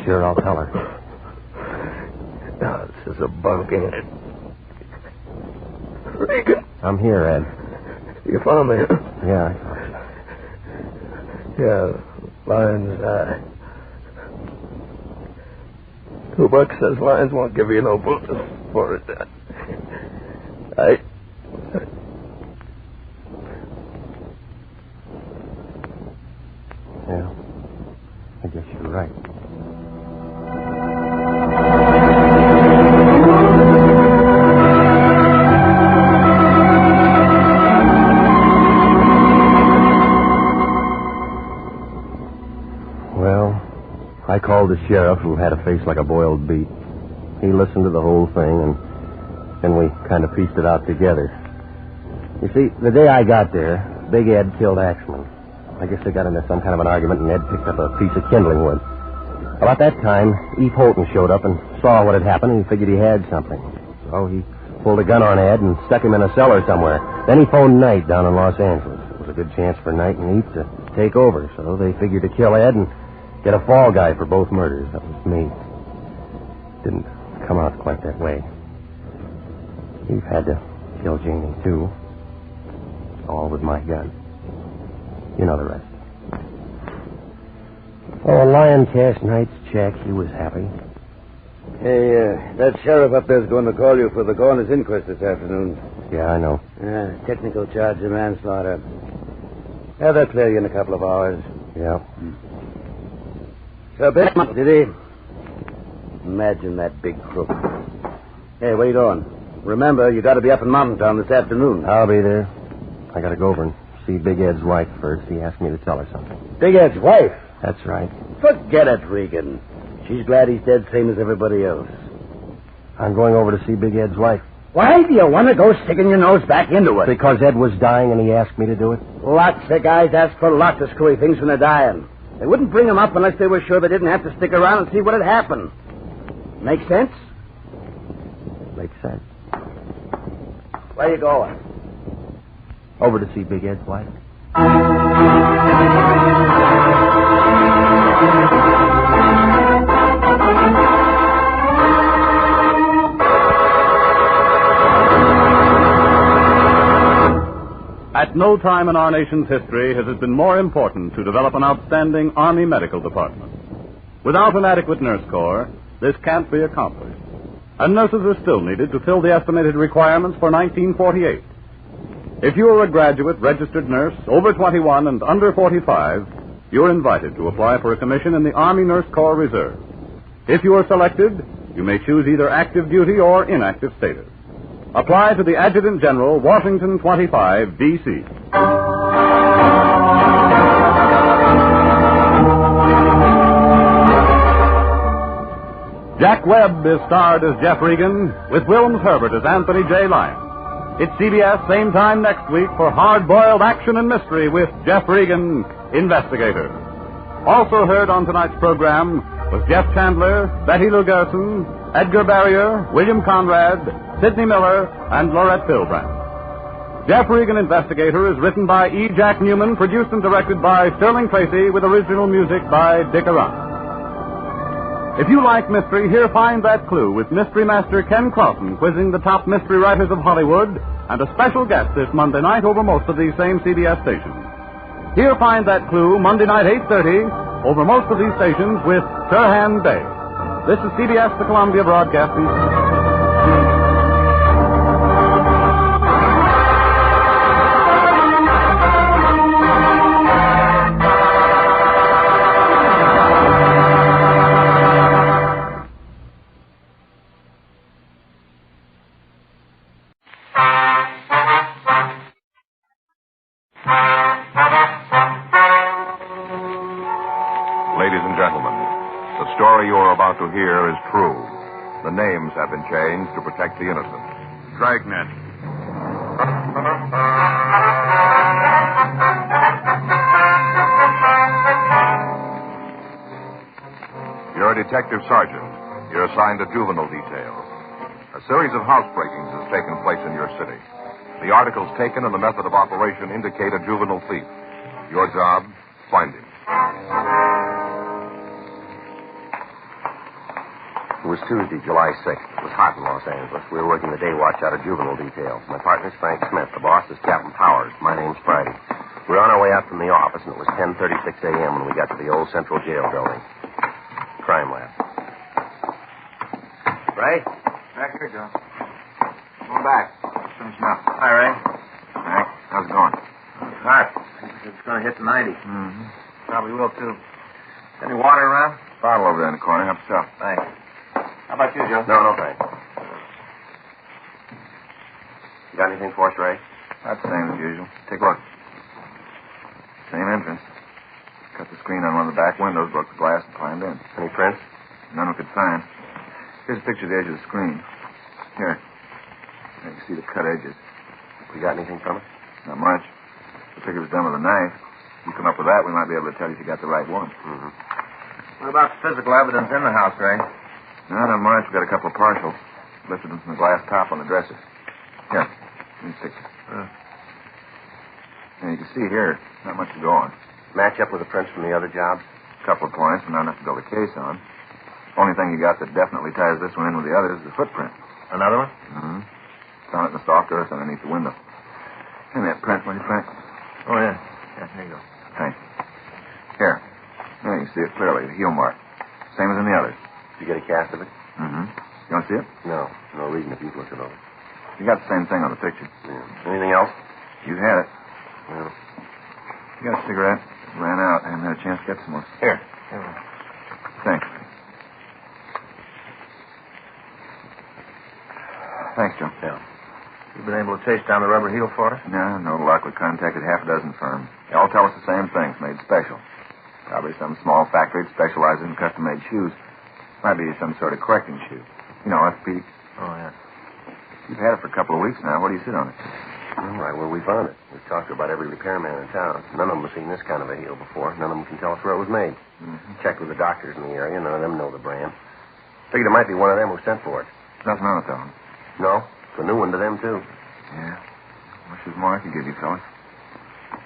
Sure, I'll tell her. Now, this is a bunk, ain't it? Regan. I'm here, Ed. You found me, huh? Yeah, I found you. Yeah, Lion's Eye. $2 says Lions won't give you no bonus for it. Yeah, I guess you're right. I called the sheriff, who had a face like a boiled beet. He listened to the whole thing, and then we kind of pieced it out together. You see, the day I got there, Big Ed killed Axman. I guess they got into some kind of an argument, and Ed picked up a piece of kindling wood. About that time, Eve Holton showed up and saw what had happened, and he figured he had something. So he pulled a gun on Ed and stuck him in a cellar somewhere. Then he phoned Knight down in Los Angeles. It was a good chance for Knight and Eve to take over, so they figured to kill Ed and get a fall guy for both murders. That was me. Didn't come out quite that way. Eve had to kill Janie, too. All with my gun. You know the rest. Oh, Lion cashed Knight's check. He was happy. Hey, that sheriff up there's going to call you for the coroner's inquest this afternoon. Yeah, I know. Technical charge of manslaughter. Have that clear you in a couple of hours. Yeah. So, Bill, did he? Imagine that big crook. Hey, wait on. Remember, you got to be up in Mountain Town this afternoon. I'll be there. I got to go over and see Big Ed's wife first. He asked me to tell her something. Big Ed's wife? That's right. Forget it, Regan. She's glad he's dead, same as everybody else. I'm going over to see Big Ed's wife. Why do you want to go sticking your nose back into it? Because Ed was dying and he asked me to do it. Lots of guys ask for lots of screwy things when they're dying. They wouldn't bring him up unless they were sure they didn't have to stick around and see what had happened. Make sense? Makes sense. Where you going? Over to see Big Ed's wife. At no time in our nation's history has it been more important to develop an outstanding Army medical department. Without an adequate nurse corps, this can't be accomplished. And nurses are still needed to fill the estimated requirements for 1948. If you are a graduate registered nurse over 21 and under 45, you're invited to apply for a commission in the Army Nurse Corps Reserve. If you are selected, you may choose either active duty or inactive status. Apply to the Adjutant General, Washington 25, D.C. Jack Webb is starred as Jeff Regan, with Wilms Herbert as Anthony J. Lyon. It's CBS same time next week for hard-boiled action and mystery with Jeff Regan, Investigator. Also heard on tonight's program was Jeff Chandler, Betty Lou Gerson, Edgar Barrier, William Conrad, Sidney Miller, and Laurette Philbrand. Jeff Regan, Investigator is written by E. Jack Newman, produced and directed by Sterling Tracy, with original music by Dick Arant. If you like mystery, here Find That Clue with Mystery Master Ken Crossan quizzing the top mystery writers of Hollywood and a special guest this Monday night over most of these same CBS stations. Here Find That Clue Monday night 8:30 over most of these stations with Turhan Bey. This is CBS, the Columbia Broadcasting System. To hear is true. The names have been changed to protect the innocent. Dragnet. Detective Sergeant. You're assigned to juvenile detail. A series of housebreakings has taken place in your city. The articles taken and the method of operation indicate a juvenile thief. Your job, find him. It was Tuesday, July 6th. It was hot in Los Angeles. We were working the day watch out of juvenile detail. My partner's Frank Smith. The boss is Captain Powers. My name's Friday. We were on our way out from the office, and it was 10:36 a.m. when we got to the old Central Jail building. Crime lab. Ray? Back here, Joe. Come back. Finishing up. Hi, Ray. All right. How's it going? It's hot. It's going to hit the 90. Mm-hmm. Probably will, too. Any water around? Bottle over there in the corner. Help yourself. Thanks. How about you, Joe? No, thanks. You got anything for us, Ray? That's the same as usual. Take a look. Same entrance. Cut the screen on one of the back windows, broke the glass, and climbed in. Any prints? None we could find. Here's a picture of the edge of the screen. Here. You can see the cut edges. We got anything from it? Not much. The figure was done with a knife. If you come up with that, we might be able to tell you if you got the right one. Mm-hmm. What about the physical evidence in the house, Ray? No, not much. We got a couple of partials. Lifted them from the glass top on the dresser. Here. Here's the picture. Yeah, you can see here, not much to go on. Match up with the prints from the other jobs? A couple of points, but not enough to build a case on. Only thing you got that definitely ties this one in with the others is the footprint. Another one? Mm-hmm. Found it in the soft earth underneath the window. Hand me that print, will you, Frank? Oh, yeah. Yeah, here you go. Thanks. Here. There you can see it clearly, the heel mark. Same as in the others. Did you get a cast of it? Mm-hmm. You want to see it? No. No reason if you've looked it over. You got the same thing on the picture. Yeah. Anything else? You had it. Well. You got a cigarette? Ran out. I haven't had a chance to get some more. Here. Thanks. Thanks, Joe. Yeah. You been able to chase down the rubber heel for us? No luck. We contacted half a dozen firms. They all tell us the same things, made special. Probably some small factory that specializes in custom-made shoes. Might be some sort of correcting shoe. You know, FP. Oh, yeah. You've had it for a couple of weeks now. Where do you sit on it? Right where we found it. We've talked to about every repairman in town. None of them have seen this kind of a heel before. None of them can tell us where it was made. Mm-hmm. Checked with the doctors in the area. None of them know the brand. Figured it might be one of them who sent for it. Nothing on it, though. No. It's a new one to them, too. Yeah. Wish there was more I could give you, fellas.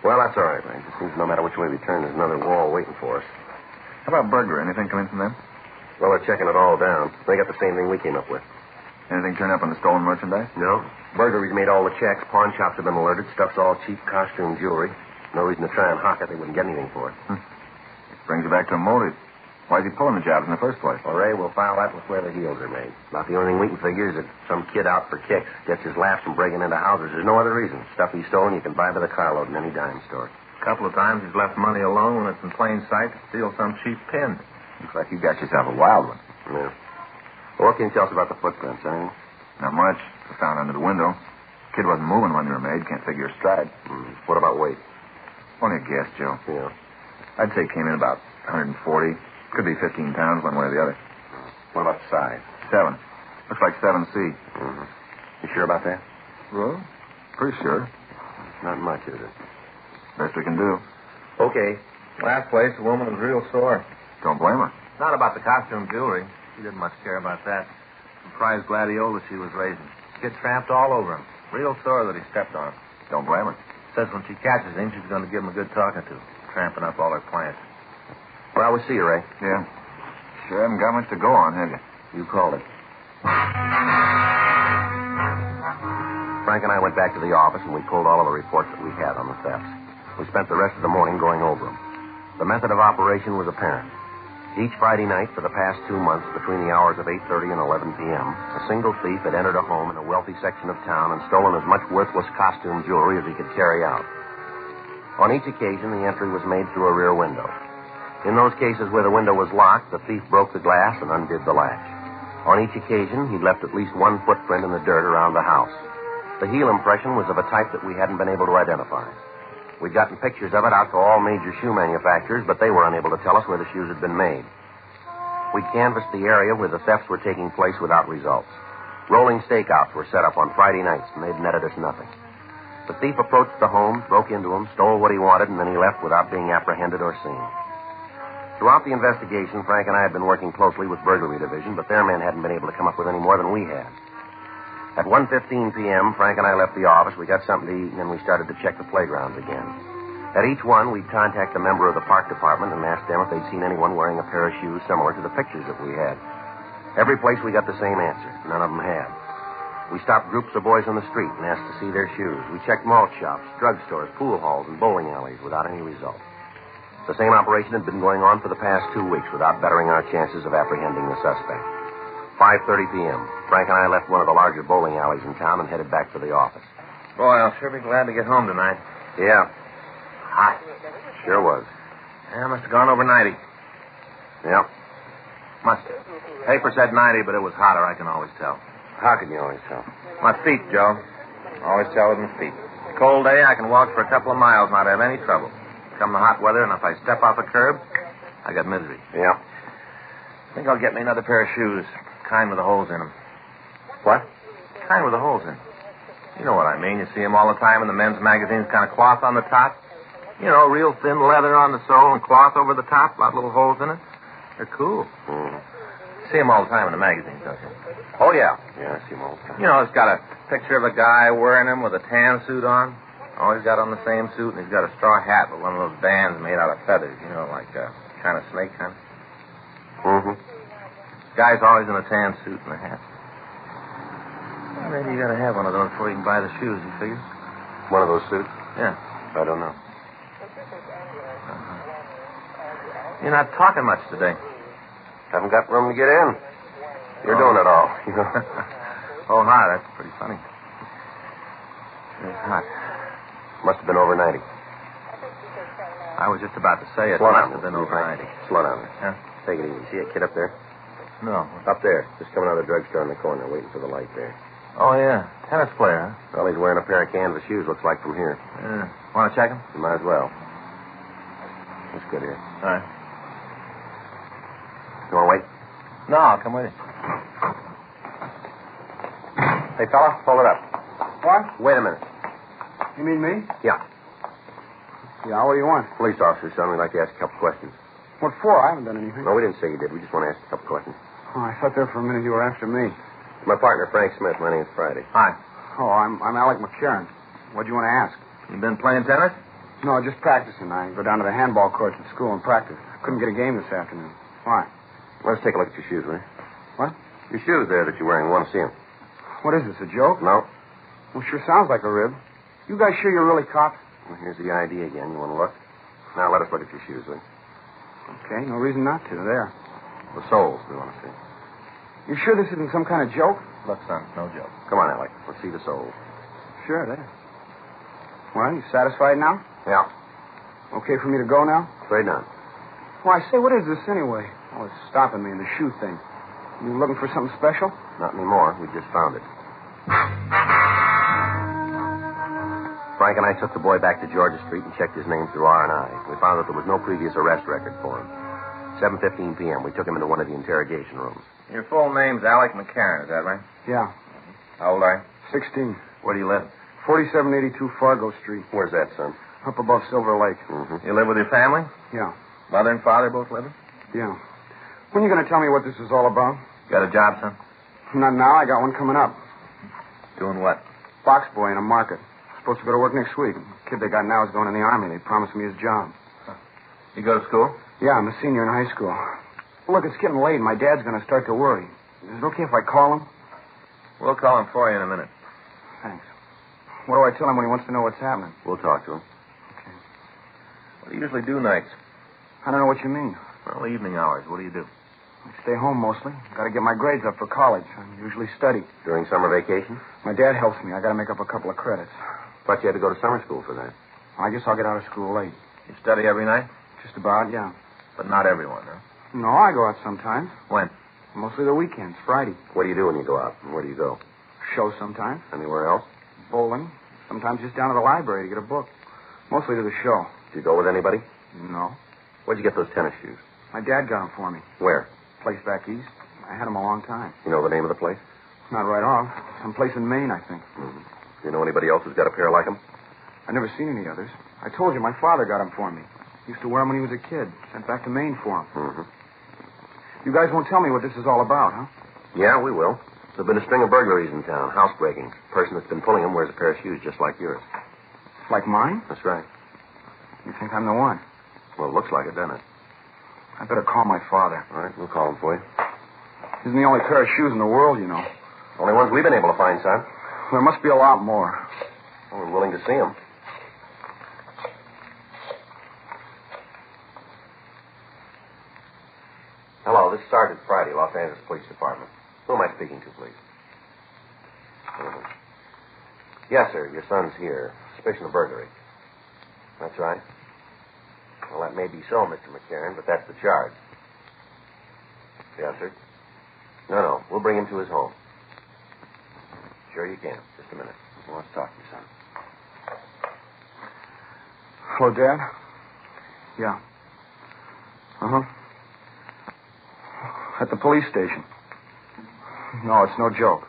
Well, that's all right, man. It seems no matter which way we turn, there's another wall waiting for us. How about burglary? Anything come in from them? Well, they're checking it all down. They got the same thing we came up with. Anything turn up on the stolen merchandise? No. Burglaries made all the checks. Pawn shops have been alerted. Stuff's all cheap costume jewelry. No reason to try and hawk it. They wouldn't get anything for it. Brings you back to a motive. Why's he pulling the jobs in the first place? Well, Ray, we'll file that with where the heels are made. About the only thing we can figure is that some kid out for kicks gets his laughs from breaking into houses. There's no other reason. Stuff he's stolen you can buy by the carload in any dime store. A couple of times he's left money alone when it's in plain sight to steal some cheap pin. Looks like you got yourself a wild one. Yeah. Well, what can you tell us about the footprints, eh? Not much. They found under the window. Kid wasn't moving when they were made. Can't figure his stride. What about weight? Only a guess, Joe. Yeah. I'd say it came in about 140. Could be 15 pounds one way or the other. What about the size? 7. Looks like 7C. Mm-hmm. You sure about that? Well, pretty sure. Not much, is it? Best we can do. Okay. Last place, the woman was real sore. Don't blame her. Not about the costume jewelry. She didn't much care about that. Some prize gladiola she was raising. Kid tramped all over him. Real sore that he stepped on him. Don't blame her. Says when she catches him, she's going to give him a good talking to. Tramping up all her plants. Well, we'll see you, Ray. Yeah. Sure haven't got much to go on, have you? You called it. Frank and I went back to the office and we pulled all of the reports that we had on the thefts. We spent the rest of the morning going over them. The method of operation was apparent. Each Friday night for the past 2 months, between the hours of 8:30 and 11 p.m., a single thief had entered a home in a wealthy section of town and stolen as much worthless costume jewelry as he could carry out. On each occasion, the entry was made through a rear window. In those cases where the window was locked, the thief broke the glass and undid the latch. On each occasion, he'd left at least one footprint in the dirt around the house. The heel impression was of a type that we hadn't been able to identify. We'd gotten pictures of it out to all major shoe manufacturers, but they were unable to tell us where the shoes had been made. We canvassed the area where the thefts were taking place without results. Rolling stakeouts were set up on Friday nights, and they'd netted us nothing. The thief approached the home, broke into them, stole what he wanted, and then he left without being apprehended or seen. Throughout the investigation, Frank and I had been working closely with Burglary Division, but their men hadn't been able to come up with any more than we had. At 1:15 p.m., Frank and I left the office. We got something to eat, and then we started to check the playgrounds again. At each one, we'd contact a member of the park department and ask them if they'd seen anyone wearing a pair of shoes similar to the pictures that we had. Every place we got the same answer. None of them had. We stopped groups of boys on the street and asked to see their shoes. We checked malt shops, drugstores, pool halls, and bowling alleys without any result. The same operation had been going on for the past 2 weeks without bettering our chances of apprehending the suspect. 5:30 p.m. Frank and I left one of the larger bowling alleys in town and headed back to the office. Boy, I'll sure be glad to get home tonight. Yeah. Hot. Sure was. Yeah, must have gone over 90. Yep. Must have. Paper said 90, but it was hotter, I can always tell. How can you always tell? My feet, Joe. Always tell with my feet. Cold day, I can walk for a couple of miles, not have any trouble. Come the hot weather, and if I step off a curb, I got misery. Yeah. I think I'll get me another pair of shoes. Kind with the holes in them. What? Kind with the holes in. You know what I mean. You see them all the time in the men's magazines, kind of cloth on the top. You know, real thin leather on the sole and cloth over the top, a lot of little holes in it. They're cool. Mm. See them all the time in the magazines, don't you? Oh, yeah. Yeah, I see them all the time. You know, it's got a picture of a guy wearing them with a tan suit on. Oh, he's got on the same suit, and he's got a straw hat with one of those bands made out of feathers, you know, like a kind of snake kind of. Mm-hmm. Guy's always in a tan suit and a hat. Well, maybe you got to have one of those before you can buy the shoes, you figure? One of those suits? Yeah. I don't know. You're not talking much today. Haven't got room to get in. You're doing it all. Oh, hi. That's pretty funny. It's hot. Must have been over 90. I was just about to say it. Slow Must down. have been over 90. Slow down. Yeah? Take it easy. See that kid up there? No. Up there. Just coming out of the drugstore in the corner, waiting for the light there. Oh, yeah. Tennis player, huh? Well, he's wearing a pair of canvas shoes, looks like, from here. Yeah. Want to check him? You might as well. That's good here. All right. You want to wait? No, I'll come with you. Hey, fella, hold it up. What? Wait a minute. You mean me? Yeah. Yeah, what do you want? Police officer, son. We'd like to ask a couple questions. What for? I haven't done anything. No, we didn't say you did. We just want to ask a couple questions. Oh, I thought there for a minute you were after me. My partner, Frank Smith. My name's Friday. Hi. Oh, I'm Alec McCarran. What do you want to ask? You been playing tennis? No, just practicing. I go down to the handball courts at school and practice. Couldn't get a game this afternoon. Why? Let's take a look at your shoes, will you? What? Your shoes there that you're wearing. We want to see them. What is this, a joke? No. Well, sure sounds like a rib. You guys sure you're really cops? Well, here's the ID again. You want to look? Now, let us look at your shoes, will you? Okay, no reason not to. There. The soles we want to see. You sure this isn't some kind of joke? Look, son, no joke. Come on, Alec. Let's see the soles. Sure, there. Well, you satisfied now? Yeah. Okay for me to go now? Straight down. Why, say, what is this anyway? Oh, it's stopping me in the shoe thing. You looking for something special? Not anymore. We just found it. Frank and I took the boy back to Georgia Street and checked his name through R&I. We found that there was no previous arrest record for him. 7:15 p.m. We took him into one of the interrogation rooms. Your full name's Alec McCarran, is that right? Yeah. How old are you? 16. Where do you live? 4782 Fargo Street. Where's that, son? Up above Silver Lake. Mm-hmm. You live with your family? Yeah. Mother and father both living? Yeah. When are you going to tell me what this is all about? Got a job, son? Not now. I got one coming up. Doing what? Box boy in a market. Supposed to go to work next week. The kid they got now is going in the Army. They promised me his job. You go to school? Yeah, I'm a senior in high school. Look, it's getting late. My dad's going to start to worry. Is it okay if I call him? We'll call him for you in a minute. Thanks. What do I tell him when he wants to know what's happening? We'll talk to him. Okay. What do you usually do nights? I don't know what you mean. Well, evening hours. What do you do? I stay home mostly. Got to get my grades up for college. I usually study. During summer vacation? My dad helps me. I got to make up a couple of credits. Thought you had to go to summer school for that. I guess I'll get out of school late. You study every night? Just about, yeah. But not everyone, huh? No, I go out sometimes. When? Mostly the weekends, Friday. What do you do when you go out? And where do you go? Shows sometimes. Anywhere else? Bowling. Sometimes just down to the library to get a book. Mostly to the show. Did you go with anybody? No. Where'd you get those tennis shoes? My dad got them for me. Where? Place back east. I had them a long time. You know the name of the place? Not right off. Some place in Maine, I think. Mm-hmm. Do you know anybody else who's got a pair like them? I've never seen any others. I told you, my father got them for me. Used to wear them when he was a kid. Sent back to Maine for him. Mm-hmm. You guys won't tell me what this is all about, huh? Yeah, we will. There've been a string of burglaries in town, house breakings. The person that's been pulling them wears a pair of shoes just like yours. Like mine? That's right. You think I'm the one? Well, it looks like it, doesn't it? I better call my father. All right, we'll call him for you. Isn't the only pair of shoes in the world, you know. Only ones we've been able to find, son. There must be a lot more. Well, we're willing to see them. Hello, this is Sergeant Friday, Los Angeles Police Department. Who am I speaking to, please? Yes, sir. Your son's here. Suspicion of burglary. That's right. Well, that may be so, Mr. McCarran, but that's the charge. Yes, sir. No. We'll bring him to his home. Sure you can. Just a minute. He wants to talk to you, son. Hello, Dad? Yeah. Uh-huh. At the police station. No, it's no joke.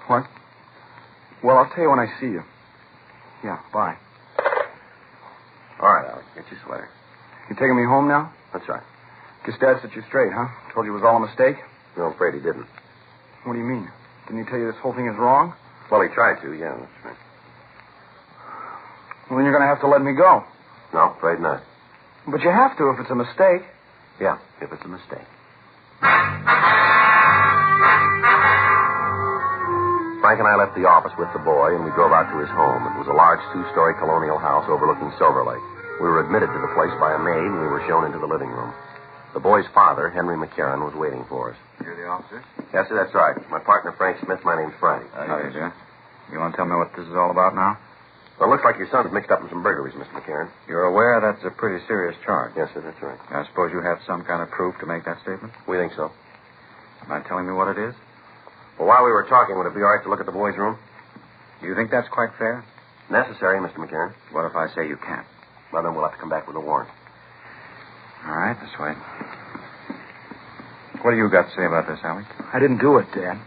What? Well, I'll tell you when I see you. Yeah, bye. All right, Alec. Get your sweater. You taking me home now? That's right. Guess Dad set you straight, huh? Told you it was all a mistake? No, I'm afraid he didn't. What do you mean? Didn't he tell you this whole thing is wrong? Well, he tried to, yeah, that's right. Well, then you're going to have to let me go. No, afraid not. But you have to if it's a mistake. Yeah, if it's a mistake. Frank and I left the office with the boy, and we drove out to his home. It was a large two-story colonial house overlooking Silver Lake. We were admitted to the place by a maid, and we were shown into the living room. The boy's father, Henry McCarran, was waiting for us. You're the officer? Yes, sir, that's right. My partner, Frank Smith. My name's Friday. How do you do? You want to tell me what this is all about now? Well, it looks like your son's mixed up in some burglaries, Mr. McCarran. You're aware that's a pretty serious charge? Yes, sir, that's right. I suppose you have some kind of proof to make that statement? We think so. Mind telling me what it is? Well, while we were talking, would it be all right to look at the boy's room? Do you think that's quite fair? Necessary, Mr. McCarran. What if I say you can't? Well, then we'll have to come back with a warrant. All right, this way. What do you got to say about this, Alec? I didn't do it, Dad.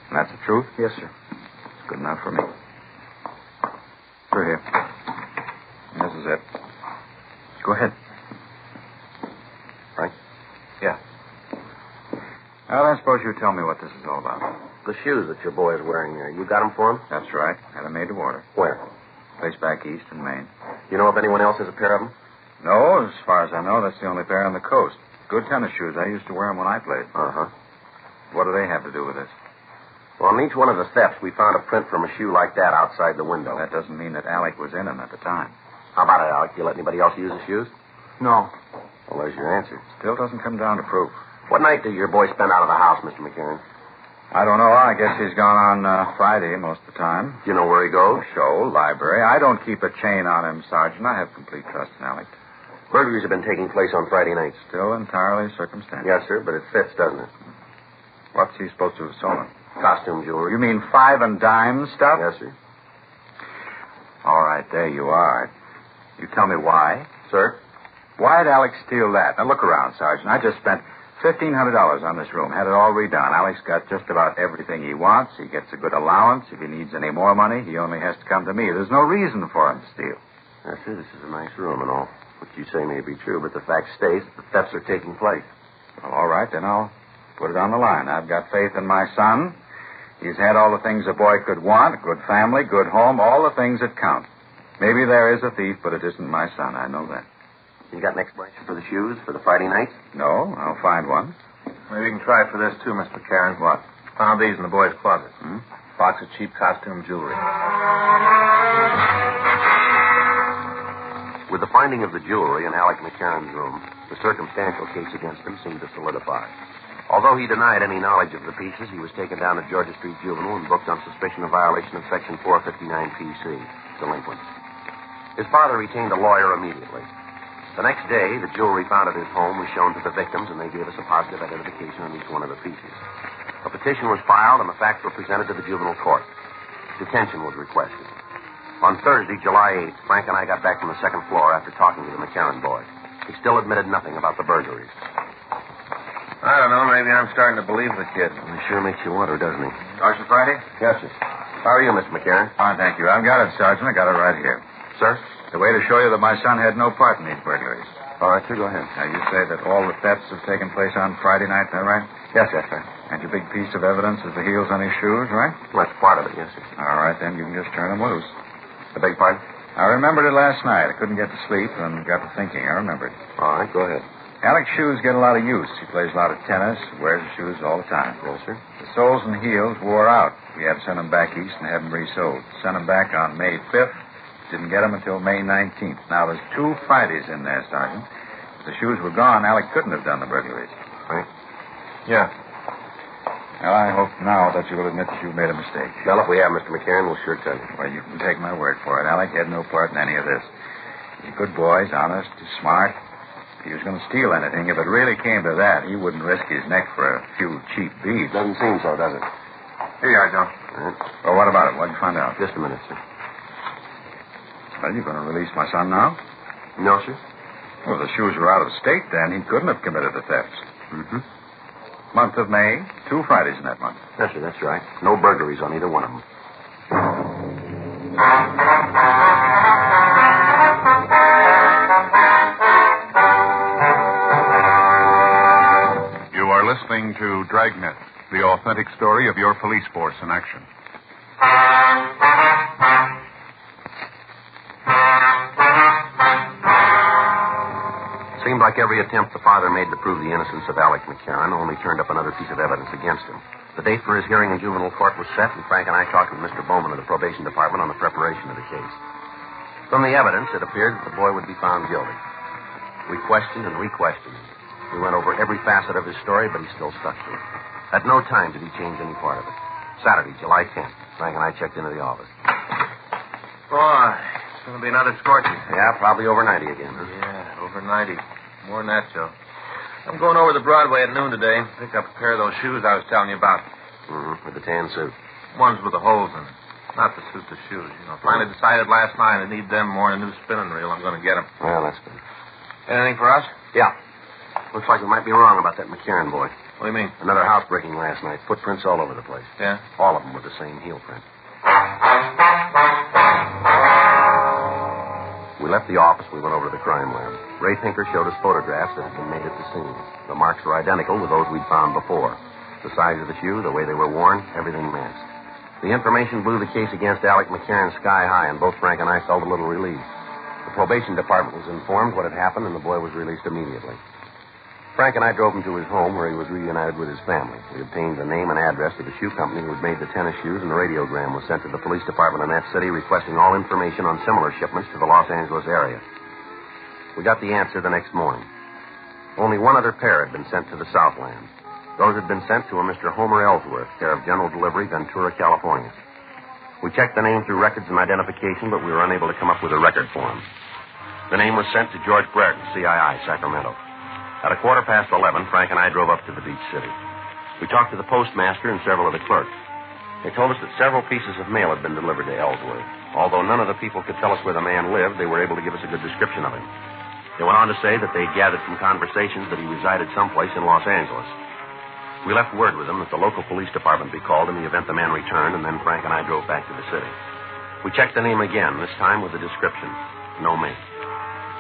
And that's the truth? Yes, sir. It's good enough for me. Through here. This is it. Go ahead. Frank? Yeah. Well, I suppose you tell me what this is all about. The shoes that your boy is wearing there. You got them for him? That's right. Had them made to order. Where? Place back east in Maine. You know if anyone else has a pair of them? No, as far as I know, that's the only pair on the coast. Good tennis shoes. I used to wear them when I played. Uh-huh. What do they have to do with this? Well, on each one of the thefts, we found a print from a shoe like that outside the window. Well, that doesn't mean that Alec was in them at the time. How about it, Alec? You let anybody else use the shoes? No. Well, there's your answer. Still doesn't come down to proof. What night did your boy spend out of the house, Mr. McCarran? I don't know. I guess he's gone on Friday most of the time. Do you know where he goes? Show, library. I don't keep a chain on him, Sergeant. I have complete trust in Alec. Burglaries have been taking place on Friday nights. Still entirely circumstantial. Yes, sir, but it fits, doesn't it? What's he supposed to have stolen? Costume jewelry. You mean 5 and dime stuff? Yes, sir. All right, there you are. You tell me why. Sir? Why'd Alex steal that? Now, look around, Sergeant. I just spent $1,500 on this room. Had it all redone. Alex got just about everything he wants. He gets a good allowance. If he needs any more money, he only has to come to me. There's no reason for him to steal. Yes, sir, this is a nice room and all. What you say may be true, but the fact stays that the thefts are taking place. Well, all right, then I'll put it on the line. I've got faith in my son. He's had all the things a boy could want, a good family, good home, all the things that count. Maybe there is a thief, but it isn't my son. I know that. You got an explanation for the shoes for the Friday night? No, I'll find one. Maybe you can try for this, too, Mr. McCarran. What? Found these in the boy's closet. Hmm? Box of cheap costume jewelry. With the finding of the jewelry in Alec McCarran's room, the circumstantial case against him seemed to solidify. Although he denied any knowledge of the pieces, he was taken down to Georgia Street Juvenile and booked on suspicion of violation of Section 459 PC, delinquent. His father retained a lawyer immediately. The next day, the jewelry found at his home was shown to the victims, and they gave us a positive identification on each one of the pieces. A petition was filed, and the facts were presented to the juvenile court. Detention was requested. On Thursday, July 8th, Frank and I got back from the second floor after talking to the McCarran boy. He still admitted nothing about the burglaries. I don't know. Maybe I'm starting to believe the kid. He sure makes you wonder, doesn't he? Sergeant Friday? Yes, sir. How are you, Mr. McCarran? Fine, thank you. I've got it, Sergeant. I got it right here. Sir? The way to show you that my son had no part in these burglaries. All right, sir, go ahead. Now, you say that all the thefts have taken place on Friday night, is that right? Yes, that's right. And your big piece of evidence is the heels on his shoes, right? Well, that's part of it, yes, sir. All right, then you can just turn them loose. I beg pardon? I remembered it last night. I couldn't get to sleep and got to thinking. I remembered. All right, go ahead. Alec's shoes get a lot of use. He plays a lot of tennis, wears the shoes all the time. Yes, sir. The soles and heels wore out. We had to send them back east and have them resold. Sent them back on May 5th. Didn't get them until May 19th. Now, there's 2 Fridays in there, Sergeant. If the shoes were gone, Alec couldn't have done the burglaries. Right? Yeah. Well, I hope now that you will admit that you've made a mistake. Well, if we have, Mr. McCarran, we'll sure tell you. Well, you can take my word for it. Alec had no part in any of this. He's a good boy. He's honest. He's smart. If he was going to steal anything, if it really came to that, he wouldn't risk his neck for a few cheap beads. Doesn't seem so, does it? Here you are, Joe. Right. Well, what about it? What'd you find out? Just a minute, sir. Well, you're going to release my son now? No, sir. Well, if the shoes were out of state, then he couldn't have committed the thefts. Mm-hmm. Month of May, 2 Fridays in that month. Yes, sir, that's right. No burglaries on either one of them. You are listening to Dragnet, the authentic story of your police force in action. Seemed like every attempt the father made to prove the innocence of Alec McCarran only turned up another piece of evidence against him. The date for his hearing in juvenile court was set, and Frank and I talked with Mr. Bowman of the probation department on the preparation of the case. From the evidence, it appeared that the boy would be found guilty. We questioned and re-questioned him. We went over every facet of his story, but he still stuck to it. At no time did he change any part of it. Saturday, July 10th, Frank and I checked into the office. Boy, it's going to be another scorching. Yeah, probably over 90 again, huh? Yeah, over 90. More than that, Joe. I'm going over to Broadway at noon today. Pick up a pair of those shoes I was telling you about. Mm-hmm, with the tan suit. Ones with the holes in them. Not the suit, the shoes. Finally decided last night I need them more than a new spinning reel. I'm going to get them. Well, that's good. Anything for us? Yeah. Looks like we might be wrong about that McCarran boy. What do you mean? Another housebreaking last night. Footprints all over the place. Yeah? All of them with the same heel print. We left the office. We went over to the crime lab. Ray Pinker showed us photographs that had been made at the scene. The marks were identical with those we'd found before. The size of the shoe, the way they were worn, everything matched. The information blew the case against Alec McCarran sky high, and both Frank and I felt a little relieved. The probation department was informed what had happened, and the boy was released immediately. Frank and I drove him to his home, where he was reunited with his family. We obtained the name and address of the shoe company who had made the tennis shoes, and a radiogram was sent to the police department in that city requesting all information on similar shipments to the Los Angeles area. We got the answer the next morning. Only one other pair had been sent to the Southland. Those had been sent to a Mr. Homer Ellsworth, care of General Delivery, Ventura, California. We checked the name through records and identification, but we were unable to come up with a record for him. The name was sent to George Brereton, CII, Sacramento. At 11:15, Frank and I drove up to the beach city. We talked to the postmaster and several of the clerks. They told us that several pieces of mail had been delivered to Ellsworth. Although none of the people could tell us where the man lived, they were able to give us a good description of him. They went on to say that they gathered from conversations that he resided someplace in Los Angeles. We left word with them that the local police department be called in the event the man returned, and then Frank and I drove back to the city. We checked the name again, this time with the description. No make.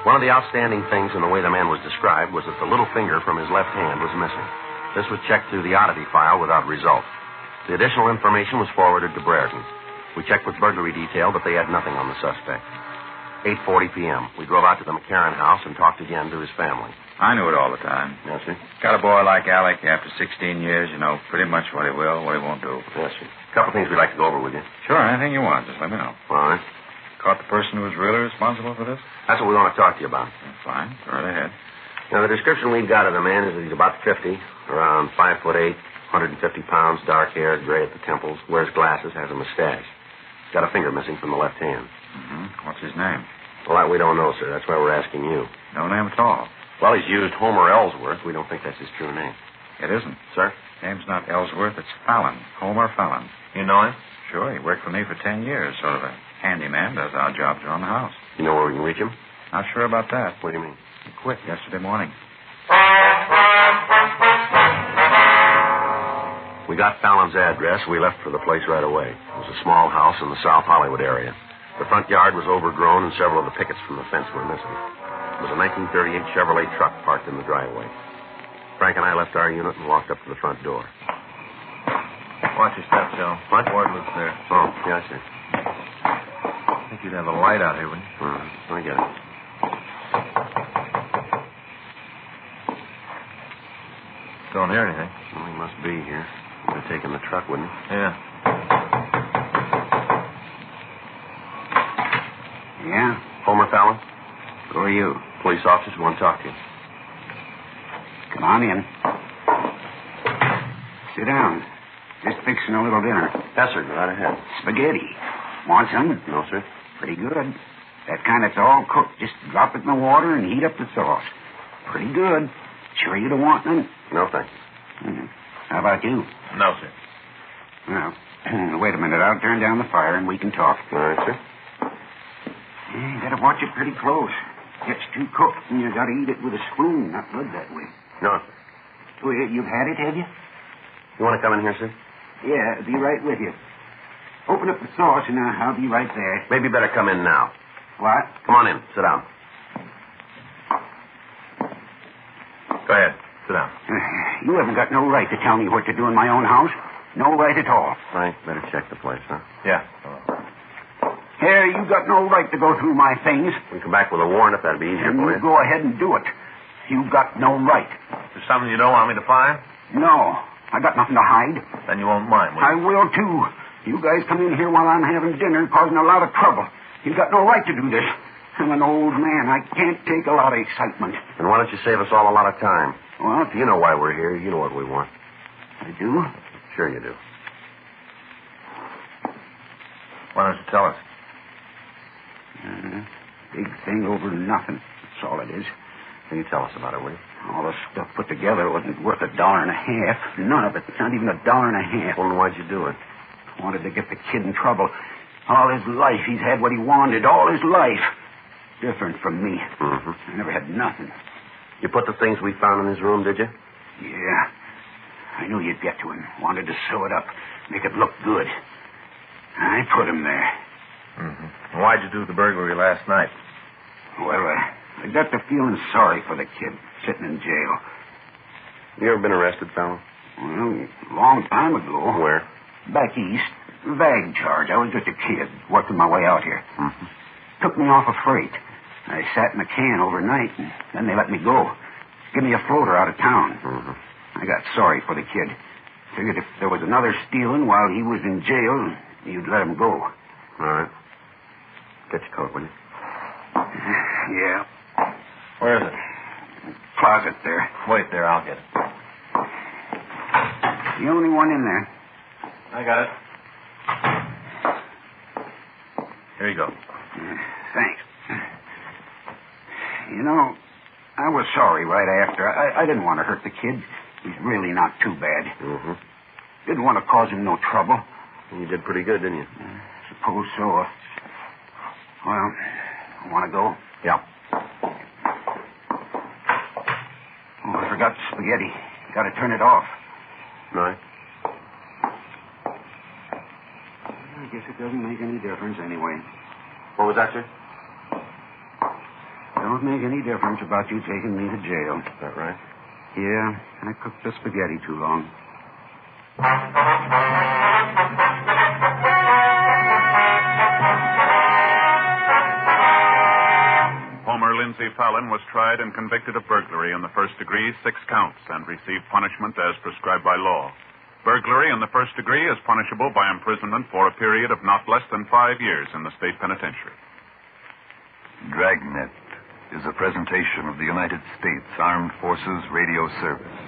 One of the outstanding things in the way the man was described was that the little finger from his left hand was missing. This was checked through the oddity file without result. The additional information was forwarded to Brereton. We checked with burglary detail, but they had nothing on the suspect. 8:40 p.m. We drove out to the McCarran house and talked again to his family. I knew it all the time. Yes, sir? Got a boy like Alec after 16 years, you know pretty much what he will, what he won't do. Yes, sir. A couple things we'd like to go over with you. Sure, anything you want. Just let me know. All right. Caught the person who was really responsible for this? That's what we want to talk to you about. Fine. Go right ahead. Now, the description we've got of the man is that he's about 50, around 5'8", 150 pounds, dark hair, gray at the temples, wears glasses, has a mustache. He's got a finger missing from the left hand. Mm-hmm. What's his name? Well, that we don't know, sir. That's why we're asking you. No name at all. Well, he's used Homer Ellsworth. We don't think that's his true name. It isn't. Sir? Name's not Ellsworth. It's Fallon. Homer Fallon. You know him? Sure. He worked for me for 10 years. Sort of a handyman. Does our jobs around the house. You know where we can reach him? Not sure about that. What do you mean? He quit yesterday morning. We got Fallon's address. We left for the place right away. It was a small house in the South Hollywood area. The front yard was overgrown, and several of the pickets from the fence were missing. It was a 1938 Chevrolet truck parked in the driveway. Frank and I left our unit and walked up to the front door. Watch your step, Joe. What? Ward lives there. Oh, yeah, I see. I think you'd have a light out here, wouldn't you? I get it. Don't hear anything. Well, he must be here. He'd have taken the truck, wouldn't he? Yeah. Yeah? Homer Fallon? Who are you? Police officers want to talk to you. Come on in. Sit down. Just fixing a little dinner. Yes, sir. Go right ahead. Spaghetti. Want some? No, sir. Pretty good. That kind that's all cooked. Just drop it in the water and heat up the sauce. Pretty good. Sure you don't want none? No, thank you. How about you? No, sir. Well, wait a minute. I'll turn down the fire and we can talk. All right, sir. You gotta watch it pretty close. Gets too cooked and you gotta eat it with a spoon, not good that way. No, sir. Oh, you've had it, have you? You want to come in here, sir? Yeah, be right with you. Open up the sauce and I'll be right there. Maybe better come in now. What? Come on in. Sit down. Go ahead. Sit down. You haven't got no right to tell me what to do in my own house. No right at all. Frank, better check the place, huh? Yeah. Here, you got no right to go through my things. We can come back with a warrant if that'd be easier for you. Go ahead and do it. You got no right. There's something you don't want me to find? No. I got nothing to hide. Then you won't mind, will you? I will, too. You guys come in here while I'm having dinner, causing a lot of trouble. You got no right to do this. I'm an old man. I can't take a lot of excitement. Then why don't you save us all a lot of time? What? You know why we're here. You know what we want. I do? Sure you do. Why don't you tell us? Big thing over nothing. That's all it is. Can you tell us about it, will you? All the stuff put together wasn't worth $1.50. None of it. Not even $1.50. Well, then why'd you do it? Wanted to get the kid in trouble. All his life he's had what he wanted. All his life. Different from me. Mm-hmm. I never had nothing. You put the things we found in his room, did you? Yeah. I knew you'd get to him. Wanted to sew it up. Make it look good. I put him there. Mm-hmm. Why'd you do the burglary last night? Well, I got to feeling sorry for the kid sitting in jail. You ever been arrested, fellow? Well, a long time ago. Where? Back east. Vag charge. I was just a kid, working my way out here. Mm-hmm. Took me off a freight. I sat in a can overnight, and then they let me go. Give me a floater out of town. Mm-hmm. I got sorry for the kid. Figured if there was another stealing while he was in jail, you'd let him go. All right. Get your coat, will you? Yeah. Where is it? Closet there. Wait there, I'll get it. The only one in there. I got it. Here you go. Thanks. You know, I was sorry right after. I didn't want to hurt the kid. He's really not too bad. Mm-hmm. Didn't want to cause him no trouble. You did pretty good, didn't you? Suppose so. Well, want to go? Yeah. Oh, I forgot the spaghetti. Got to turn it off. Right. I guess it doesn't make any difference anyway. What was that, sir? Don't make any difference about you taking me to jail. Is that right? Yeah, I cooked the spaghetti too long. Homer Lindsay Fallon was tried and convicted of burglary in the first degree, 6 counts, and received punishment as prescribed by law. Burglary in the first degree is punishable by imprisonment for a period of not less than 5 years in the state penitentiary. Dragnet is a presentation of the United States Armed Forces Radio Service.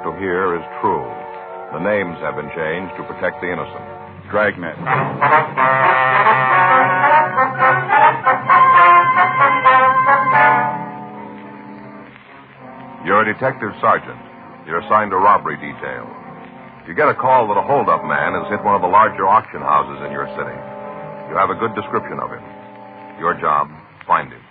to hear is true. The names have been changed to protect the innocent. Dragnet. You're a detective sergeant. You're assigned to robbery detail. You get a call that a hold-up man has hit one of the larger auction houses in your city. You have a good description of him. Your job, find him.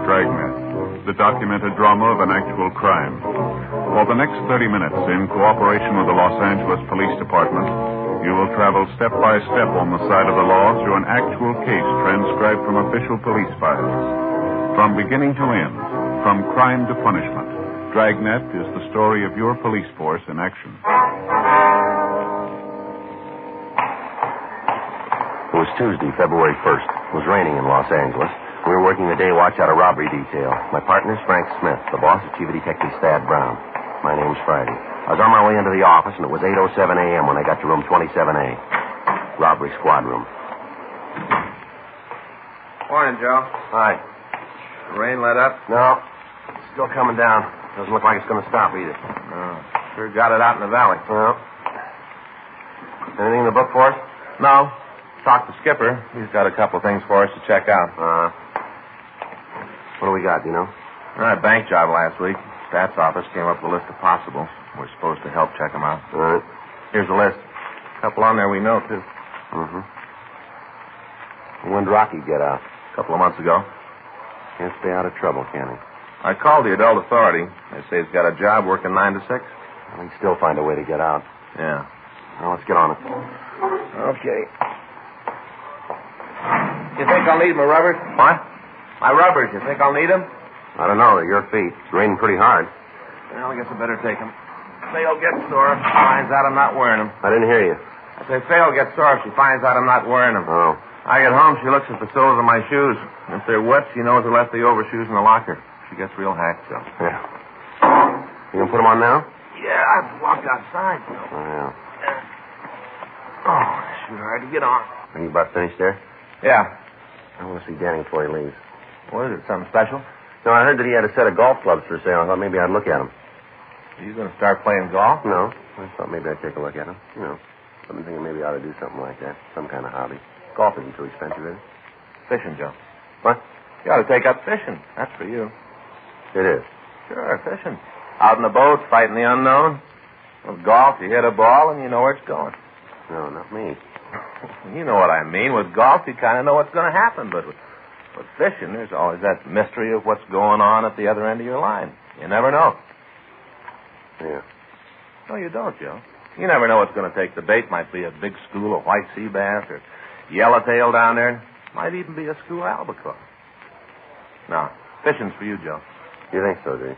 Dragnet, the documented drama of an actual crime. For the next 30 minutes, in cooperation with the Los Angeles Police Department, you will travel step by step on the side of the law through an actual case transcribed from official police files. From beginning to end, from crime to punishment, Dragnet is the story of your police force in action. It was Tuesday, February 1st. It was raining in Los Angeles. We were working the day watch out of robbery detail. My partner's Frank Smith. The boss is Chief of Detective Thad Brown. My name's Friday. I was on my way into the office, and it was 8:07 a.m. when I got to room 27A. Robbery squad room. Morning, Joe. Hi. The rain let up? No. It's still coming down. Doesn't look like it's going to stop either. No. Sure got it out in the valley. Well. Anything in the book for us? No. Talked to Skipper. He's got a couple things for us to check out. What do we got, do you know? A bank job last week. Stats office came up with a list of possibles. We're supposed to help check them out. All right. Here's the list. A couple on there we know, too. When did Rocky get out? A couple of months ago. Can't stay out of trouble, can he? I called the adult authority. They say he's got a job working 9 to 6. Well, he'd still find a way to get out. Yeah. Well, let's get on it. Okay. You think I'll need my rubbers? What? My rubbers. You think I'll need them? I don't know. They're your feet. It's raining pretty hard. Well, I guess I better take them. Faye'll get sore if she finds out I'm not wearing them. I didn't hear you. I say Faye'll get sore if she finds out I'm not wearing them. Oh. I get home, she looks at the soles of my shoes. If they're wet, she knows I left the overshoes in the locker. She gets real hacked, so. Yeah. You gonna put them on now? Yeah, I've walked outside, so. Oh, yeah. Oh, it's sure hard to get on. Are you about finished there? Yeah. I want to see Danny before he leaves. What is it, something special? No, I heard that he had a set of golf clubs for sale. I thought maybe I'd look at them. Are you going to start playing golf? No. I thought maybe I'd take a look at them. You know, I've been thinking maybe I ought to do something like that. Some kind of hobby. Golf isn't too expensive, is it? Fishing, Joe. What? You ought to take up fishing. That's for you. It is. Sure, fishing. Out in the boat, fighting the unknown. With golf, you hit a ball and you know where it's going. No, not me. You know what I mean. With golf, you kind of know what's going to happen. But with fishing, there's always that mystery of what's going on at the other end of your line. You never know. Yeah. No, you don't, Joe. You never know what's going to take the bait. Might be a big school of white sea bass or yellowtail down there. Might even be a school albacore. No, fishing's for you, Joe. You think so, do you?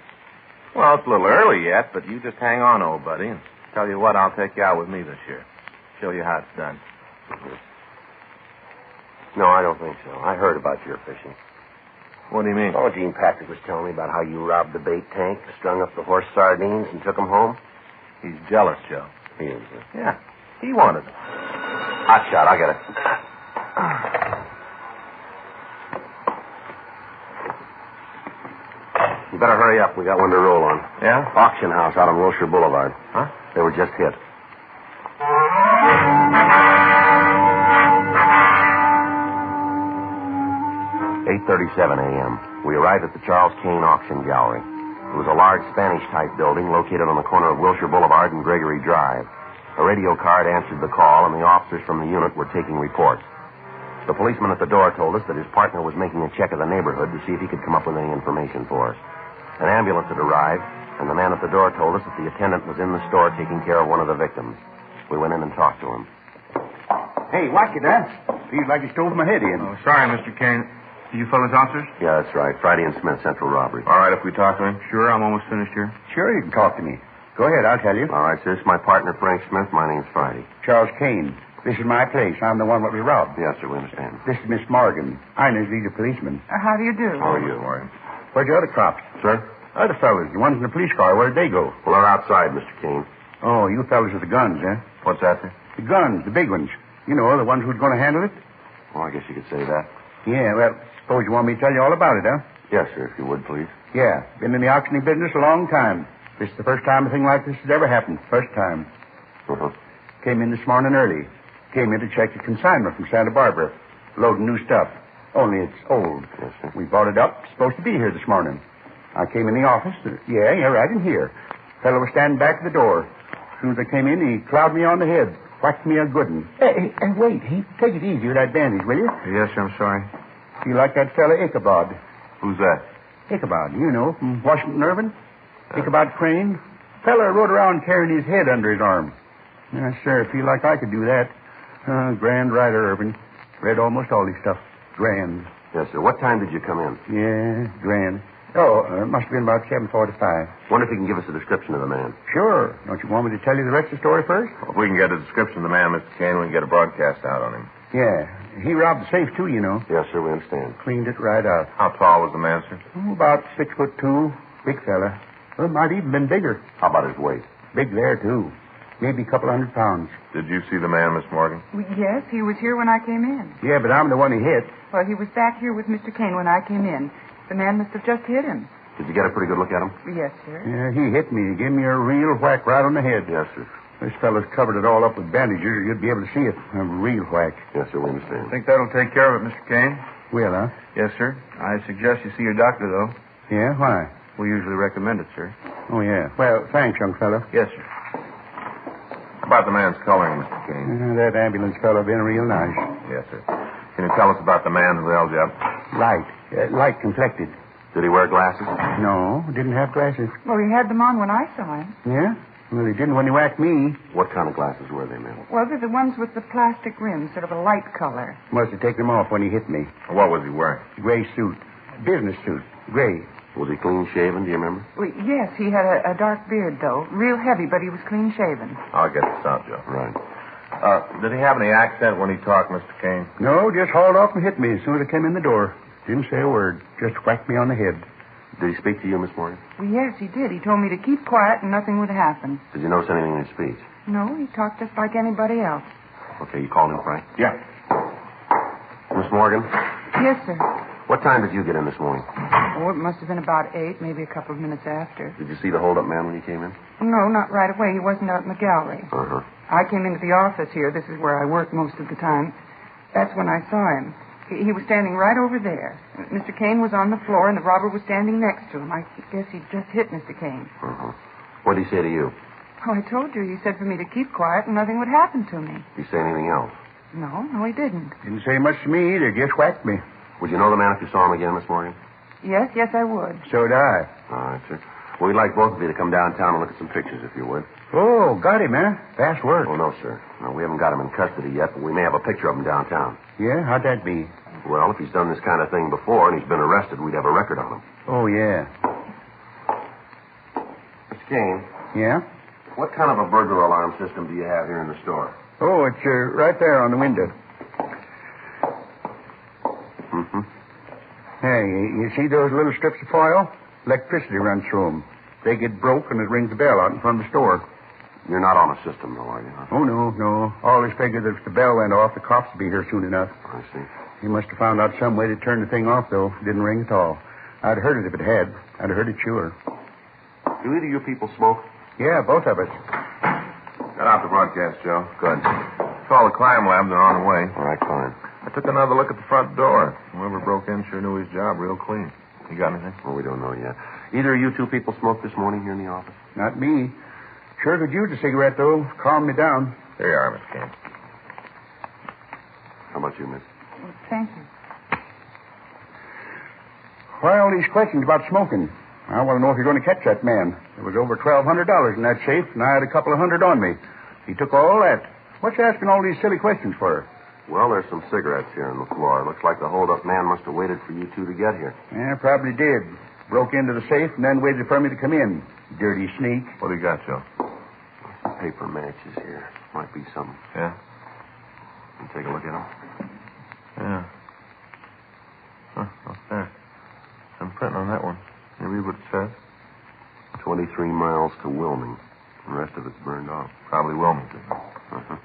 Well, it's a little early yet, but you just hang on, old buddy, and tell you what, I'll take you out with me this year. Show you how it's done. No, I don't think so. I heard about your fishing. What do you mean? Oh, Gene Patrick was telling me about how you robbed the bait tank, strung up the horse sardines, and took them home. He's jealous, Joe. He is. Yeah, he wanted them. Hot shot, I'll get it. You better hurry up. We got one to roll on. Yeah? Auction house out on Wilshire Boulevard. Huh? They were just hit. "8:37 a.m. We arrived at the Charles Kane Auction Gallery. It was a large Spanish-type building located on the corner of Wilshire Boulevard and Gregory Drive. A radio card answered the call, and the officers from the unit were taking reports. The policeman at the door told us that his partner was making a check of the neighborhood to see if he could come up with any information for us. An ambulance had arrived, and the man at the door told us that the attendant was in the store taking care of one of the victims. We went in and talked to him. Hey, watch it, huh? Feels like he stole my head in. Oh, sorry, Mr. Kane. You fellas officers? Yeah, that's right. Friday and Smith, Central Robbery. All right, if we talk to him. Sure, I'm almost finished here. Sure, you can talk to me. Go ahead, I'll tell you. All right, sir. This is my partner, Frank Smith. My name's Friday. Charles Kane. This is my place. I'm the one that we robbed. Yes, sir, we understand. This is Miss Morgan. I know he's a policeman. How do you do? How are you? Where'd the other cops? Sir? Other fellas, the ones in the police car, where'd they go? Well, they're outside, Mr. Kane. Oh, you fellas with the guns, huh? What's that, sir? The guns, the big ones. You know, the ones who's going to handle it? Well, I guess you could say that. Yeah, well, Suppose you want me to tell you all about it, huh? Yes, sir, if you would, please. Yeah. Been in the auctioning business a long time. This is the first time a thing like this has ever happened. First time. Uh-huh. Came in this morning early. Came in to check a consignment from Santa Barbara. Loading new stuff. Only it's old. Yes, sir. We bought it up. It's supposed to be here this morning. I came in the office. Yeah, right in here. Fellow was standing back at the door. As soon as I came in, he clouded me on the head. Whacked me a good one. Hey, wait. Take it easy with that bandage, will you? Yes, sir, I'm sorry. You like that fella Ichabod? Who's that? Ichabod, you know, from Washington Irving. Ichabod Crane. Fella rode around carrying his head under his arm. Yes, sir, I feel like I could do that. Grand writer, Irving. Read almost all his stuff. Grand. Yes, sir. What time did you come in? Yeah, grand. Oh, it must have been about 7:45. Wonder if you can give us a description of the man. Sure. Don't you want me to tell you the rest of the story first? Well, if we can get a description of the man, Mr. Kane, we can get a broadcast out on him. Yeah. He robbed the safe, too, you know. Yes, sir, we understand. Cleaned it right out. How tall was the man, sir? About 6'2". Big fella. Well, might even been bigger. How about his weight? Big there, too. Maybe a couple 100 pounds. Did you see the man, Miss Morgan? Yes, he was here when I came in. Yeah, but I'm the one he hit. Well, he was back here with Mr. Kane when I came in. The man must have just hit him. Did you get a pretty good look at him? Yes, sir. Yeah, he hit me. He gave me a real whack right on the head. Yes, sir. This fellow's covered it all up with bandages. You'd be able to see it. A real whack. Yes, sir, we understand. Think that'll take care of it, Mr. Kane? Will, huh? Yes, sir. I suggest you see your doctor, though. Yeah, why? We usually recommend it, sir. Oh, yeah. Well, thanks, young fellow. Yes, sir. How about the man's coloring, Mr. Kane? That ambulance fellow been real nice. Yes, sir. Can you tell us about the man who held you up? Light complected. Did he wear glasses? No, didn't have glasses. Well, he had them on when I saw him. Yeah? Well, he didn't when he whacked me. What kind of glasses were they, ma'am? Well, they're the ones with the plastic rims, sort of a light color. Must have taken them off when he hit me. What was he wearing? Gray suit. Business suit. Gray. Was he clean shaven, do you remember? Well, yes, he had a dark beard, though. Real heavy, but he was clean shaven. I'll get this out, Joe. Right. Did he have any accent when he talked, Mr. Kane? No, just hauled off and hit me as soon as I came in the door. Didn't say a word. Just whacked me on the head. Did he speak to you, Miss Morgan? Well, yes, he did. He told me to keep quiet and nothing would happen. Did you notice anything in his speech? No, he talked just like anybody else. Okay, you called him, Frank? Yeah. Miss Morgan? Yes, sir. What time did you get in this morning? Oh, it must have been about 8, maybe a couple of minutes after. Did you see the hold-up man when you came in? No, not right away. He wasn't out in the gallery. Uh-huh. I came into the office here. This is where I work most of the time. That's when I saw him. He was standing right over there. Mr. Kane was on the floor, and the robber was standing next to him. I guess he'd just hit Mr. Kane. Uh-huh. What did he say to you? Oh, I told you. He said for me to keep quiet and nothing would happen to me. Did he say anything else? No, he didn't. Didn't say much to me either. Just whacked me. Would you know the man if you saw him again, Miss Morgan? Yes, I would. So would I. All right, sir. Well, we'd like both of you to come downtown and look at some pictures, if you would. Oh, got him, huh? Fast work. Oh, no, sir. No, we haven't got him in custody yet, but we may have a picture of him downtown. Yeah? How'd that be? Well, if he's done this kind of thing before and he's been arrested, we'd have a record on him. Oh, yeah. Mr. Kane. Yeah? What kind of a burglar alarm system do you have here in the store? Oh, it's right there on the window. Mm-hmm. Hey, you see those little strips of foil? Electricity runs through them. They get broke and it rings the bell out in front of the store. You're not on a system, though, are you? Huh? Oh, no. Always figured that if the bell went off, the cops would be here soon enough. I see. He must have found out some way to turn the thing off, though. Didn't ring at all. I'd heard it if it had. I'd heard it sure. Do either of you people smoke? Yeah, both of us. Got out the broadcast, Joe. Good. Call the crime lab. They're on the way. All right, fine. I took another look at the front door. Whoever broke in sure knew his job real clean. You got anything? Well, we don't know yet. Either of you two people smoked this morning here in the office? Not me. Sure could use a cigarette, though. Calm me down. Here you are, Miss Kane. How about you, miss? Well, thank you. Why all these questions about smoking? I want to know if you're going to catch that man. There was over $1,200 in that safe, and I had a couple of hundred on me. He took all that. What's you asking all these silly questions for? Well, there's some cigarettes here on the floor. Looks like the hold-up man must have waited for you two to get here. Yeah, probably did. Broke into the safe and then waited for me to come in. Dirty sneak. What do you got, Joe? Some paper matches here. Might be some. Yeah? You take a look at them? Yeah. Huh, what's that? Some print on that one. You read what it says? 23 miles to Wilming. The rest of it's burned off. Probably Wilmington. Uh-huh.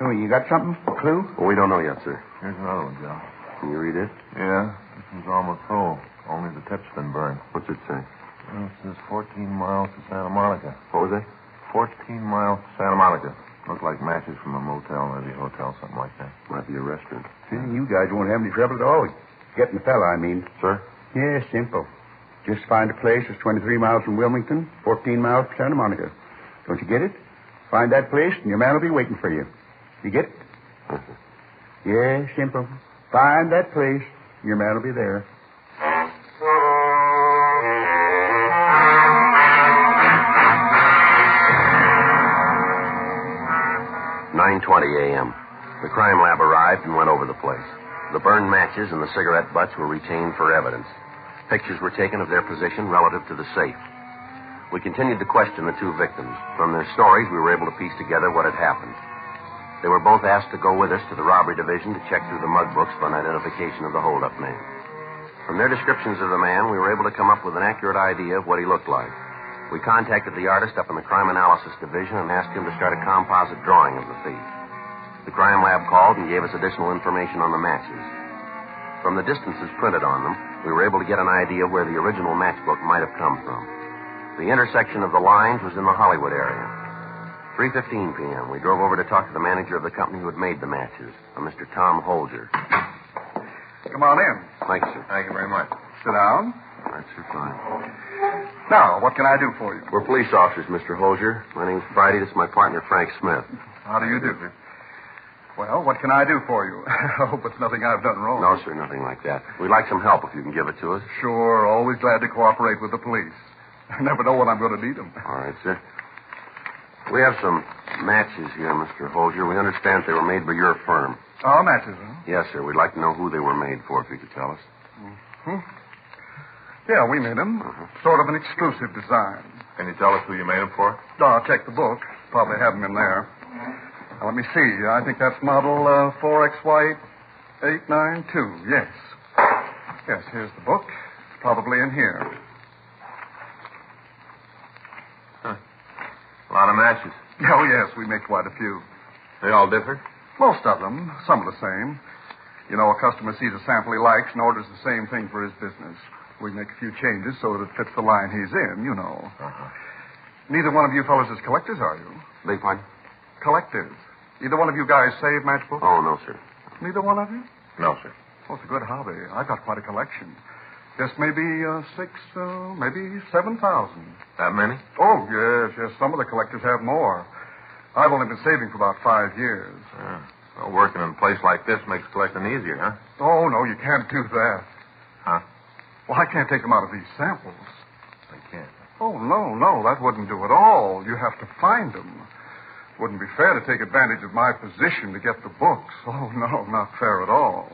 Oh, you got something? A clue? Well, we don't know yet, sir. Here's another one, Joe. Can you read it? Yeah. It's almost full. Only the tip's been burned. What's it say? Well, it says 14 miles to Santa Monica. What was it? 14 miles to Santa Monica. Look like matches from a motel, maybe a hotel, something like that. Might be a restaurant. See, you guys won't have any trouble at all. Getting the fella, I mean. Sir? Yeah, simple. Just find a place that's 23 miles from Wilmington, 14 miles from Santa Monica. Don't you get it? Find that place, and your man will be waiting for you. You get it? Yeah, simple. Find that place, and your man will be there. 9:20 a.m. The crime lab arrived and went over the place. The burned matches and the cigarette butts were retained for evidence. Pictures were taken of their position relative to the safe. We continued to question the two victims. From their stories, we were able to piece together what had happened. They were both asked to go with us to the robbery division to check through the mug books for an identification of the holdup man. From their descriptions of the man, we were able to come up with an accurate idea of what he looked like. We contacted the artist up in the crime analysis division and asked him to start a composite drawing of the thief. The crime lab called and gave us additional information on the matches. From the distances printed on them, we were able to get an idea of where the original matchbook might have come from. The intersection of the lines was in the Hollywood area. 3:15 p.m., we drove over to talk to the manager of the company who had made the matches, a Mr. Tom Holger. Come on in. Thank you, sir. Thank you very much. Sit down. That's sir, fine. Now, what can I do for you? We're police officers, Mr. Holger. My name's Friday. This is my partner, Frank Smith. How do you do? Well, what can I do for you? I hope it's nothing I've done wrong. No, sir, nothing like that. We'd like some help if you can give it to us. Sure, always glad to cooperate with the police. I never know when I'm going to need them. All right, sir. We have some matches here, Mr. Holger. We understand they were made by your firm. Oh, matches, huh? Yes, sir. We'd like to know who they were made for, if you could tell us. Mm-hmm. Yeah, we made them. Sort of an exclusive design. Can you tell us who you made them for? Oh, I'll check the book. Probably have them in there. Now, let me see. I think that's model 4XY892. Yes. Yes, here's the book. It's probably in here. Huh. A lot of matches. Oh, yes, we make quite a few. They all differ? Most of them. Some are the same. You know, a customer sees a sample he likes and orders the same thing for his business. We make a few changes so that it fits the line he's in, you know. Uh-huh. Neither one of you fellows is collectors, are you? Beg pardon? Collectors. Either one of you guys save matchbooks? Oh, no, sir. Neither one of you? No, sir. Oh, it's a good hobby. I've got quite a collection. Just maybe maybe 7,000. That many? Oh, yes. Some of the collectors have more. I've only been saving for about 5 years. Well, working in a place like this makes collecting easier, huh? Oh, no, you can't do that. Huh? Well, I can't take them out of these samples. I can't. Oh, no, that wouldn't do at all. You have to find them. Wouldn't be fair to take advantage of my position to get the books. Oh, no, not fair at all.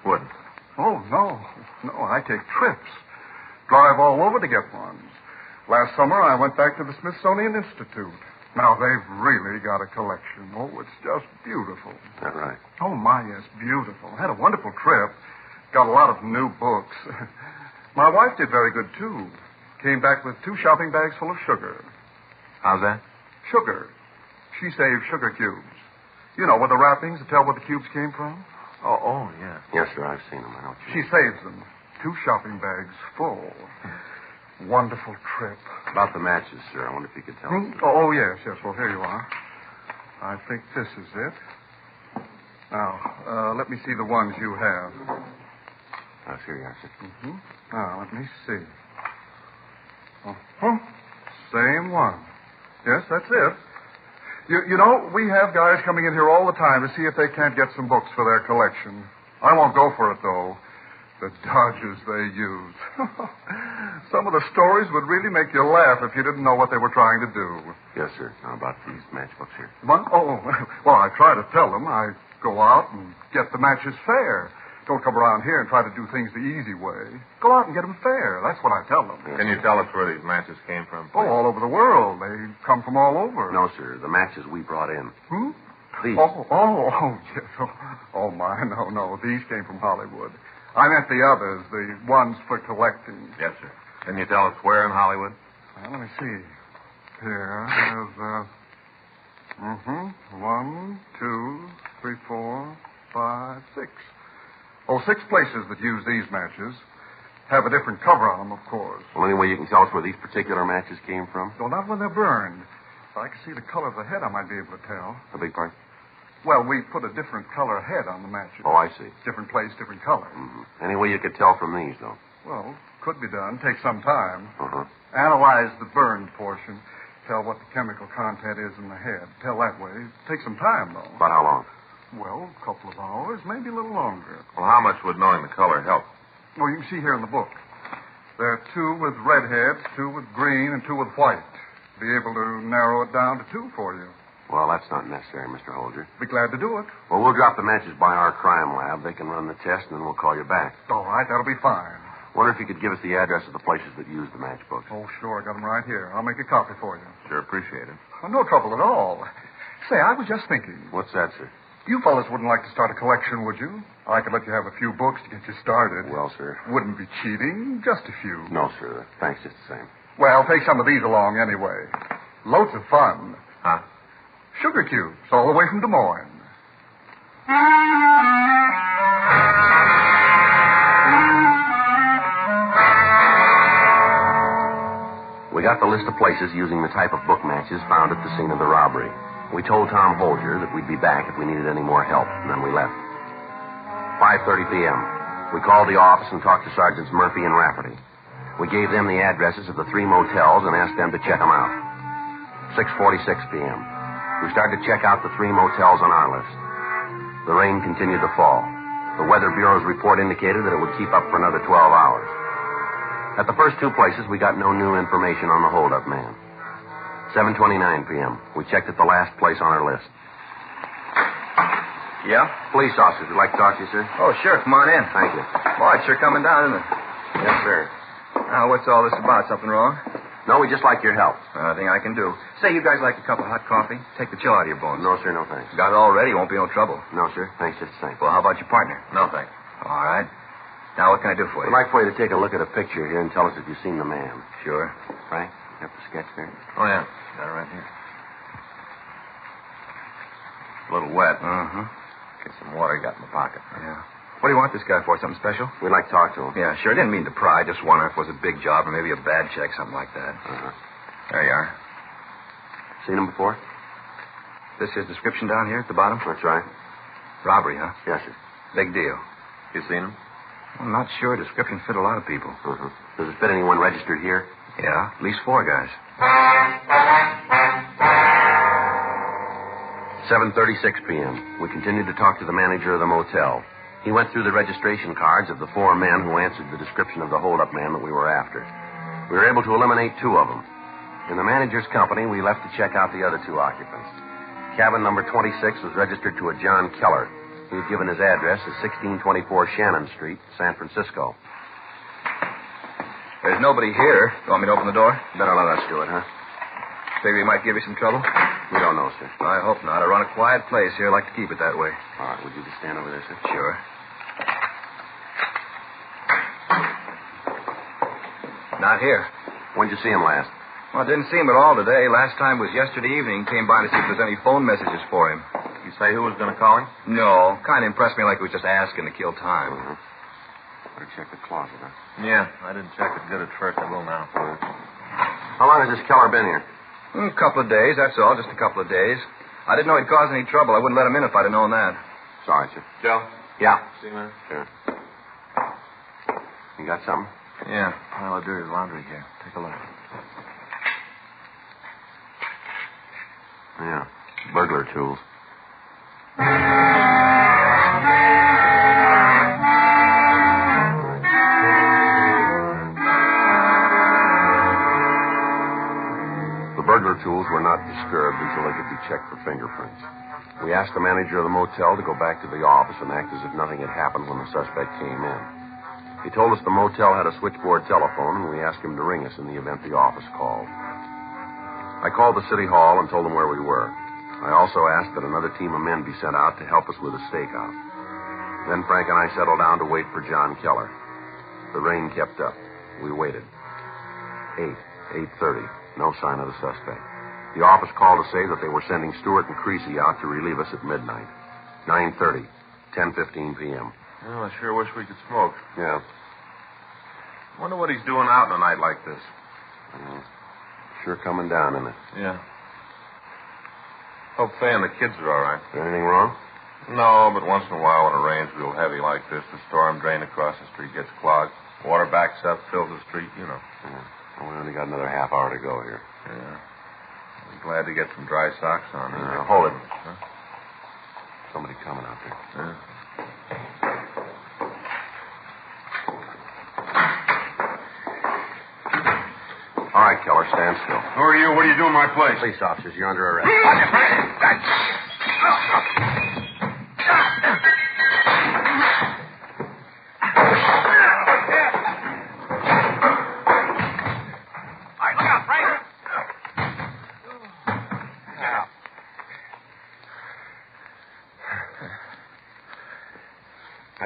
Wouldn't? Oh, no, I take trips. Drive all over to get ones. Last summer, I went back to the Smithsonian Institute. Now, they've really got a collection. Oh, it's just beautiful. Is that right? Oh, my, yes, beautiful. Had a wonderful trip. Got a lot of new books. My wife did very good, too. Came back with 2 shopping bags full of sugar. How's that? Sugar. She saved sugar cubes. You know, with the wrappings to tell where the cubes came from? Oh, yeah. Yes, sir, I've seen them. I know what you She saves them. 2 shopping bags full. Wonderful trip. About the matches, sir. I wonder if you could tell us. Oh, yes. Well, here you are. I think this is it. Now, let me see the ones you have. Here you are, sir. Mm-hmm. Now, let me see. Uh-huh. Same one. Yes, that's it. You know, we have guys coming in here all the time to see if they can't get some books for their collection. I won't go for it, though. The dodges they use. Some of the stories would really make you laugh if you didn't know what they were trying to do. Yes, sir. How about these matchbooks here? Oh, well, I try to tell them. I go out and get the matches fair. Don't come around here and try to do things the easy way. Go out and get them fair. That's what I tell them. Can you tell us where these matches came from? Oh, all over the world. They come from all over. No, sir. The matches we brought in. These. Oh, yes. Oh, my. No. These came from Hollywood. I meant the others, the ones for collecting. Yes, sir. Can you tell us where in Hollywood? Well, let me see. Here, there's, 1, 2, 3, 4, 5, 6. Oh, 6 places that use these matches. Have a different cover on them, of course. Well, any way you can tell us where these particular matches came from? No, not when they're burned. If I could see the color of the head, I might be able to tell. A big part? Well, we put a different color head on the matches. Oh, I see. Different place, different color. Mm-hmm. Any way you could tell from these, though? Well, could be done. Take some time. Uh-huh. Analyze the burned portion. Tell what the chemical content is in the head. Tell that way. Take some time, though. About how long? Well, a couple of hours, maybe a little longer. Well, how much would knowing the color help? Well, you can see here in the book. There are 2 with red heads, 2 with green, and 2 with white. Be able to narrow it down to 2 for you. Well, that's not necessary, Mr. Holger. Be glad to do it. Well, we'll drop the matches by our crime lab. They can run the test, and then we'll call you back. All right, that'll be fine. Wonder if you could give us the address of the places that use the matchbooks. Oh, sure. I got them right here. I'll make a copy for you. Sure, appreciate it. Oh, no trouble at all. Say, I was just thinking. What's that, sir? You fellas wouldn't like to start a collection, would you? I could let you have a few books to get you started. Well, sir. Wouldn't be cheating. Just a few. No, sir. Thanks just the same. Well, take some of these along anyway. Loads of fun. Huh? Sugar cubes, all the way from Des Moines. We got the list of places using the type of book matches found at the scene of the robbery. We told Tom Holger that we'd be back if we needed any more help, and then we left. 5:30 p.m. We called the office and talked to Sergeants Murphy and Rafferty. We gave them the addresses of the 3 motels and asked them to check them out. 6:46 p.m. We started to check out the 3 motels on our list. The rain continued to fall. The Weather Bureau's report indicated that it would keep up for another 12 hours. At the first 2 places, we got no new information on the holdup man. 7:29 p.m. We checked at the last place on our list. Yeah? Police officers would like to talk to you, sir. Oh, sure. Come on in. Thank you. Boy, it's sure coming down, isn't it? Yes, sir. Now, what's all this about? Something wrong? No, we just like your help. Nothing I can do. Say, you guys like a cup of hot coffee? Take the chill out of your bones. No, sir, no thanks. Got it all ready. Won't be no trouble. No, sir. Thanks just the same. Well, how about your partner? No, thanks. All right. Now, what can I do for you? We'd like for you to take a look at a picture here and tell us if you've seen the man. Sure. Frank, you have the sketch there? Oh, yeah. Got it right here. A little wet. Uh-huh. Get some water you got in the pocket. Yeah. What do you want this guy for? Something special? We'd like to talk to him. Yeah, sure. Didn't mean to pry. Just wonder if it was a big job or maybe a bad check, something like that. Uh-huh. There you are. Seen him before? This his description down here at the bottom? That's right. Robbery, huh? Yes, sir. Big deal. You seen him? I'm not sure. Description fit a lot of people. Uh-huh. Does it fit anyone registered here? Yeah, at least 4 guys. 7:36 p.m. We continued to talk to the manager of the motel. He went through the registration cards of the 4 men who answered the description of the holdup man that we were after. We were able to eliminate 2 of them. In the manager's company, we left to check out the other 2 occupants. Cabin number 26 was registered to a John Keller. He had given his address as 1624 Shannon Street, San Francisco. There's nobody here. You want me to open the door? Better let us do it, huh? Figure he might give you some trouble? We don't know, sir. I hope not. I run a quiet place here. I like to keep it that way. All right, would you just stand over there, sir? Sure. Not here. When'd you see him last? Well, I didn't see him at all today. Last time was yesterday evening. Came by to see if there's any phone messages for him. You say who was going to call him? No. Kind of impressed me like he was just asking to kill time. Mm-hmm. Better check the closet, huh? Yeah, I didn't check it good at first. I will now. How long has this Keller been here? A couple of days, that's all. Just a couple of days. I didn't know he'd cause any trouble. I wouldn't let him in if I'd have known that. Sorry, sir. Joe? Yeah. See you, man? Sure. You got something? Yeah, pile of dirty laundry here. Take a look. Yeah, burglar tools. The burglar tools were not disturbed until they could be checked for fingerprints. We asked the manager of the motel to go back to the office and act as if nothing had happened when the suspect came in. He told us the motel had a switchboard telephone, and we asked him to ring us in the event the office called. I called the city hall and told them where we were. I also asked that another team of men be sent out to help us with a stakeout. Then Frank and I settled down to wait for John Keller. The rain kept up. We waited. 8:30. No sign of the suspect. The office called to say that they were sending Stewart and Creasy out to relieve us at midnight. 9:30. 10:15 p.m. Well, I sure wish we could smoke. Yeah. Wonder what he's doing out on a night like this. Sure coming down, isn't it? Yeah. Hope Faye and the kids are all right. Is there anything wrong? No, but once in a while when it rains real heavy like this, the storm drain across the street gets clogged. Water backs up, fills the street, you know. Yeah. Well, we only got another half hour to go here. Yeah. I'm glad to get some dry socks on. Hold it. Huh? Somebody coming out there. Yeah. All right, Keller, stand still. Who are you? What do you do in my place? Police officers, you're under arrest.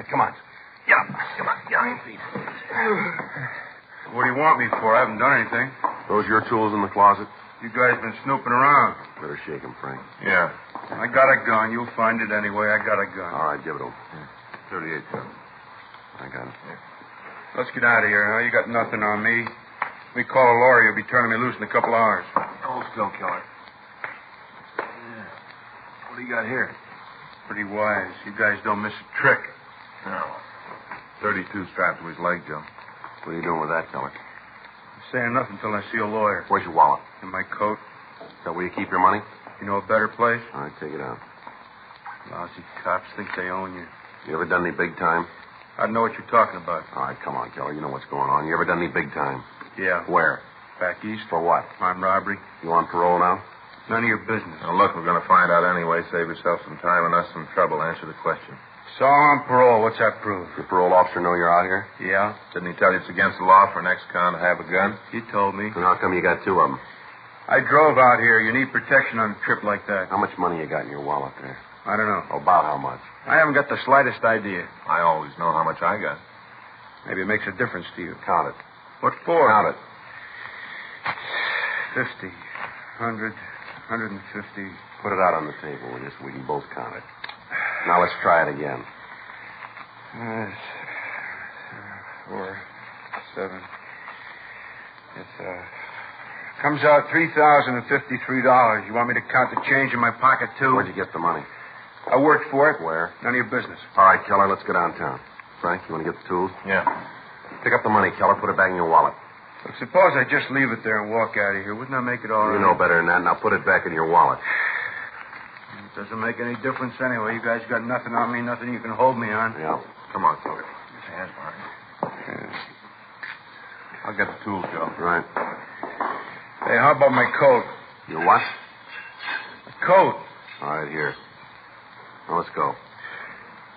Come on. Yeah, come on. Get on your feet. What do you want me for? I haven't done anything. Those your tools in the closet? You guys been snooping around. Better shake him, Frank. Yeah. I got a gun. You'll find it anyway. I got a gun. All right, give it over. 38 gun. I got it. Let's get out of here, huh? You got nothing on me. We call a lawyer. You'll be turning me loose in a couple hours. Hold still, Keller. Yeah. What do you got here? Pretty wise. You guys don't miss a trick. No. 32 strapped to his leg, Joe. What are you doing with that, Keller? I'm saying nothing until I see a lawyer. Where's your wallet? In my coat. Is that where you keep your money? You know a better place? All right, take it out. Lousy cops think they own you. You ever done any big time? I know what you're talking about. All right, come on, Keller. You know what's going on. You ever done any big time? Yeah. Where? Back east. For what? Armed robbery. You on parole now? None of your business. Now, look, we're going to find out anyway. Save yourself some time and us some trouble. Answer the question. So on parole. What's that prove? Your parole officer know you're out here? Yeah. Didn't he tell you it's against the law for an ex-con to have a gun? He told me. And how come you got two of them? I drove out here. You need protection on a trip like that. How much money you got in your wallet there? I don't know. About how much? I haven't got the slightest idea. I always know how much I got. Maybe it makes a difference to you. Count it. What for? Count it. 50, 100, 150. Put it out on the table, will you, so we can both count it. Now let's try it again. 4, 7. It comes out $3,053. You want me to count the change in my pocket, too? Where'd you get the money? I worked for it. Where? None of your business. All right, Keller, let's go downtown. Frank, you want to get the tools? Yeah. Pick up the money, Keller. Put it back in your wallet. Look, suppose I just leave it there and walk out of here. Wouldn't that make it all right? You know better than that. Now put it back in your wallet. It doesn't make any difference anyway. You guys got nothing on me, nothing you can hold me on. Yeah. Come on, Keller. Get your hands behind you. I'll get the tools, Joe. Right. Hey, how about my coat? Your what? My coat. All right, here. Now let's go.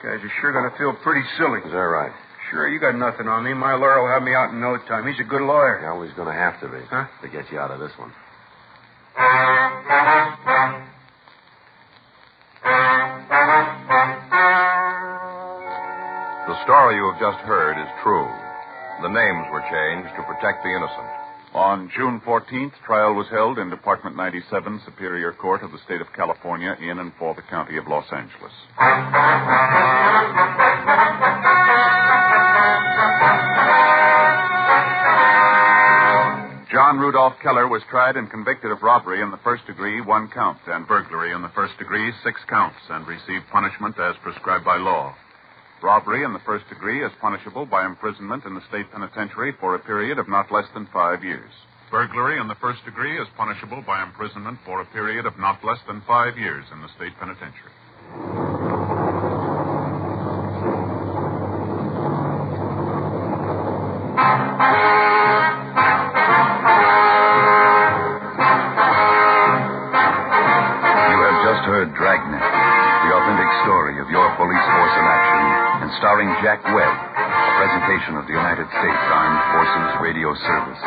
Guys are sure going to feel pretty silly. Is that right? Sure, you got nothing on me. My lawyer will have me out in no time. He's a good lawyer. Yeah, well, he's going to have to be. Huh? To get you out of this one. The story you have just heard is true. The names were changed to protect the innocent. On June 14th, trial was held in Department 97, Superior Court of the State of California, in and for the County of Los Angeles. John Rudolph Keller was tried and convicted of robbery in the first degree, 1 count, and burglary in the first degree, 6 counts, and received punishment as prescribed by law. Robbery in the first degree is punishable by imprisonment in the state penitentiary for a period of not less than 5 years. Burglary in the first degree is punishable by imprisonment for a period of not less than 5 years in the state penitentiary. You have just heard Dragnet, the authentic story of your police force in action, and starring Jack Webb, a presentation of the United States Armed Forces Radio Service.